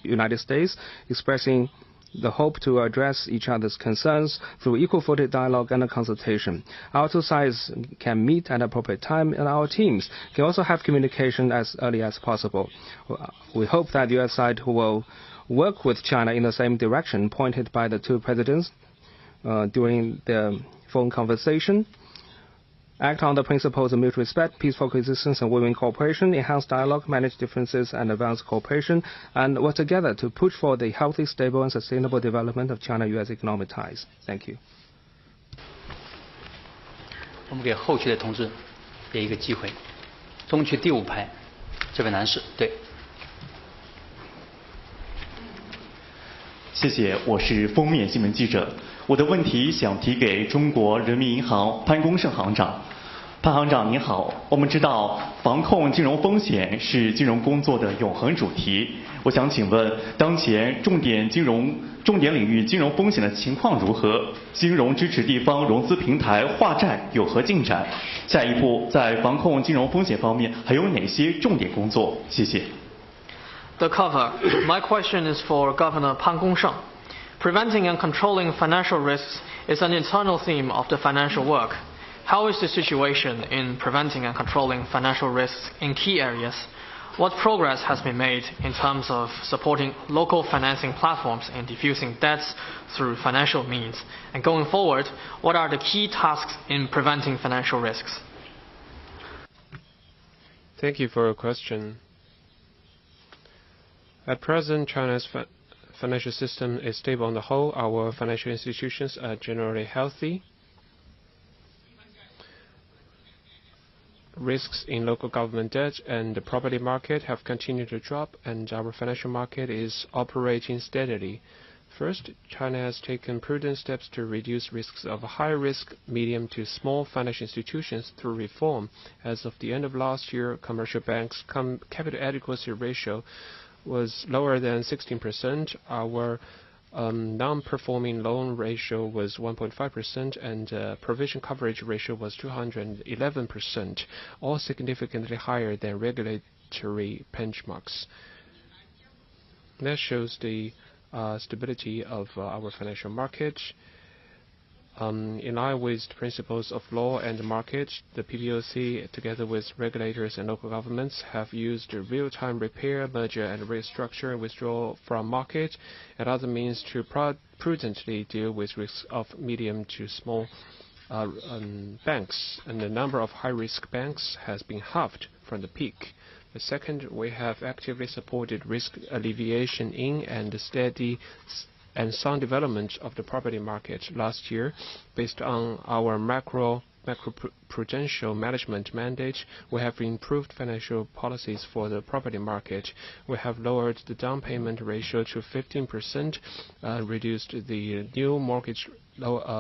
United States, expressing the hope to address each other's concerns through equal-footed dialogue and consultation. Our two sides can meet at an appropriate time, and our teams can also have communication as early as possible. We hope that the U.S. side will work with China in the same direction pointed by the two presidents during the phone conversation, act on the principles of mutual respect, peaceful coexistence and win-win cooperation, enhance dialogue, manage differences and advance cooperation, and work together to push for the healthy, stable and sustainable development of China-U.S. economic ties. Thank you. 我们给后续的同志也一个机会。中区第5排，这位男士，对。谢谢，我是封面新闻记者。我的问题想提给中国人民银行潘功胜行长。潘行长您好，我们知道防控金融风险是金融工作的永恒主题。我想请问，当前重点领域金融风险的情况如何？金融支持地方融资平台化债有何进展？下一步在防控金融风险方面还有哪些重点工作？谢谢。The cover. My question is for Governor Pan Gongsheng. Preventing and controlling financial risks is an internal theme of the financial work. How is the situation in preventing and controlling financial risks in key areas? What progress has been made in terms of supporting local financing platforms in diffusing debts through financial means? And going forward, what are the key tasks in preventing financial risks? Thank you for your question. At present, China's financial system is stable on the whole. Our financial institutions are generally healthy. Risks in local government debt and the property market have continued to drop, and our financial market is operating steadily. First, China has taken prudent steps to reduce risks of high-risk, medium to small financial institutions through reform. As of the end of last year, commercial banks' capital adequacy ratio was lower than 16%. Our non-performing loan ratio was 1.5%, and provision coverage ratio was 211%, all significantly higher than regulatory benchmarks. That shows the stability of our financial market. In line with the principles of law and the market, the PBOC, together with regulators and local governments, have used real-time repair, merger and restructure, withdrawal from market, and other means to prudently deal with risks of medium to small banks. And the number of high-risk banks has been halved from the peak. The second, we have actively supported risk alleviation in and steady and sound development of the property market. Last year, based on our macroprudential management mandate, we have improved financial policies for the property market. We have lowered the down payment ratio to 15%, reduced the new mortgage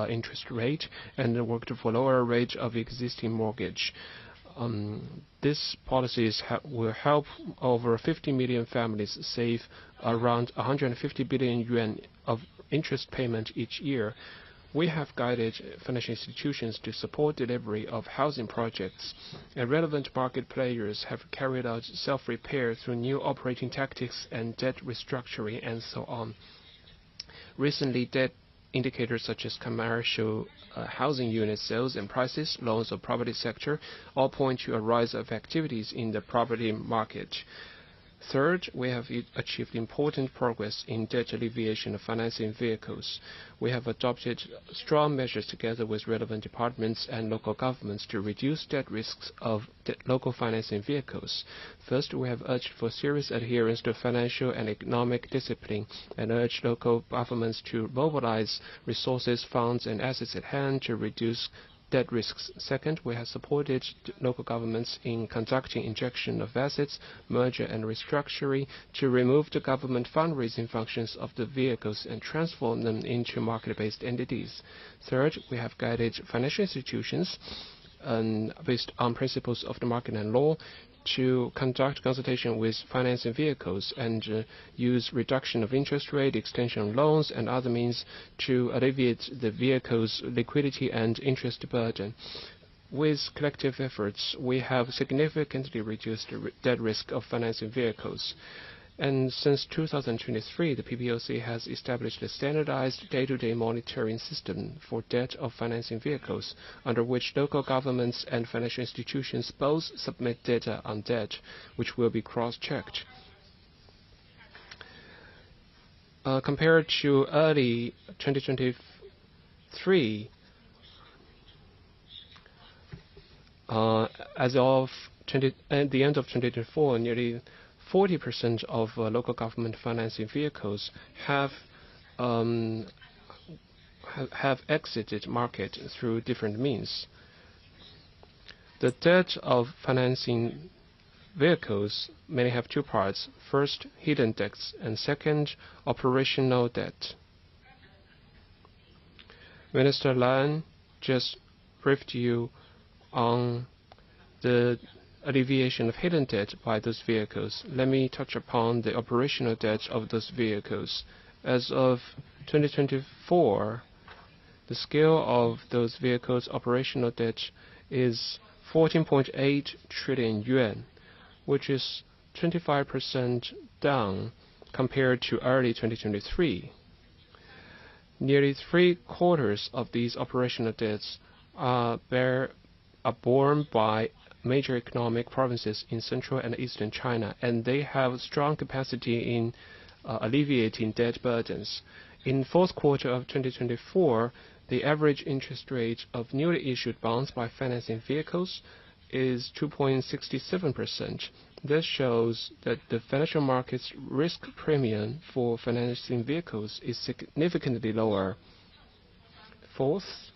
interest rate, and worked for lower rate of existing mortgage. These policies will help over 50 million families save around 150 billion yuan of interest payment each year. We have guided financial institutions to support delivery of housing projects, and relevant market players have carried out self-repair through new operating tactics and debt restructuring and so on. Recently, debt indicators such as commercial housing unit sales and prices, loans of property sector, all point to a rise of activities in the property market. Third, we have achieved important progress in debt alleviation of financing vehicles. We have adopted strong measures together with relevant departments and local governments to reduce debt risks of local financing vehicles. First, we have urged for serious adherence to financial and economic discipline and urged local governments to mobilize resources, funds, and assets at hand to reduce debt risks. Second, we have supported local governments in conducting injection of assets, merger and restructuring to remove the government fundraising functions of the vehicles and transform them into market-based entities. Third, we have guided financial institutions based on principles of the market and law to conduct consultation with financing vehicles and use reduction of interest rate, extension of loans, and other means to alleviate the vehicle's liquidity and interest burden. With collective efforts, we have significantly reduced the debt risk of financing vehicles. And since 2023, the PBOC has established a standardized day-to-day monitoring system for debt of financing vehicles, under which local governments and financial institutions both submit data on debt, which will be cross-checked. Compared to early 2023, as of at the end of 2024, nearly 40% of local government financing vehicles have exited market through different means. The debt of financing vehicles mainly have two parts. First, hidden debts, and second, operational debt. Minister Lan just briefed you on the alleviation of hidden debt by those vehicles, let me touch upon the operational debt of those vehicles. As of 2024, the scale of those vehicles' operational debt is 14.8 trillion yuan, which is 25% down compared to early 2023. Nearly 3/4 of these operational debts are borne by major economic provinces in central and eastern China, and they have strong capacity in alleviating debt burdens. In fourth quarter of 2024, the average interest rate of newly issued bonds by financing vehicles is 2.67%. This shows that the financial market's risk premium for financing vehicles is significantly lower. Fourth,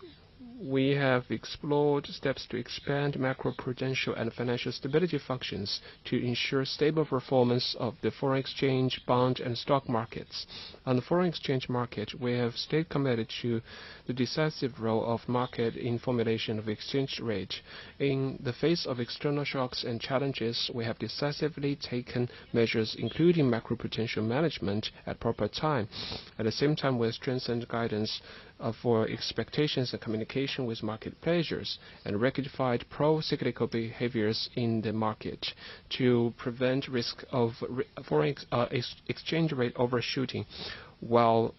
we have explored steps to expand macroprudential and financial stability functions to ensure stable performance of the foreign exchange, bond, and stock markets. On the foreign exchange market, we have stayed committed to the decisive role of market in formulation of exchange rate. In the face of external shocks and challenges, we have decisively taken measures including macroprudential management at proper time. At the same time, we have strengthened guidance for expectations and communication with market players and rectified pro-cyclical behaviors in the market to prevent risk of foreign exchange rate overshooting. While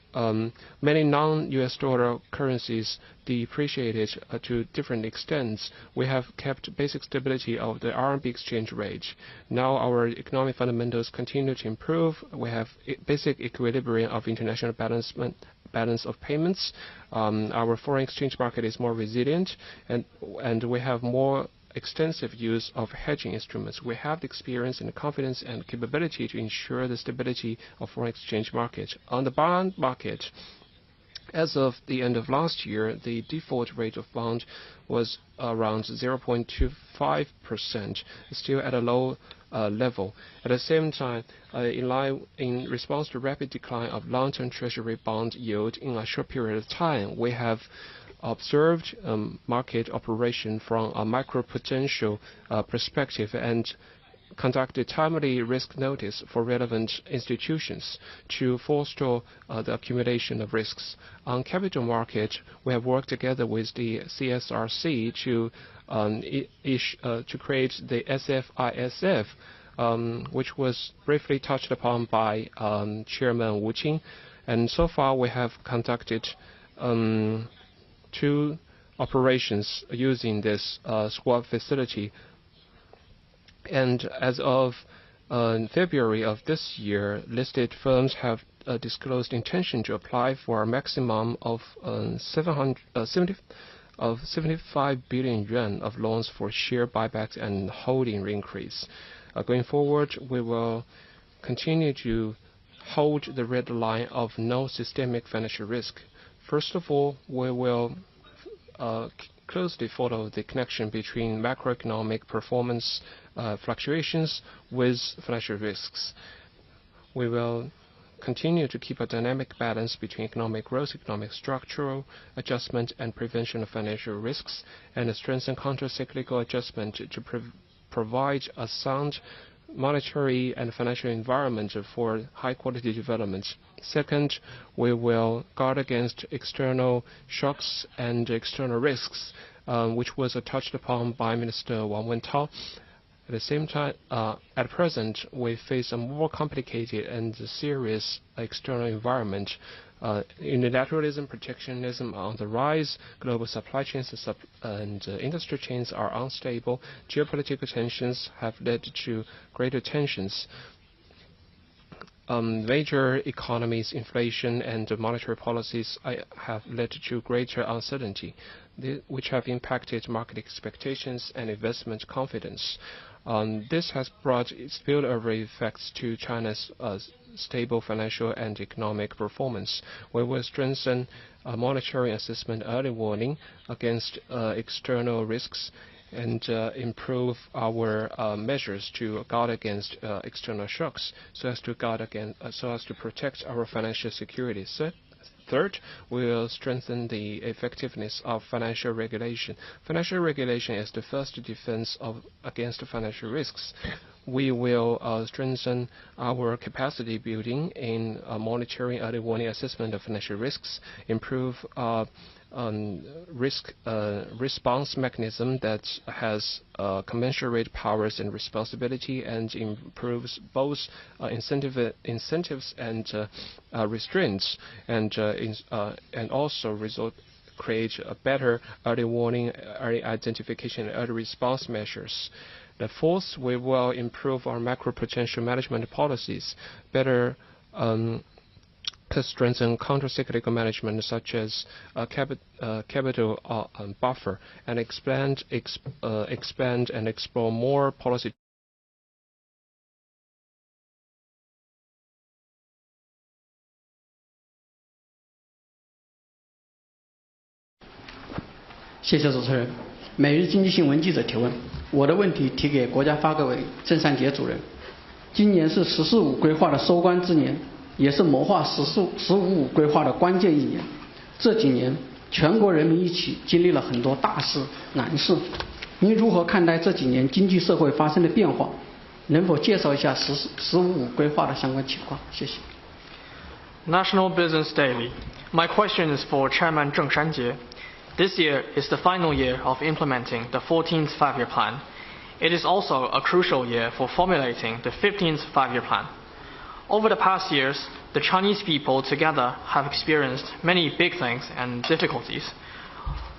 many non-US dollar currencies depreciated to different extents, we have kept basic stability of the RMB exchange rate. Now our economic fundamentals continue to improve. We have basic equilibrium of international balance of payments. Our foreign exchange market is more resilient, and we have more extensive use of hedging instruments. We have the experience and the confidence and capability to ensure the stability of foreign exchange market. On the bond market, as of the end of last year, the default rate of bond was around 0.25%, still at a low level. At the same time, in response to rapid decline of long-term treasury bond yield in a short period of time, we have observed market operation from a macroprudential perspective and conducted timely risk notice for relevant institutions to forestall the accumulation of risks. On capital market, we have worked together with the CSRC to create the SFISF, which was briefly touched upon by Chairman Wu Qing. And so far, we have conducted 2 operations using this swap facility. And as of February of this year, listed firms have disclosed intention to apply for a maximum of 75 billion yuan of loans for share buybacks and holding increase. Going forward, we will continue to hold the red line of no systemic financial risk. First of all, we will closely follow the connection between macroeconomic performance fluctuations with financial risks. We will continue to keep a dynamic balance between economic growth, economic structural adjustment, and prevention of financial risks, and strengthen counter-cyclical adjustment to provide a sound monetary and financial environment for high-quality development. Second, we will guard against external shocks and external risks, which was touched upon by Minister Wang Wentao. At the same time, at present, we face a more complicated and serious external environment. Unilateralism, protectionism are on the rise, global supply chains and industry chains are unstable, geopolitical tensions have led to greater tensions. Major economies, inflation, and monetary policies have led to greater uncertainty, which have impacted market expectations and investment confidence. This has brought spillover effects to China's stable financial and economic performance. We will strengthen monetary assessment early warning against external risks and improve our measures to guard against external shocks, so as to protect our financial security. Third, we will strengthen the effectiveness of financial regulation. Financial regulation is the first defense against financial risks. We will strengthen our capacity building in monitoring early warning assessment of financial risks, improve risk response mechanism that has commensurate powers and responsibility, and improves both incentives and restraints, and also create a better early warning, early identification, and early response measures. The fourth, we will improve our macro-prudential management policies, better to strengthen counter-cyclical management, such as capital buffer, and expand and explore more policy. 谢谢主持人。每日经济新闻记者提问，我的问题提给国家发改委郑善杰主任。今年是“十四五”规划的收官之年，也是谋划“十五五”规划的关键一年。这几年，全国人民一起经历了很多大事难事。您如何看待这几年经济社会发生的变化？能否介绍一下“十五五”规划的相关情况？谢谢。National Business Daily. My question is for Chairman Zheng Shanjie. This year is the final year of implementing the 14th Five-Year Plan. It is also a crucial year for formulating the 15th Five-Year Plan. Over the past years, the Chinese people together have experienced many big things and difficulties.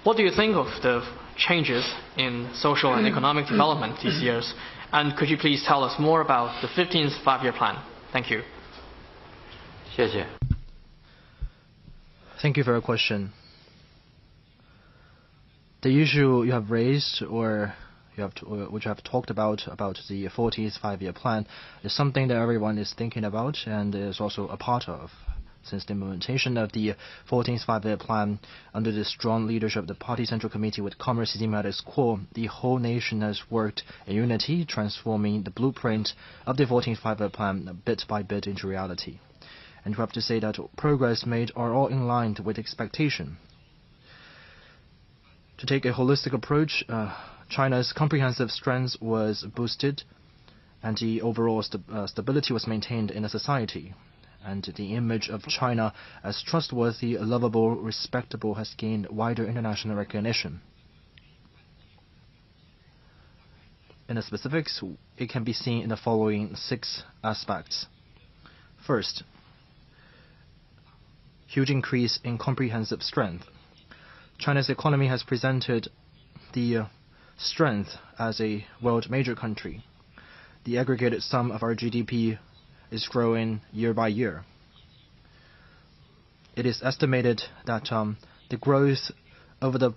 What do you think of the changes in social and economic development these years? And could you please tell us more about the 15th Five-Year Plan? Thank you. 谢谢。 Thank you for your question. The issue you have raised, or which you have talked about the 14th Five-Year Plan, is something that everyone is thinking about and is also a part of. Since the implementation of the 14th Five-Year Plan under the strong leadership of the Party Central Committee with Commerce System at its core, the whole nation has worked in unity, transforming the blueprint of the 14th Five-Year Plan bit by bit into reality. And we have to say that progress made are all in line with expectation. To take a holistic approach, China's comprehensive strength was boosted, and the overall stability was maintained in the society. And the image of China as trustworthy, lovable, respectable has gained wider international recognition. In the specifics, it can be seen in the following 6 aspects. First, huge increase in comprehensive strength. China's economy has presented the strength as a world major country. The aggregated sum of our GDP is growing year by year. It is estimated that the growth over the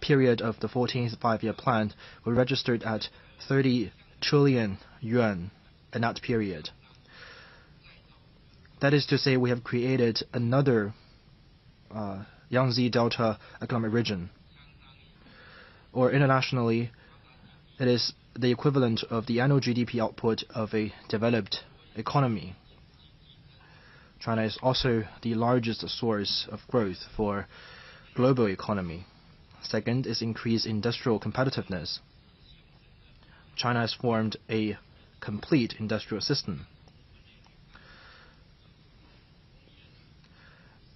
period of the 14th Five-Year Plan will registered at 30 trillion yuan in that period. That is to say, we have created another Yangtze Delta economic region. Or internationally, it is the equivalent of the annual GDP output of a developed economy. China is also the largest source of growth for global economy. Second is increased industrial competitiveness. China has formed a complete industrial system.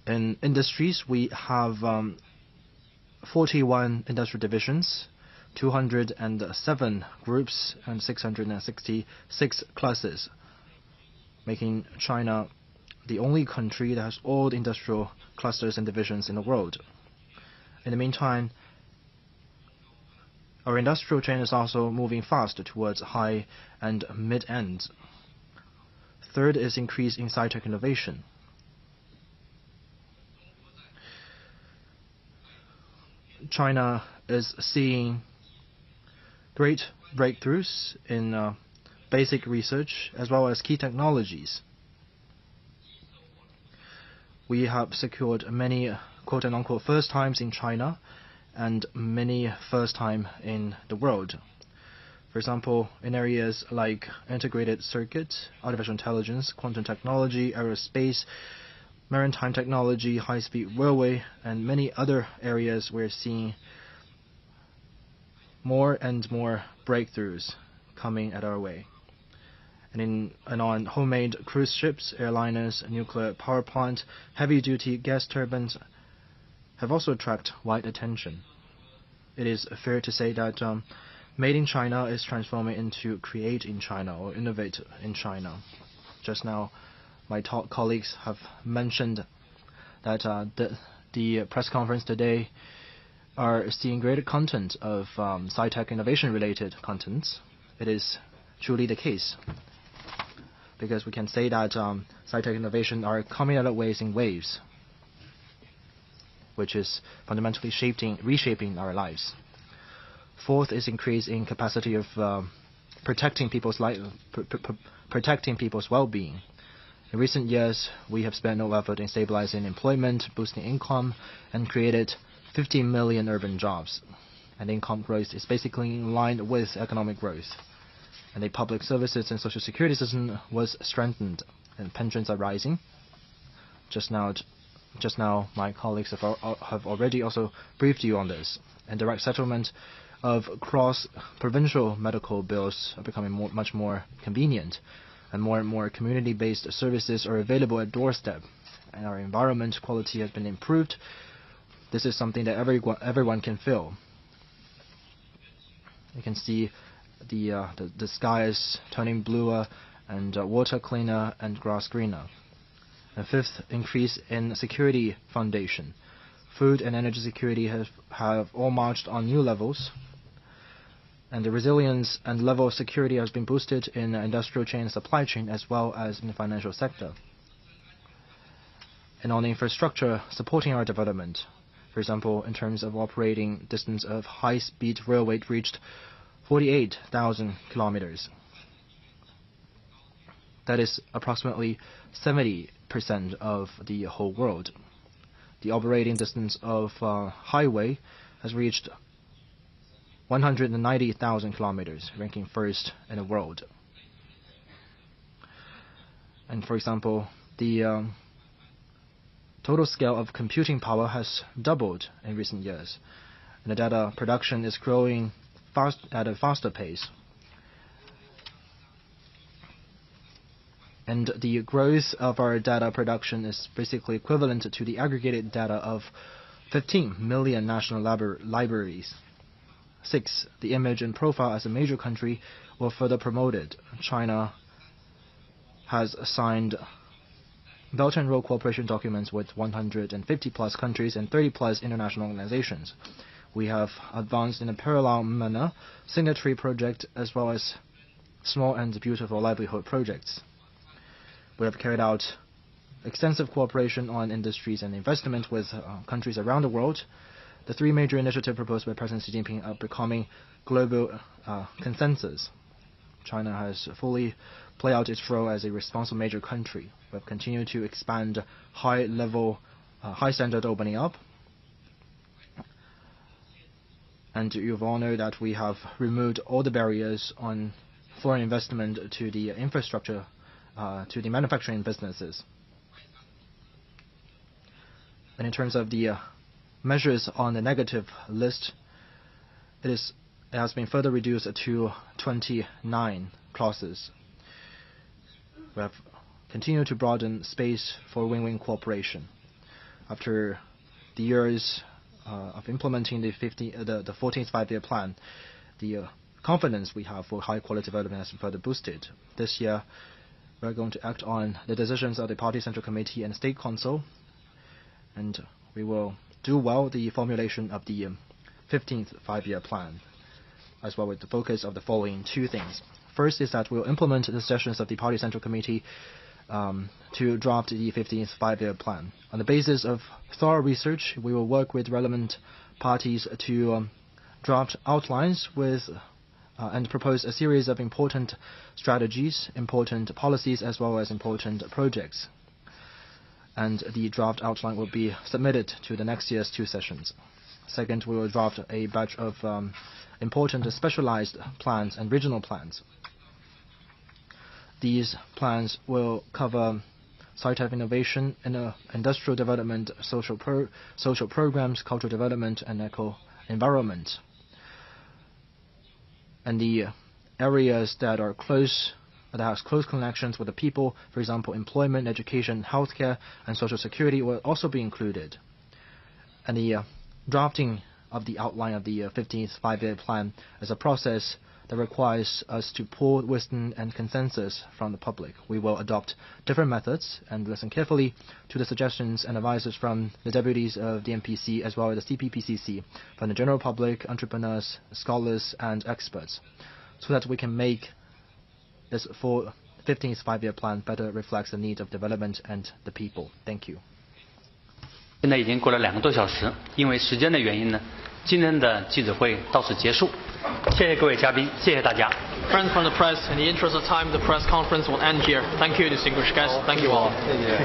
In industries, we have 41 industrial divisions, 207 groups, and 666 classes, making China the only country that has all the industrial clusters and divisions in the world. In the meantime, our industrial chain is also moving fast towards high and mid-end. Third is increase in sci-tech innovation. China is seeing great breakthroughs in basic research as well as key technologies. We have secured many quote-unquote first times in China and many first time in the world. For example, in areas like integrated circuit, artificial intelligence, quantum technology, aerospace, maritime technology, high-speed railway, and many other areas, we're seeing more and more breakthroughs coming at our way. And on homemade cruise ships, airliners, nuclear power plant, heavy-duty gas turbines have also attracted wide attention. It is fair to say that Made in China is transforming into Create in China or Innovate in China. Just now, my colleagues have mentioned that the press conference today are seeing greater content of sci-tech innovation-related contents. It is truly the case, because we can say that sci-tech innovation are coming out of ways in waves, which is fundamentally reshaping our lives. Fourth is increase in capacity of protecting people's well-being. In recent years, we have spent no effort in stabilizing employment, boosting income, and created 50 million urban jobs. And income growth is basically in line with economic growth. And the public services and social security system was strengthened, and pensions are rising. Just now, my colleagues have already also briefed you on this. And direct settlement of cross-provincial medical bills are becoming much more convenient, and more community-based services are available at doorstep, and our environment quality has been improved. This is something that everyone can feel. You can see the sky is turning bluer, and water cleaner, and grass greener. And fifth, increase in security foundation. Food and energy security have all marched on new levels, and the resilience and level of security has been boosted in the industrial chain and supply chain, as well as in the financial sector. And on the infrastructure supporting our development, for example, in terms of operating distance of high-speed railway reached 48,000 kilometers. That is approximately 70% of the whole world. The operating distance of highway has reached 190,000 kilometers, ranking first in the world. And for example, the total scale of computing power has doubled in recent years, and the data production is growing at a faster pace. And the growth of our data production is basically equivalent to the aggregated data of 15 million national libraries. 6. The image and profile as a major country were further promoted. China has signed Belt and Road cooperation documents with 150+ countries and 30+ international organizations. We have advanced in a parallel manner signatory project as well as small and beautiful livelihood projects. We have carried out extensive cooperation on industries and investment with countries around the world. The three major initiatives proposed by President Xi Jinping are becoming global consensus. China has fully played out its role as a responsible major country. We have continued to expand high-standard opening up. And you've all know that we have removed all the barriers on foreign investment to the infrastructure, to the manufacturing businesses. And in terms of the measures on the negative list, it has been further reduced to 29 clauses. We have continued to broaden space for win-win cooperation. After the years of implementing the 14th five-year plan, the confidence we have for high-quality development has been further boosted. This year, we are going to act on the decisions of the Party Central Committee and State Council, and we will do well the formulation of the 15th five-year plan, as well with the focus of the following two things. First is that we will implement the sessions of the Party Central Committee to draft the 15th five-year plan. On the basis of thorough research, we will work with relevant parties to draft outlines and propose a series of important strategies, important policies, as well as important projects. And the draft outline will be submitted to the next year's two sessions. Second, we will draft a batch of important specialized plans and regional plans. These plans will cover scientific innovation, industrial development, social programs, cultural development, and eco-environment. And the areas that are that has close connections with the people, for example, employment, education, healthcare, and social security will also be included. And the drafting of the outline of the 15th five-year plan is a process that requires us to pull wisdom and consensus from the public. We will adopt different methods and listen carefully to the suggestions and advices from the deputies of the NPC as well as the CPPCC, from the general public, entrepreneurs, scholars, and experts, so that we can make this 15th five-year plan better reflects the needs of development and the people. Thank you. 现在已经过了2个多小时，因为时间的原因呢，今天的记者会到此结束。谢谢各位嘉宾，谢谢大家。Friends from the press, in the interest of time, the press conference will end here. Thank you, distinguished guests. Thank you all. 谢谢。